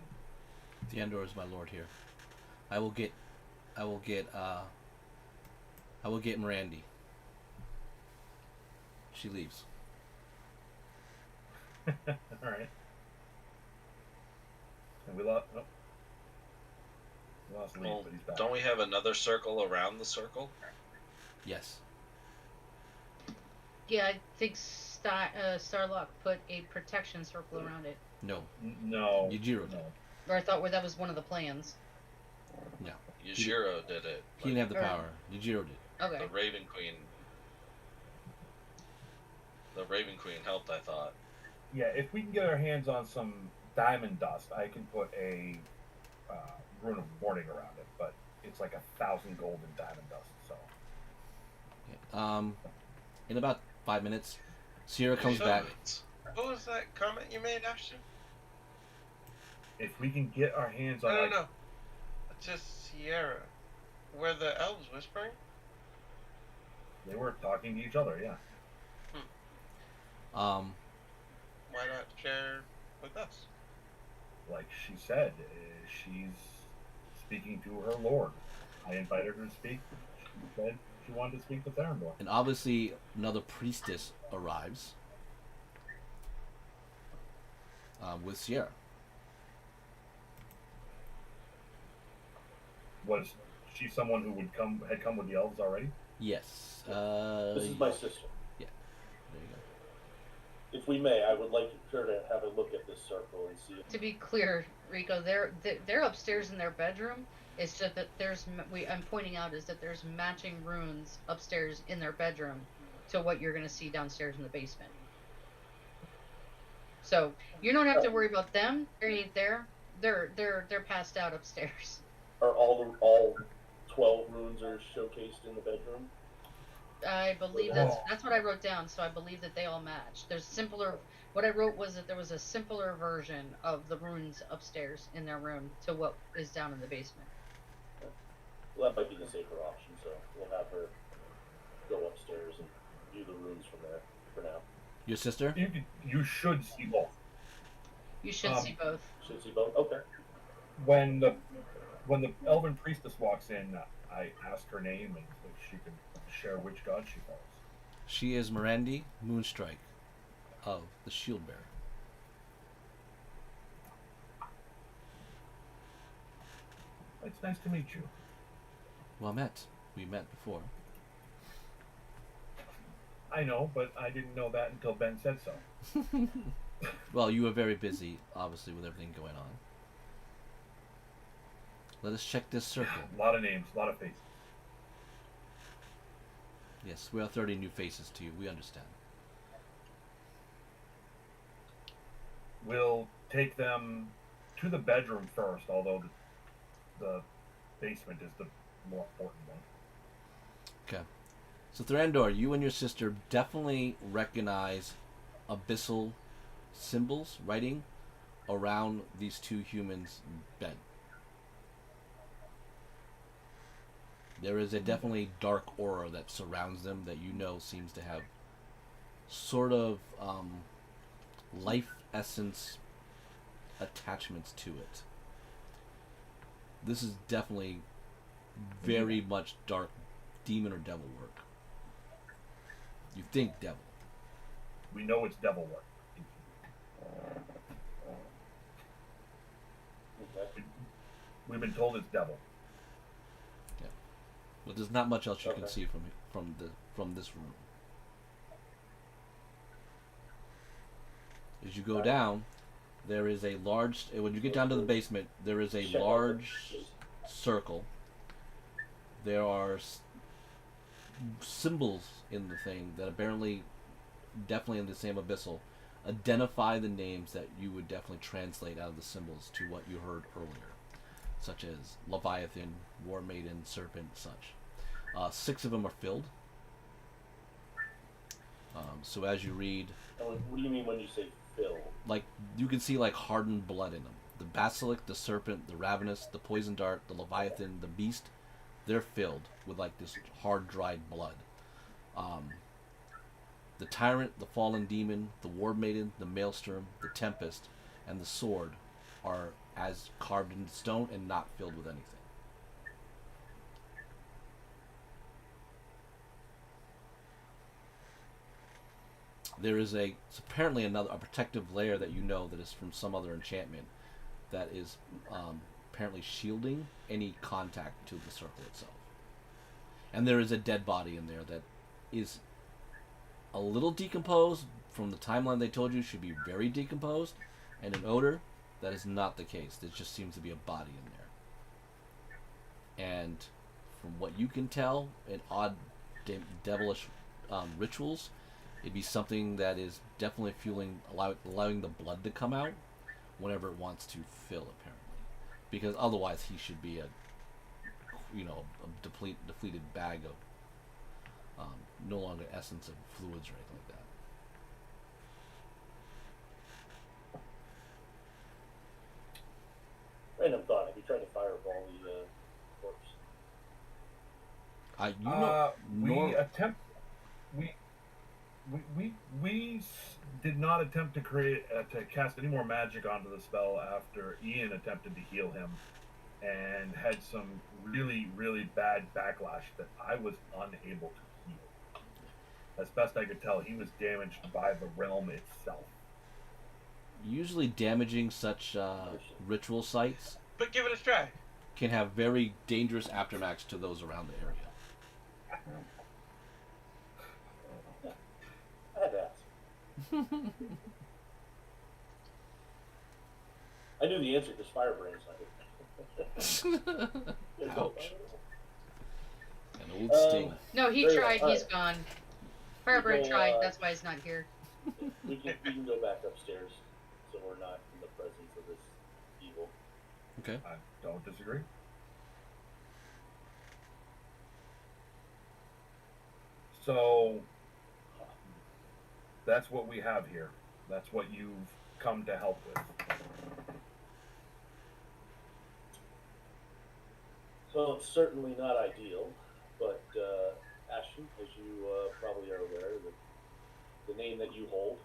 Thorandor is my lord here. I will get Mirandy. She leaves. All right. And we lost. Nope. We lost Lee, Well, but he's back. don't we have another circle around the circle? Yes. Yeah, I think Starlock put a protection circle around it. No. No. Yujiro did. No. Or I thought that was one of the plans. No. Yujiro did it. He didn't have the Or- power. Yujiro did. Okay. The Raven Queen. The Raven Queen helped, I thought. Yeah, if we can get our hands on some diamond dust, I can put a rune of warning around it. But it's like 1,000 gold in diamond dust. So Okay. In about 5 minutes, Sierra comes So, back. What was that comment you made, Ashton? if we can get our hands on, No. It's just Sierra. Were the elves whispering? they were talking to each other. Yeah. Why not share with us? Like she said, she's speaking to her lord. I invited her to speak. She said she wanted to speak to Thorandor. And obviously, another priestess arrives with Sierra. Was she someone who had come with the elves already? Yes. This is my sister. There you go. If we may, I would like her to have a look at this circle and see. To be clear, Rico, they're upstairs in their bedroom. It's just that I'm pointing out is that there's matching runes upstairs in their bedroom to what you're gonna see downstairs in the basement. So you don't have to worry about them. They ain't there. They're passed out upstairs. Are all 12 runes are showcased in the bedroom? I believe that's what I wrote down. So I believe that they all match. There's simpler. What I wrote was that there was a simpler version of the runes upstairs in their room to what is down in the basement. Well, that might be the safer option, so we'll have her go upstairs and view the runes from there for now. Your sister? You should see both. You should see both. Should see both? Okay. When the elven priestess walks in, I ask her name and if she can share which god she follows. She is Mirandy Moonstrike of the Shield Bearer. It's nice to meet you. Well met. We met before. I know, but I didn't know that until Ben said so. Well, you were very busy, obviously, with everything going on. Let us check this circle. A lot of names, a lot of faces. Yes, we are 30 new faces to you. We understand. We'll take them to the bedroom first, although the basement is the more important one. Okay. So, Thrandur, you and your sister definitely recognize abyssal symbols, writing, around these two humans' bed. There is a definitely dark aura that surrounds them that you know seems to have sort of life essence attachments to it. This is definitely very much dark demon or devil work. You think devil. We know it's devil work. We've been told it's devil. Yeah. But there's not much else you can Okay. see from this room. As you go down, there is a large. When you get down to the basement, there is a large circle. There are symbols in the thing that apparently, definitely in the same abyssal, identify the names that you would definitely translate out of the symbols to what you heard earlier, such as Leviathan, War Maiden, Serpent, such. 6 of them are filled. So as you read, What do you mean when you say fill? like you can see like hardened blood in them. The basilisk, the serpent, the ravenous, the poison dart, the leviathan, the beast, they're filled with like this hard dried blood. The tyrant, the fallen demon, the war maiden, the maelstrom, the tempest, and the sword are as carved in stone and not filled with anything. There is apparently a protective layer that you know that is from some other enchantment that is apparently shielding any contact to the circle itself. And there is a dead body in there that is a little decomposed. From the timeline they told you should be very decomposed, and an odor. That is not the case. There just seems to be a body in there. And from what you can tell, in odd devilish rituals, it'd be something that is definitely allowing the blood to come out whenever it wants to fill, apparently. Because otherwise he should be a depleted bag of no longer essence of fluids or anything like that. Random thought. Have you tried to fireball the corpse? We did not attempt to cast any more magic onto the spell after Ian attempted to heal him and had some really, really bad backlash that I was unable to heal. As best I could tell, he was damaged by the realm itself. Usually damaging such ritual sites But give it a try. can have very dangerous aftermaths to those around the area. I had to ask. I knew the answer because Firebrand's not here. Ouch. An old Um, sting. No, he Very tried. well. He's gone. Fireburn Well, tried. That's why he's not here. we can go back upstairs, so we're not in the presence of this evil. Okay. I don't disagree. So that's what we have here. That's what you've come to help with. So it's certainly not ideal, but Ashton, as you probably are aware, the name that you hold,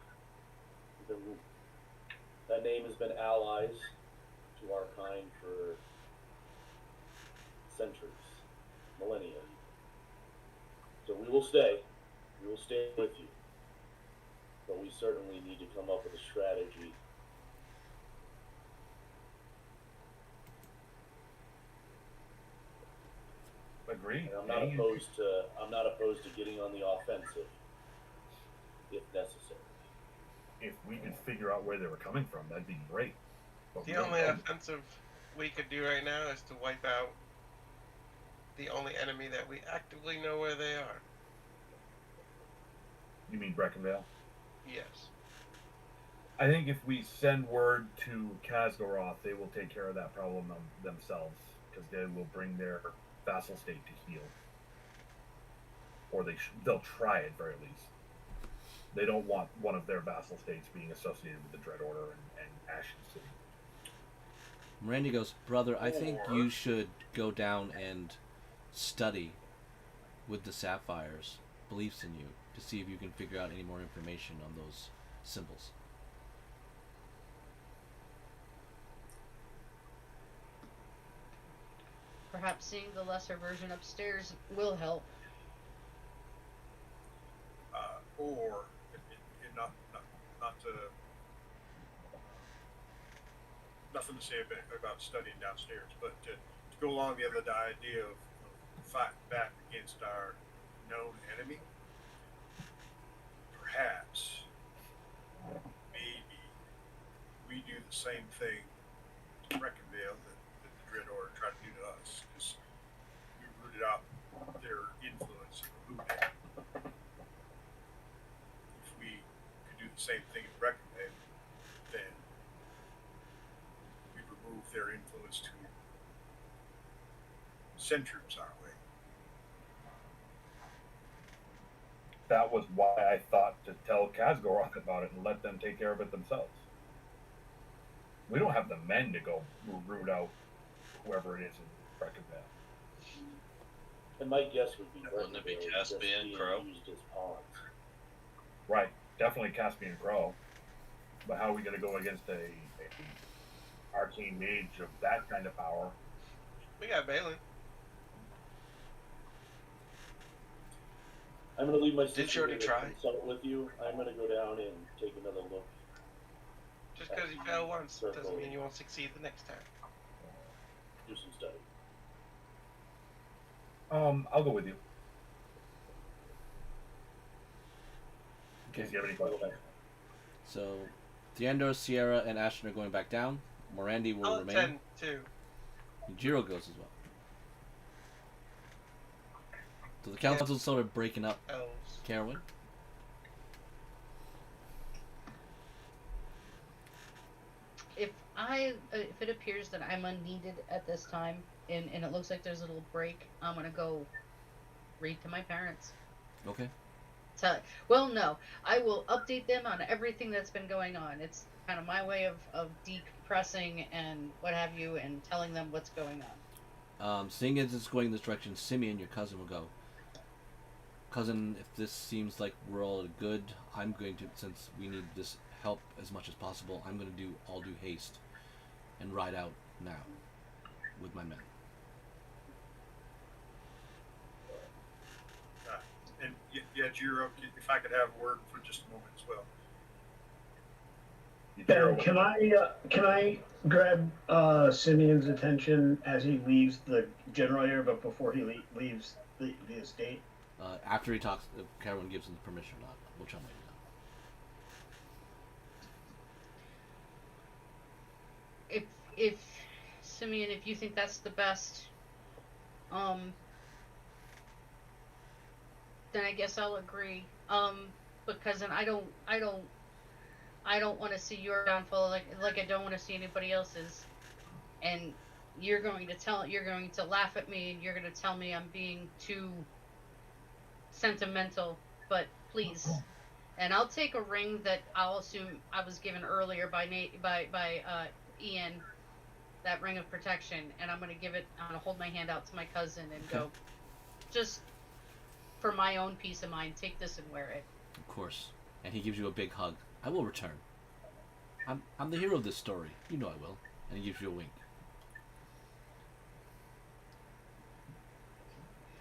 that name has been allies to our kind for centuries, millennia. So we will stay with you, but we certainly need to come up with a strategy. Agreed. And I'm not opposed to getting on the offensive if necessary. If we could figure out where they were coming from, that'd be great. But we The don't only know. offensive we could do right now is to wipe out the only enemy that we actively know where they are. You mean Brekinvale? Yes. I think if we send word to Khazgoroth, they will take care of that problem themselves, because they will bring their vassal state to heal, or they'll try at very least. They don't want one of their vassal states being associated with the Dread Order and Ashen City. Randy goes, brother, I think you should go down and study with the Sapphires' beliefs in you to see if you can figure out any more information on those symbols. Perhaps seeing the lesser version upstairs will help. Or not to nothing to say about studying downstairs, but to go along the idea of fighting back against our known enemy. Perhaps, maybe, we do the same thing to Brekinvale that the Dread Order tried to do to us, because we rooted out their influence in the movement. If we could do the same thing at Brekinvale, then we'd remove their influence to send troops our way. That was why I thought to tell Khazgoroth about it and let them take care of it themselves. We don't have the men to go root out whoever it is in Brekinvale. And my guess would be Wouldn't it be Brekinvale Caspian, just being Crow? used as pawns. Right, definitely Caspian Crow. But how are we going to go against a arcane mage of that kind of power? We got Balin. I'm going to leave my Did you sister already to try? consult with you. I'm going to go down and take another look. Just because you fail once doesn't mean you won't succeed the next time. Do some study. I'll go with you. In Okay. case you have any questions. So, Theandor, Sierra, and Ashton are going back down. Morandi will I'll remain. attend too. Jiro goes as well. So the council's sort of breaking up. Elves. Carowin? If it appears that I'm unneeded at this time, and it looks like there's a little break, I'm gonna go read to my parents. Okay. Well, no, I will update them on everything that's been going on. It's kind of my way of decompressing and what have you, and telling them what's going on. Seeing as it's going this direction, Simeon, your cousin, will go. Cousin, if this seems like we're all good, I'm going to, since we need this help as much as possible, I'm going to do haste and ride out now with my men. And yeah, Jiro, if I could have a word for just a moment as well. Can I grab Simeon's attention as he leaves the general area, but before he leaves the estate? After he talks, if Carowin gives him the permission or not, which I'm waiting on. If Simeon, if you think that's the best, then I guess I'll agree. Because then I don't want to see your downfall like I don't want to see anybody else's. And you're going to laugh at me, and you're going to tell me I'm being too sentimental, but please. And I'll take a ring that I'll assume I was given earlier by Ian, that ring of protection, and I'm going to hold my hand out to my cousin and go, just for my own peace of mind, take this and wear it. Of course. And he gives you a big hug. I will return. I'm the hero of this story. You know I will. And he gives you a wink.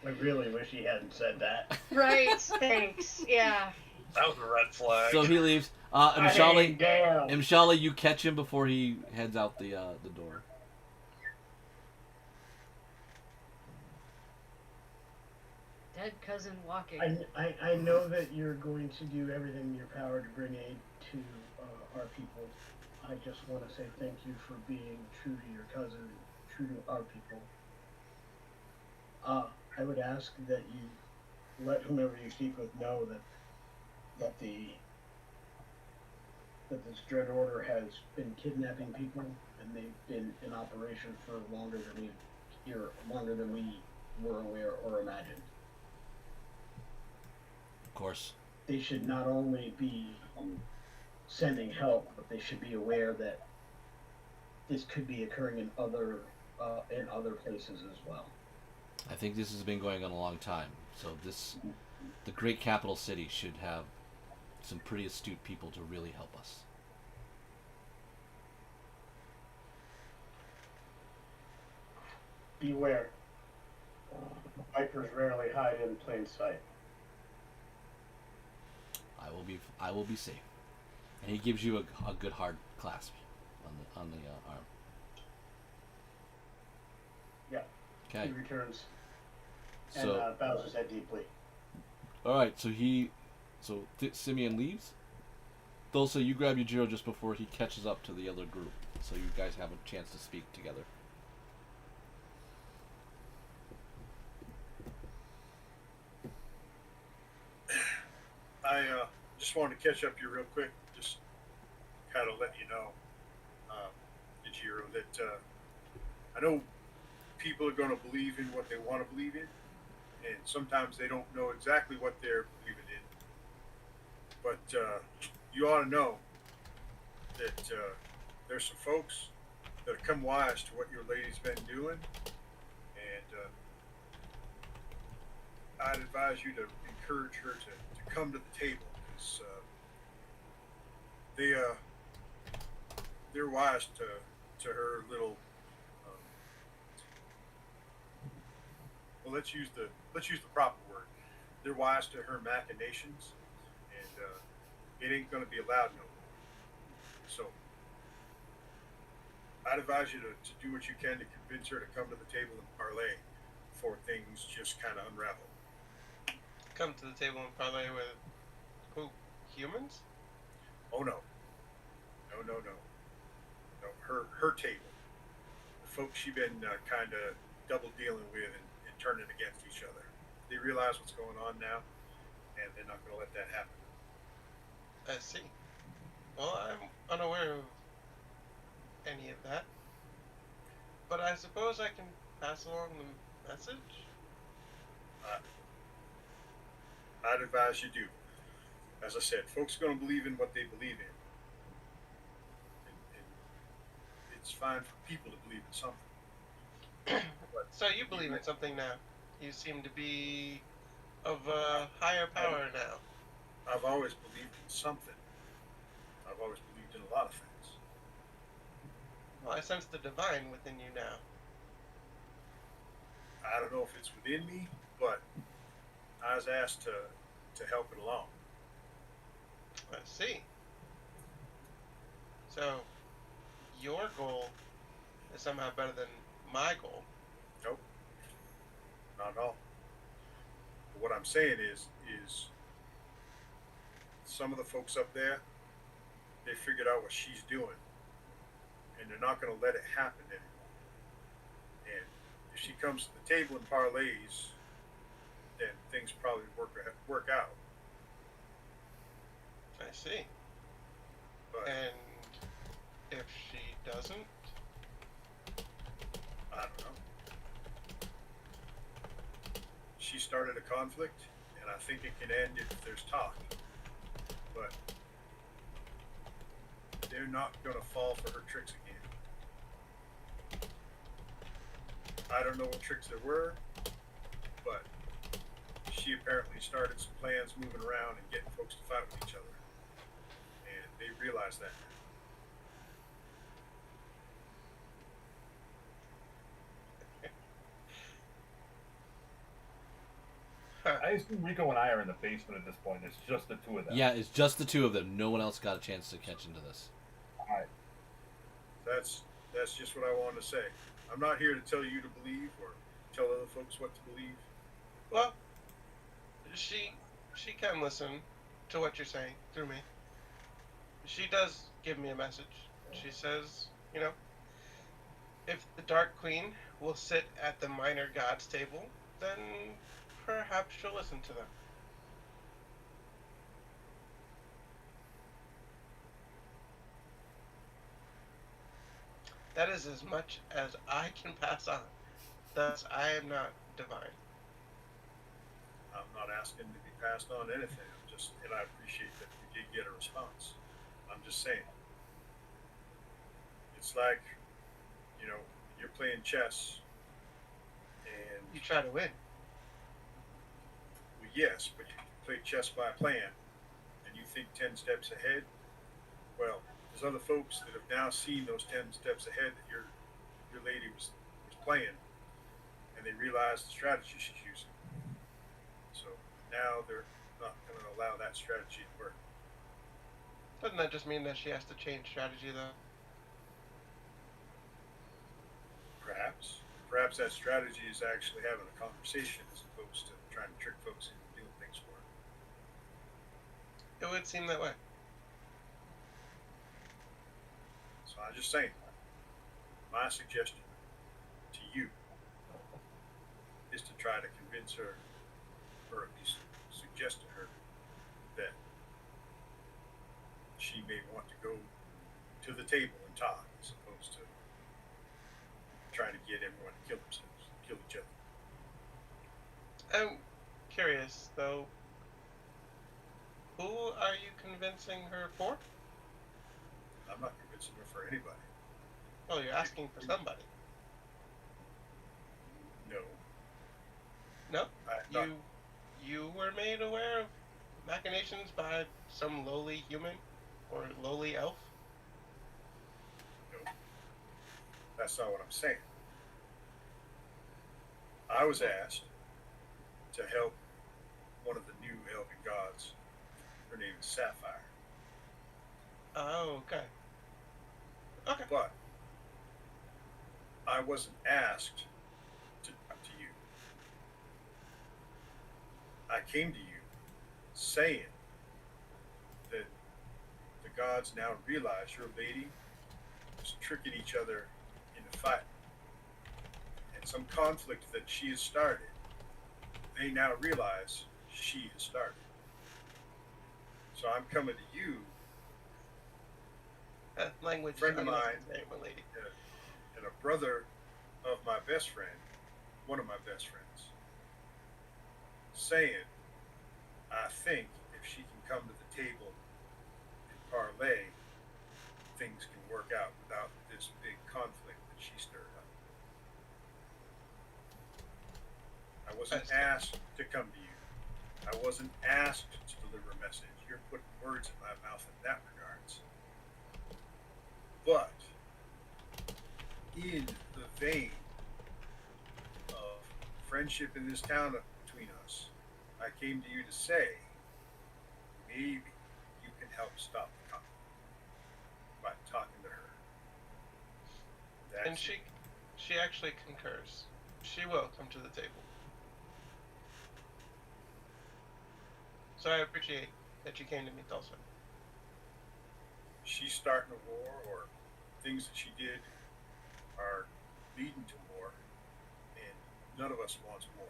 I really wish he hadn't said that. Right, thanks. Yeah. That was a red flag. So he leaves. Hey, damn. Imshali, you catch him before he heads out the door. dead cousin walking. I know that you're going to do everything in your power to bring aid to our people. I just want to say thank you for being true to your cousin, true to our people. I would ask that you let whomever you speak with know that this Dread Order has been kidnapping people, and they've been in operation for longer than we were aware or imagined. Of course. They should not only be sending help, but they should be aware that this could be occurring in other places as well. I think this has been going on a long time. So the great capital city should have some pretty astute people to really help us. Beware. Vipers rarely hide in plain sight. I will be safe. And he gives you a good hard clasp on the arm. Yeah. Okay. He returns and So bows his head deeply. all right. So Simeon leaves. Thulsa, you grab Yujiro just before he catches up to the other group, so you guys have a chance to speak together. I just wanted to catch up here real quick. Just kind of let you know, Yujiro, that I know people are going to believe in what they want to believe in, and sometimes they don't know exactly what they're believing in. But you ought to know that there's some folks that have come wise to what your lady's been doing, and I'd advise you to encourage her to come to the table, because they're wise to her little. Well, let's use the proper word. They're wise to her machinations, and it ain't going to be allowed no more. So I'd advise you to do what you can to convince her to come to the table and parlay before things just kind of unravel. Come to the table and parlay with who? Humans? Oh no. No, her table. The folks she been kind of double dealing with and turning against each other. They realize what's going on now, and they're not going to let that happen. I see. Well, I'm unaware of any of that. But I suppose I can pass along the message? I'd advise you do. As I said, folks are going to believe in what they believe in. And it's fine for people to believe in something. So you believe in something now. You seem to be of a higher power now. I've always believed in something. I've always believed in a lot of things. Well, I sense the divine within you now. I don't know if it's within me, but I was asked to help it along. I see. So, your goal is somehow better than my goal. Nope. Not at all. But what I'm saying is some of the folks up there, they figured out what she's doing, and they're not going to let it happen anymore. And if she comes to the table and parlays, then things probably work out. I see. But And if she doesn't? I don't know. She started a conflict, and I think it can end if there's talk. But they're not going to fall for her tricks again. I don't know what tricks there were, but she apparently started some plans moving around and getting folks to fight with each other. And they realized that. I assume Rico and I are in the basement at this point. It's just the two of them. Yeah, it's just the two of them. No one else got a chance to catch into this. Alright. That's just what I wanted to say. I'm not here to tell you to believe or tell other folks what to believe. Well, she can listen to what you're saying through me. She does give me a message. She says, if the Dark Queen will sit at the minor gods table, then perhaps she'll listen to them. That is as much as I can pass on. Thus, I am not divine. I'm not asking to be passed on anything. And I appreciate that you did get a response. I'm just saying, it's like, you know, you're playing chess, and You try to win. well, yes, but you play chess by plan, and you think 10 steps ahead. Well, there's other folks that have now seen those 10 steps ahead that your lady was playing, and they realize the strategy she's using. So now they're not going to allow that strategy to work. Doesn't that just mean that she has to change strategy, though? Perhaps that strategy is actually having a conversation as opposed to trying to trick folks into doing things for her. It would seem that way. So I'm just saying, my suggestion to you is to try to convince her, or at least suggest to her, that she may want to go to the table and talk as opposed to trying to get everyone to kill themselves, kill each other. I'm curious, though. Who are you convincing her for? I'm not convincing her for anybody. Oh, you're asking for somebody. No. No? I thought, You were made aware of machinations by some lowly human or lowly elf? no. That's not what I'm saying. I was asked to help one of the new elven gods. Her name is Sapphire. Oh, okay. Okay. But I wasn't asked to talk to you. I came to you saying that the gods now realize your lady is tricking each other into fighting. And some conflict that she has started, they now realize she has started. So I'm coming to you, Language friend of mine, lady. and a brother of my best friend, one of my best friends, saying, I think if she can come to the table and parlay, things can work out without this big conflict that she stirred up. I wasn't asked to come to you. I wasn't asked to deliver a message. You're putting words in my mouth in that regards. But in the vein of friendship in this town between us, I came to you to say, maybe you can help stop the conflict by talking to her. And she actually concurs. She will come to the table. So I appreciate that you came to me, Tulsa. She's starting a war, or things that she did are leading to war, and none of us wants war.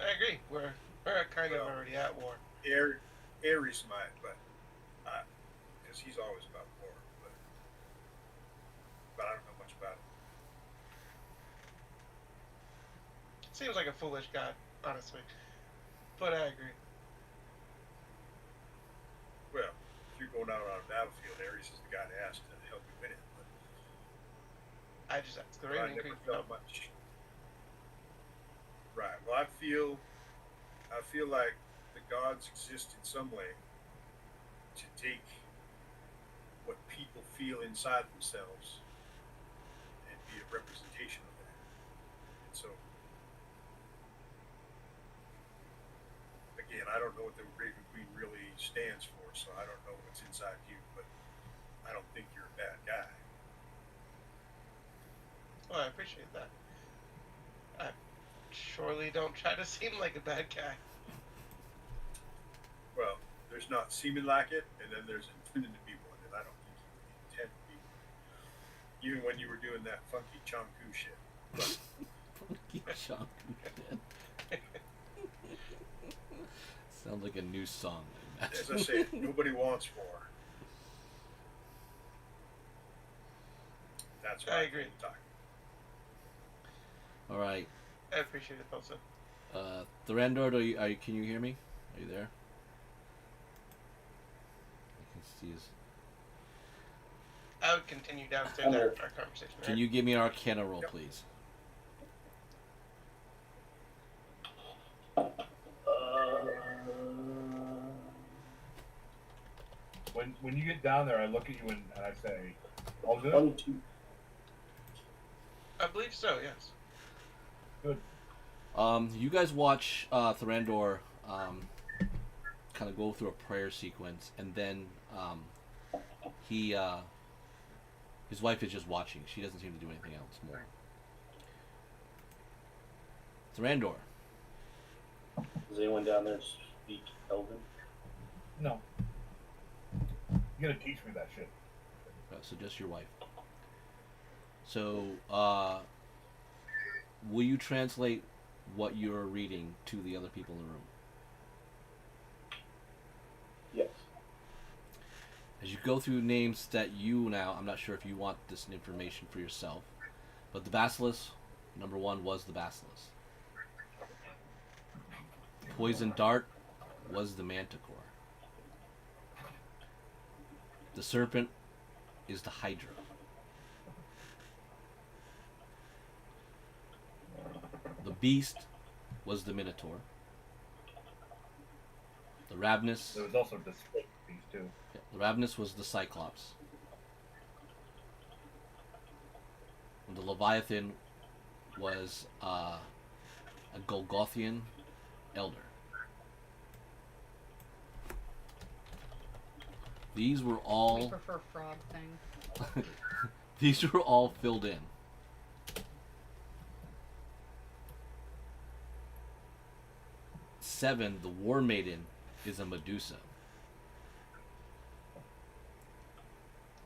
I agree. We're kind of already at war. Ares might, but because he's always about war, but I don't know much about it. Seems like a foolish god, honestly. But I agree. Well, if you're going out on a battlefield, Ares is the guy to ask to help you win it. I just asked the But I Raven never Queen. felt much. Right. Well, I feel like the gods exist in some way to take what people feel inside themselves and be a representation of that. And so, again, I don't know what the Raven Queen really stands for, so I don't know what's inside you, but I don't think you're a bad guy. Well, I appreciate that. surely don't try to seem like a bad guy. Well, there's not seeming like it, and then there's intending to be one, and I don't think you intend to be one. Even when you were doing that funky Chonku shit. But Funky chunk. Sounds like a new song. as I said, nobody wants more. That's why I agree. can't talk. All right, I appreciate it, also. Thorandor, can you hear me? Are you there? I can see his. I would continue downstairs I'm here. after our conversation. Can right? you give me an Arcana roll, Yep. please? When you get down there, I look at you and I say, "All good." 22. I believe so, yes. Good. You guys watch Thorandor kind of go through a prayer sequence, and then he his wife is just watching. She doesn't seem to do anything else more. Thorandor, Does anyone down there speak Elven? No. You gotta teach me that shit. so just your wife. So, will you translate what you're reading to the other people in the room? Yes. As you go through names that you now, I'm not sure if you want this information for yourself, but the Basilisk, number 1 was the Basilisk. Poison Dart was the Manticore. The Serpent is the Hydra. The Beast was the Minotaur. The Ravenous. There was also the split piece too. Yeah, the Ravenous was the Cyclops. And the Leviathan was a Golgothian elder. These were We all prefer frog thing. these were all filled in. Seven, the War Maiden, is a Medusa.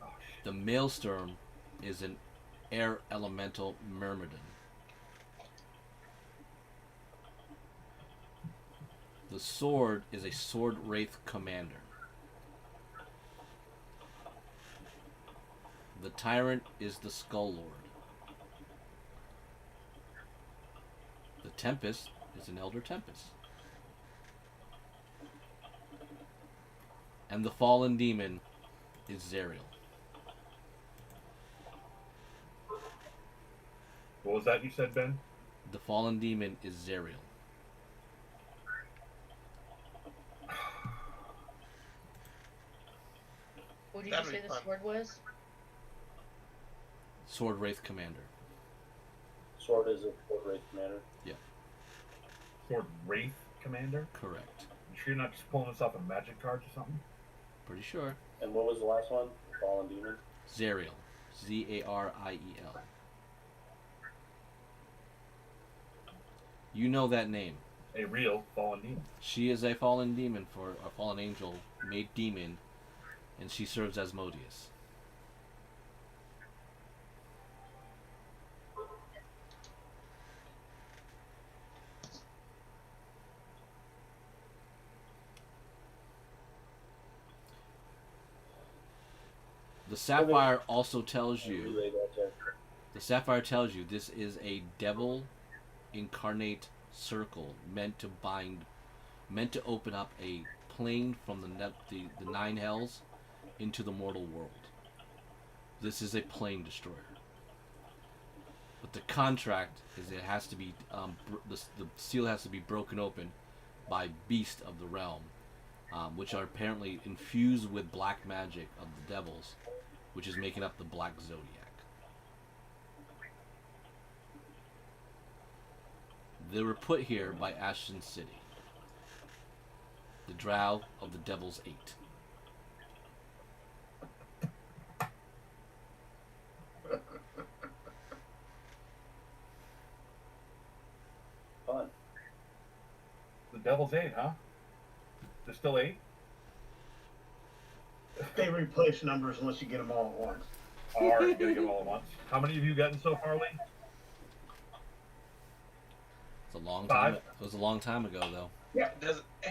Oh shit. The Maelstrom is an air elemental myrmidon. The Sword is a Sword Wraith commander. The Tyrant is the Skull Lord. The Tempest is an Elder Tempest. And the Fallen Demon is Zerial. What was that you said, Ben? The Fallen Demon is Zerial. What did you That'd say be the fun. sword was? Sword Wraith commander. Sword is a Sword Wraith commander. Sword Wraith Commander? Correct. You sure you're not just pulling this off of magic cards or something? Pretty sure. And what was the last one? Fallen Demon? Zerial. Zariel. You know that name. A real fallen demon. She is a fallen demon for a fallen angel made demon, and she serves as Modius. The Sapphire also tells you. Relay that to The Sapphire tells you this is a devil incarnate circle meant to open up a plane from the nine hells into the mortal world. This is a plane destroyer. But the contract is it has to be the seal has to be broken open by beast of the realm, which are apparently infused with black magic of the devils, which is making up the Black Zodiac. They were put here by Ashton City, the drow of the Devil's Eight. Devil's 8, huh? There's still 8? They replace numbers unless you get them all at once. All right, you gotta get them all at once. How many have you gotten so far, Lee? It's a long 5? time. It was a long time ago, though.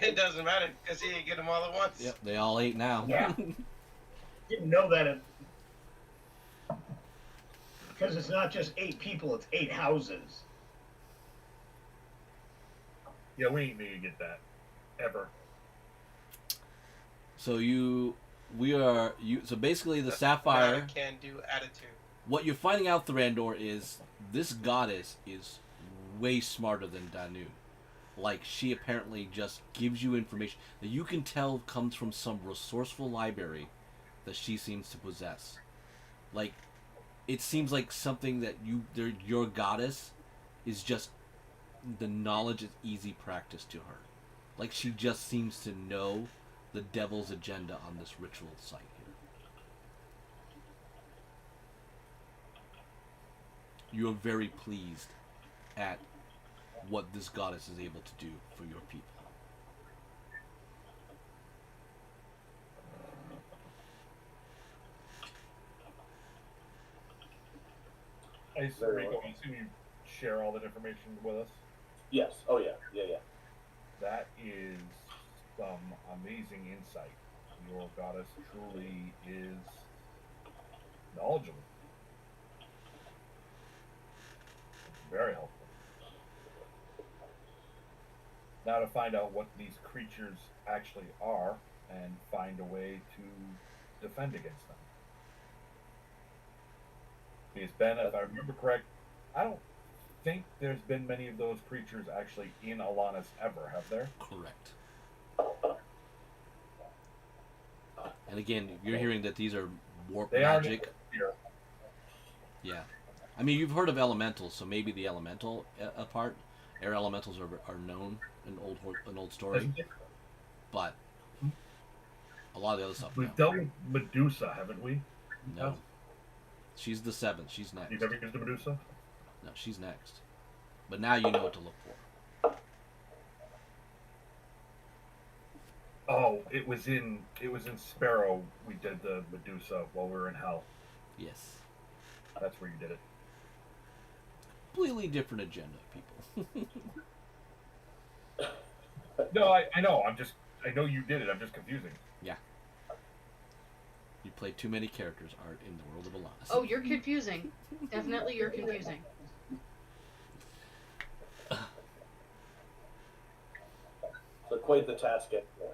It doesn't matter because he didn't get them all at once. Yep, they all ate now. Yeah. Didn't know that. Because it's not just 8 people; it's 8 houses. Yeah, we ain't gonna get that. Ever. So so basically the That's Sapphire. not a can-do attitude. What you're finding out, Thorandor, is this goddess is way smarter than Danu. Like, she apparently just gives you information that you can tell comes from some resourceful library that she seems to possess. Like, it seems like something that your goddess is just, the knowledge is easy practice to her. Like, she just seems to know the devil's agenda on this ritual site here. You're very pleased at what this goddess is able to do for your people. I assume you share all that information with us. Yes. Oh yeah. Yeah. That is some amazing insight. Your goddess truly is knowledgeable. Very helpful. Now to find out what these creatures actually are and find a way to defend against them. Because Ben, if I remember correct, I don't think there's been many of those creatures actually in Alanis ever, have there? Correct. And again, you're hearing that these are warp They magic. are here. Yeah. I mean, you've heard of elementals, so maybe the elemental part. Air elementals are known in an old story, but a lot of the other stuff. We've dealt with Medusa, haven't we? No. She's the 7th. She's next. You've never used a Medusa? No, she's next. But now you know what to look for. Oh, it was in Spero we did the Medusa while we were in hell. Yes. That's where you did it. Completely different agenda, people. No, I know. I know you did it. I'm just confusing. Yeah. You play too many characters, Art, in the world of Alanis. Oh, you're confusing. Definitely, you're confusing. So quite the task at hand.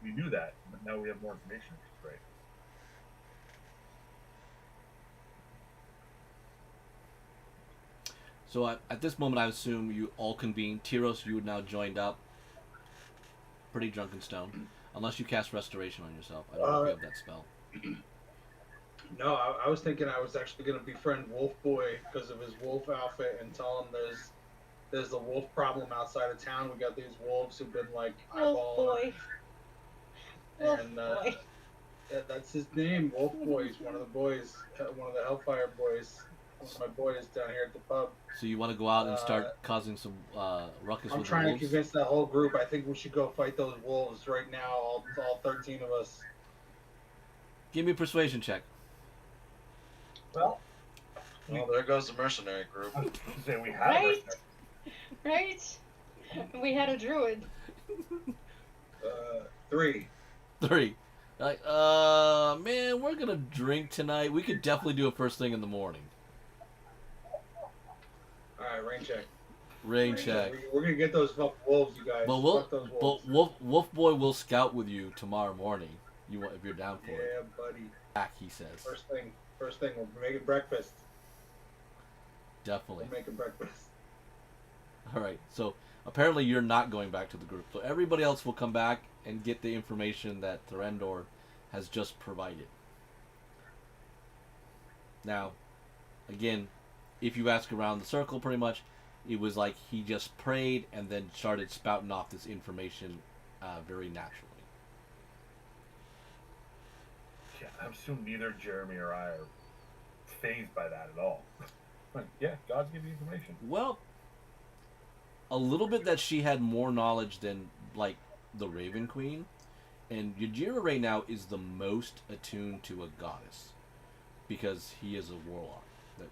We knew that, but now we have more information, which is great. So at this moment, I assume you all convene. Tyros, you now joined up. Pretty drunk and stoned. Unless you cast Restoration on yourself. I don't know if you have that spell. No, I was thinking I was actually going to befriend Wolf Boy because of his wolf outfit and tell him there's the wolf problem outside of town. We got these wolves who've been like Wolf boy. And yeah, that's his name, Wolf Boy. He's one of the boys, one of the Hellfire boys. One of my boys down here at the pub. So you want to go out and start causing some ruckus I'm with trying the to wolves? convince that whole group. I think we should go fight those wolves right now, all 13 of us. Give me a persuasion check. Well, There goes the mercenary group. I was going to say we have Right? Right? We had a druid. 3. 3. Like, man, we're gonna drink tonight. We could definitely do it first thing in the morning. Alright, rain check. Rain check. We're gonna get those fucking wolves, you guys. But Fuck those wolves. Wolf Boy will scout with you tomorrow morning. If you're down for Yeah, it. buddy. Back, he says. First thing, we're making breakfast. Definitely. We're making breakfast. All right. So apparently you're not going back to the group. So everybody else will come back and get the information that Thorandor has just provided. Now, again, if you ask around the circle, pretty much, it was like he just prayed and then started spouting off this information very naturally. Yeah, I assume neither Jeremy or I are phased by that at all. Like, yeah, God's giving you information. Well, a little bit that she had more knowledge than like the Raven Queen, and Yajira right now is the most attuned to a goddess because he is a warlock. That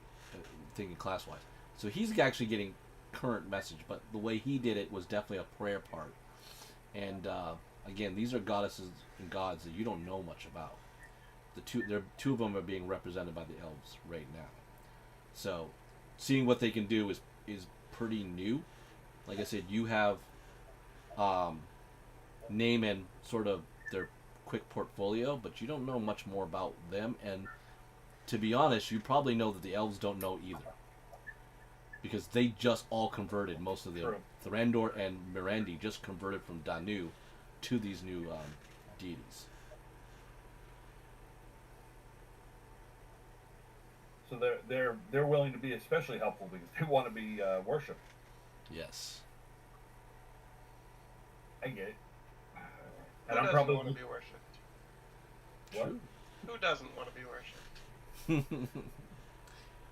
thinking class wise, so he's actually getting current message, but the way he did it was definitely a prayer part. And again, these are goddesses and gods that you don't know much about. Two of them are being represented by the elves right now. So, seeing what they can do is pretty new. Like I said, you have name and sort of their quick portfolio, but you don't know much more about them. And to be honest, you probably know that the elves don't know either, because they just all converted. Most of the Thorandor and Mirandi just converted from Danu to these new deities. So they're willing to be especially helpful because they want to be worshipped. Yes. I get it. Who And I'm doesn't probably want to be worshipped? what? Who doesn't want to be worshipped?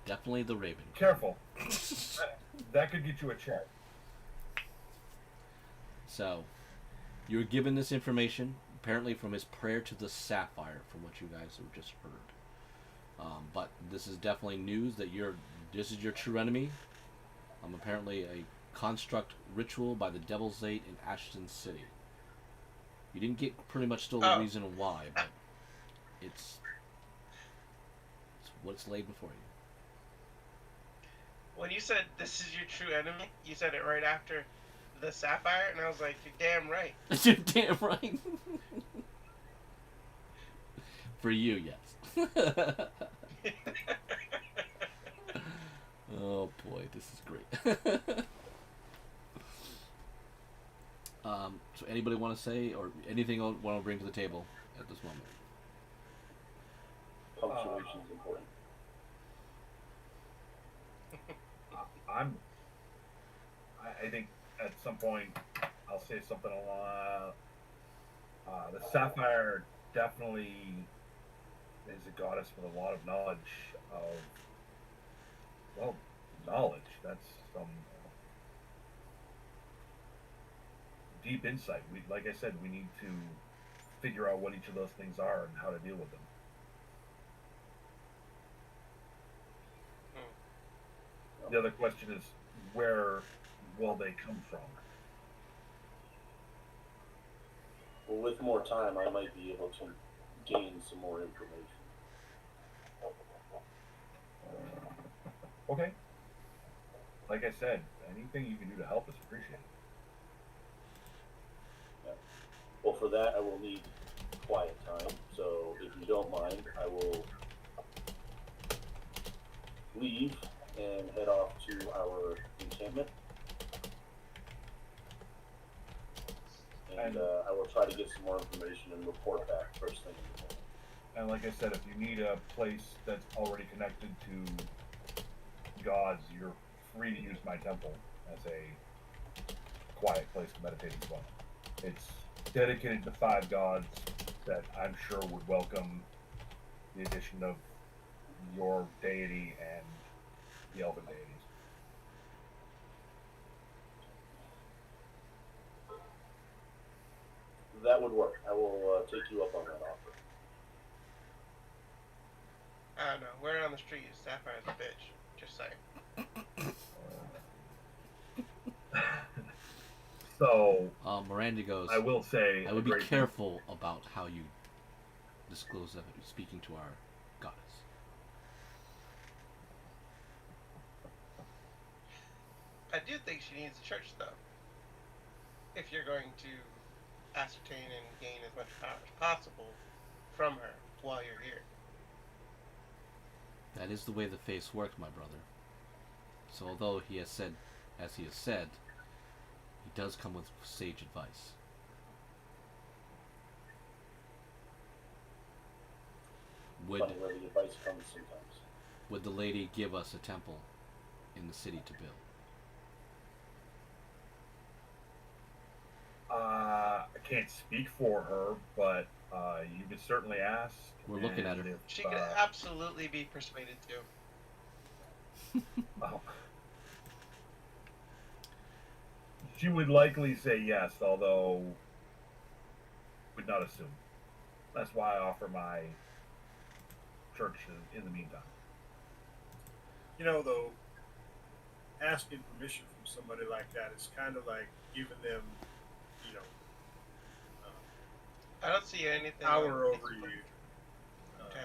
Definitely the Raven. Careful. That could get you a check. So, you were given this information apparently from his prayer to the Sapphire, from what you guys have just heard. But this is definitely news that this is your true enemy. Apparently a construct ritual by the Devil's Eight in Ashton City. You didn't get pretty much still the reason why, but it's what's laid before you. When you said this is your true enemy, you said it right after the Sapphire, and I was like, you're damn right. You're damn right. For you, yes. Oh boy, this is great. So anybody want to say, or anything want to bring to the table at this moment? Punctuation is important. I think at some point I'll say something along. The Sapphire definitely is a goddess with a lot of knowledge of, well, knowledge. That's some deep insight. Like I said, we need to figure out what each of those things are and how to deal with them. The other question is, where will they come from? Well, with more time, I might be able to gain some more information. Okay. Like I said, anything you can do to help is appreciated. Yeah. Well, for that, I will need quiet time. So, if you don't mind, I will leave and head off to our encampment. And I will try to get some more information and report back first thing in the morning. And like I said, if you need a place that's already connected to gods, you're free to use my temple as a quiet place to meditate as well. It's dedicated to 5 gods that I'm sure would welcome the addition of your deity and the elven deities. That would work. I will take you up on that offer. I don't know. Word on the street is Sapphire's a bitch. Just saying. So, Miranda goes, I will say, I would be careful about how you disclose that speaking to our goddess. I do think she needs a church, though. If you're going to ascertain and gain as much power as possible from her while you're here. That is the way the face works, my brother. So although he has said, as he has said, he does come with sage advice. Funny where the advice comes sometimes. Would the lady give us a temple in the city to build? I can't speak for her, but you could certainly ask. We're looking at her. If, She could absolutely be persuaded to. Oh. She would likely say yes, although would not assume. That's why I offer my church in the meantime. You know, though, asking permission from somebody like that is kind of like giving them, you know, I don't see anything. power on over you. 10.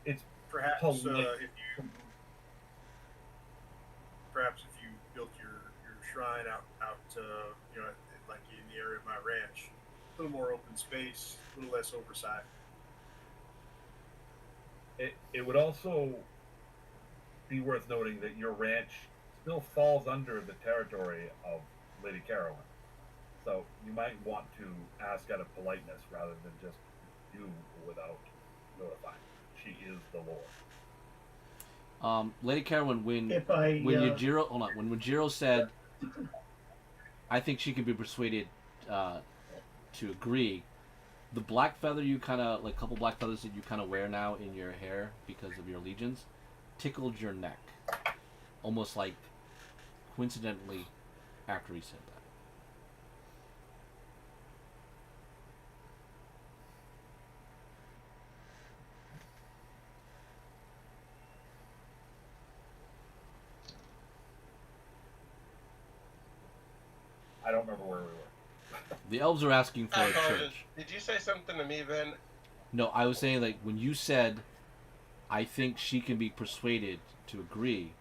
It's Perhaps polite. if you built your shrine out you know, like in the area of my ranch, a little more open space, a little less oversight. It would also be worth noting that your ranch still falls under the territory of Lady Carolyn. So you might want to ask out of politeness rather than just do without notifying. She is the Lord. Lady Carolyn, when If I Yujiro, hold on, when Yujiro said, I think she could be persuaded to agree. The black feather you kind of, like, couple black feathers that you kind of wear now in your hair because of your allegiance, tickled your neck, almost like coincidentally after he said that. I don't remember where we were. The elves are asking for I a apologize. church. Did you say something to me, Ben? No, I was saying, like, when you said, I think she can be persuaded to agree,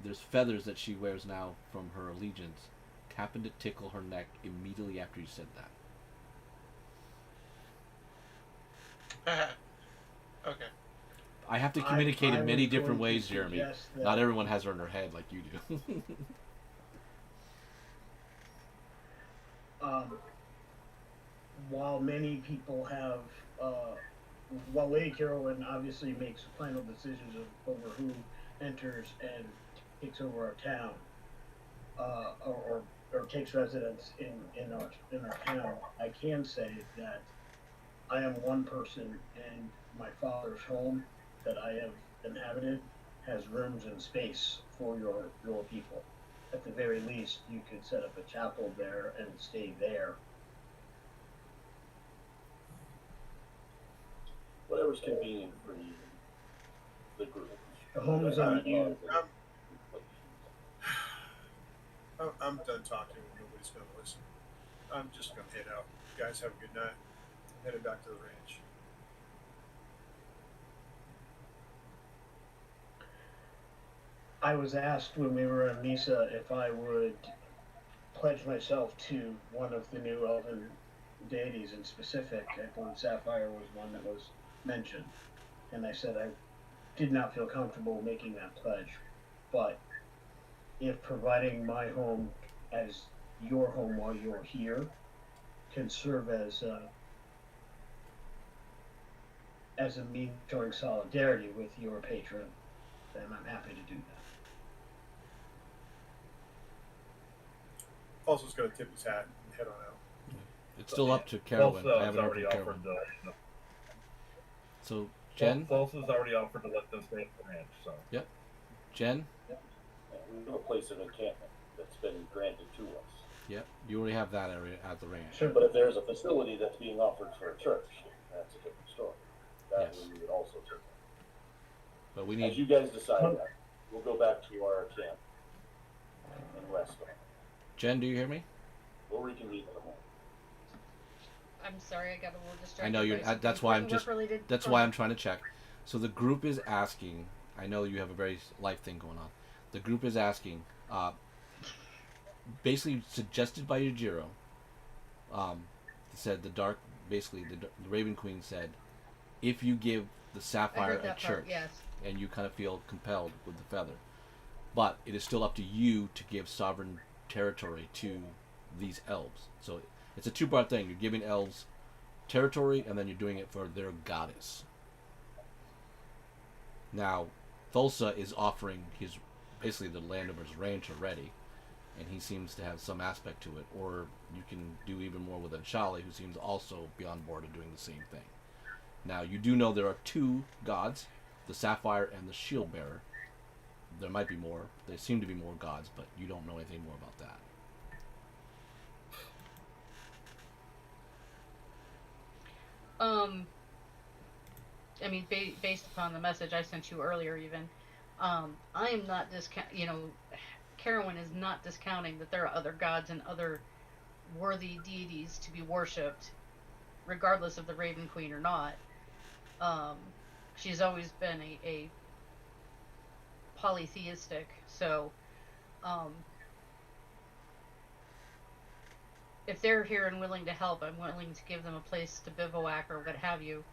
there's feathers that she wears now from her allegiance happened to tickle her neck immediately after you said that. Okay. I have to communicate in many was different going to ways, Jeremy. suggest that- Not everyone has her in her head like you do. While many people have, while Lady Carolyn obviously makes final decisions over who enters and takes over our town, or takes residence in our town, I can say that I am one person, and my father's home that I have inhabited has rooms and space for your people. At the very least, you could set up a chapel there and stay there. Whatever's convenient for you, the group. The homes on you. I'm done talking. Nobody's going to listen. I'm just going to head out. You guys have a good night. I'm headed back to the ranch. I was asked when we were in Misa if I would pledge myself to one of the new elven deities in specific. I believe Sapphire was one that was mentioned. And I said I did not feel comfortable making that pledge. But if providing my home as your home while you're here can serve as a means showing solidarity with your patron, then I'm happy to do that. Falso's going to tip his hat and head on out. It's still up to Carolyn. Falsa I has haven't heard already from Carolyn. offered So, Jen? Falsa's already offered to let them stay at the ranch, so. Yep. Jen? We have a place of encampment that's been granted to us. Yep. You already have that area at the ranch. Sure. But if there's a facility that's being offered for a church, that's a different story. That Yes. we would also take. But we As you need... guys decide that, we'll go back to our camp and rest on it. Jen, do you hear me? We'll reconvene in the morning. I'm sorry, I got a little distracted. I know you're... by some That's why I'm just... work-related That's stuff. why I'm trying to check. So the group is asking... I know you have a very life thing going on. The group is asking... basically suggested by Yujiro... said the dark... Basically, the Raven Queen said... If you give the I Sapphire heard a that church... part, yes. and you kind of feel compelled with the feather. But it is still up to you to give sovereign territory to these elves. So it's a two-part thing. You're giving elves territory, and then you're doing it for their goddess. Now, Thulsa is offering his basically the landowner's ranch already, and he seems to have some aspect to it. Or you can do even more with Anshali, who seems also be on board of doing the same thing. Now, you do know there are two gods, the Sapphire and the Shield Bearer. there might be more. There seem to be more gods, but you don't know anything more about that. I mean, based upon the message I sent you earlier, even, I am not Carowin is not discounting that there are other gods and other worthy deities to be worshipped, regardless of the Raven Queen or not. She's always been a polytheistic, so if they're here and willing to help, I'm willing to give them a place to bivouac or what have you.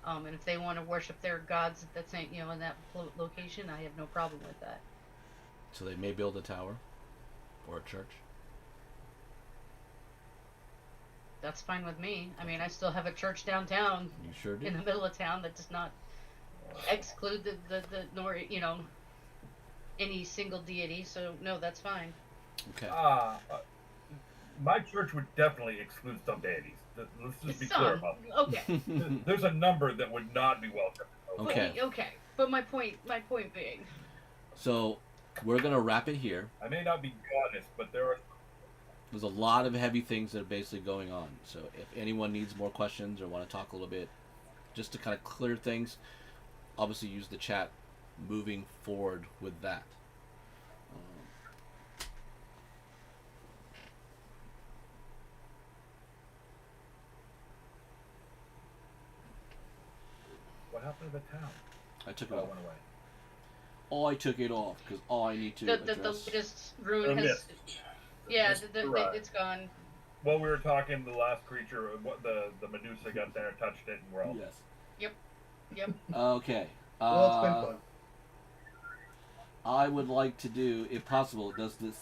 And if they want to worship their gods that's in that location, I have no problem with that. So they may build a tower or a church. That's fine with me. I mean, I still have a church downtown. You sure do. In the middle of town that does not exclude the nor any single deity. So no, that's fine. Okay. My church would definitely exclude some deities. Let's just be Some. clear about that. Okay. There's a number that would not be welcome. Okay. Okay. But my point being. So we're gonna wrap it here. I may not be honest, but There's a lot of heavy things that are basically going on. So if anyone needs more questions or want to talk a little bit, just to kind of clear things, obviously use the chat moving forward with that. What happened to the town? I took it Oh, it off. went away. I took it off because all I need to The address. latest rune The has. mist. Yeah, Mist arrived. it's gone. Well, we were talking the last creature. What the Medusa got there, touched it, and we're all. Yes. Yep. Okay. Well, it's been fun. I would like to do, if possible, does the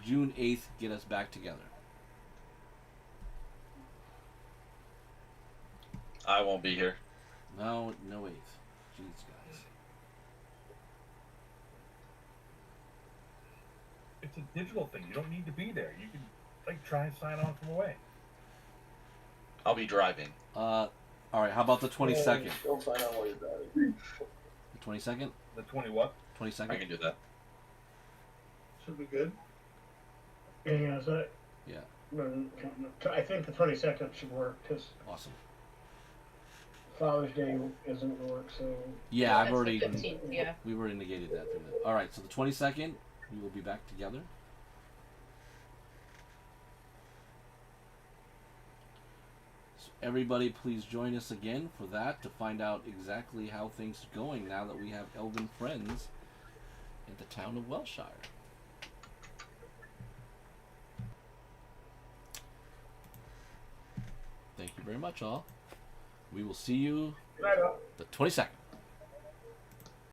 June 8th get us back together? I won't be here. No 8th. Jeez, guys. It's a digital thing. You don't need to be there. You can try and sign on from away. I'll be driving. All right. How about the 22nd? Don't sign on while you're driving. The 22nd. The 20 what? 22nd. I can do that. Should be good. Anything else? Yeah. I think the 22nd should work because Awesome. Father's Day isn't going to work. So Yeah, I've That's already. the 15th, yeah. We've already negated that from that. All right. So the 22nd, we will be back together. So everybody, please join us again for that to find out exactly how things are going now that we have elven friends in the town of Wellshire. Thank you very much, all. We will see you right on. the 22nd.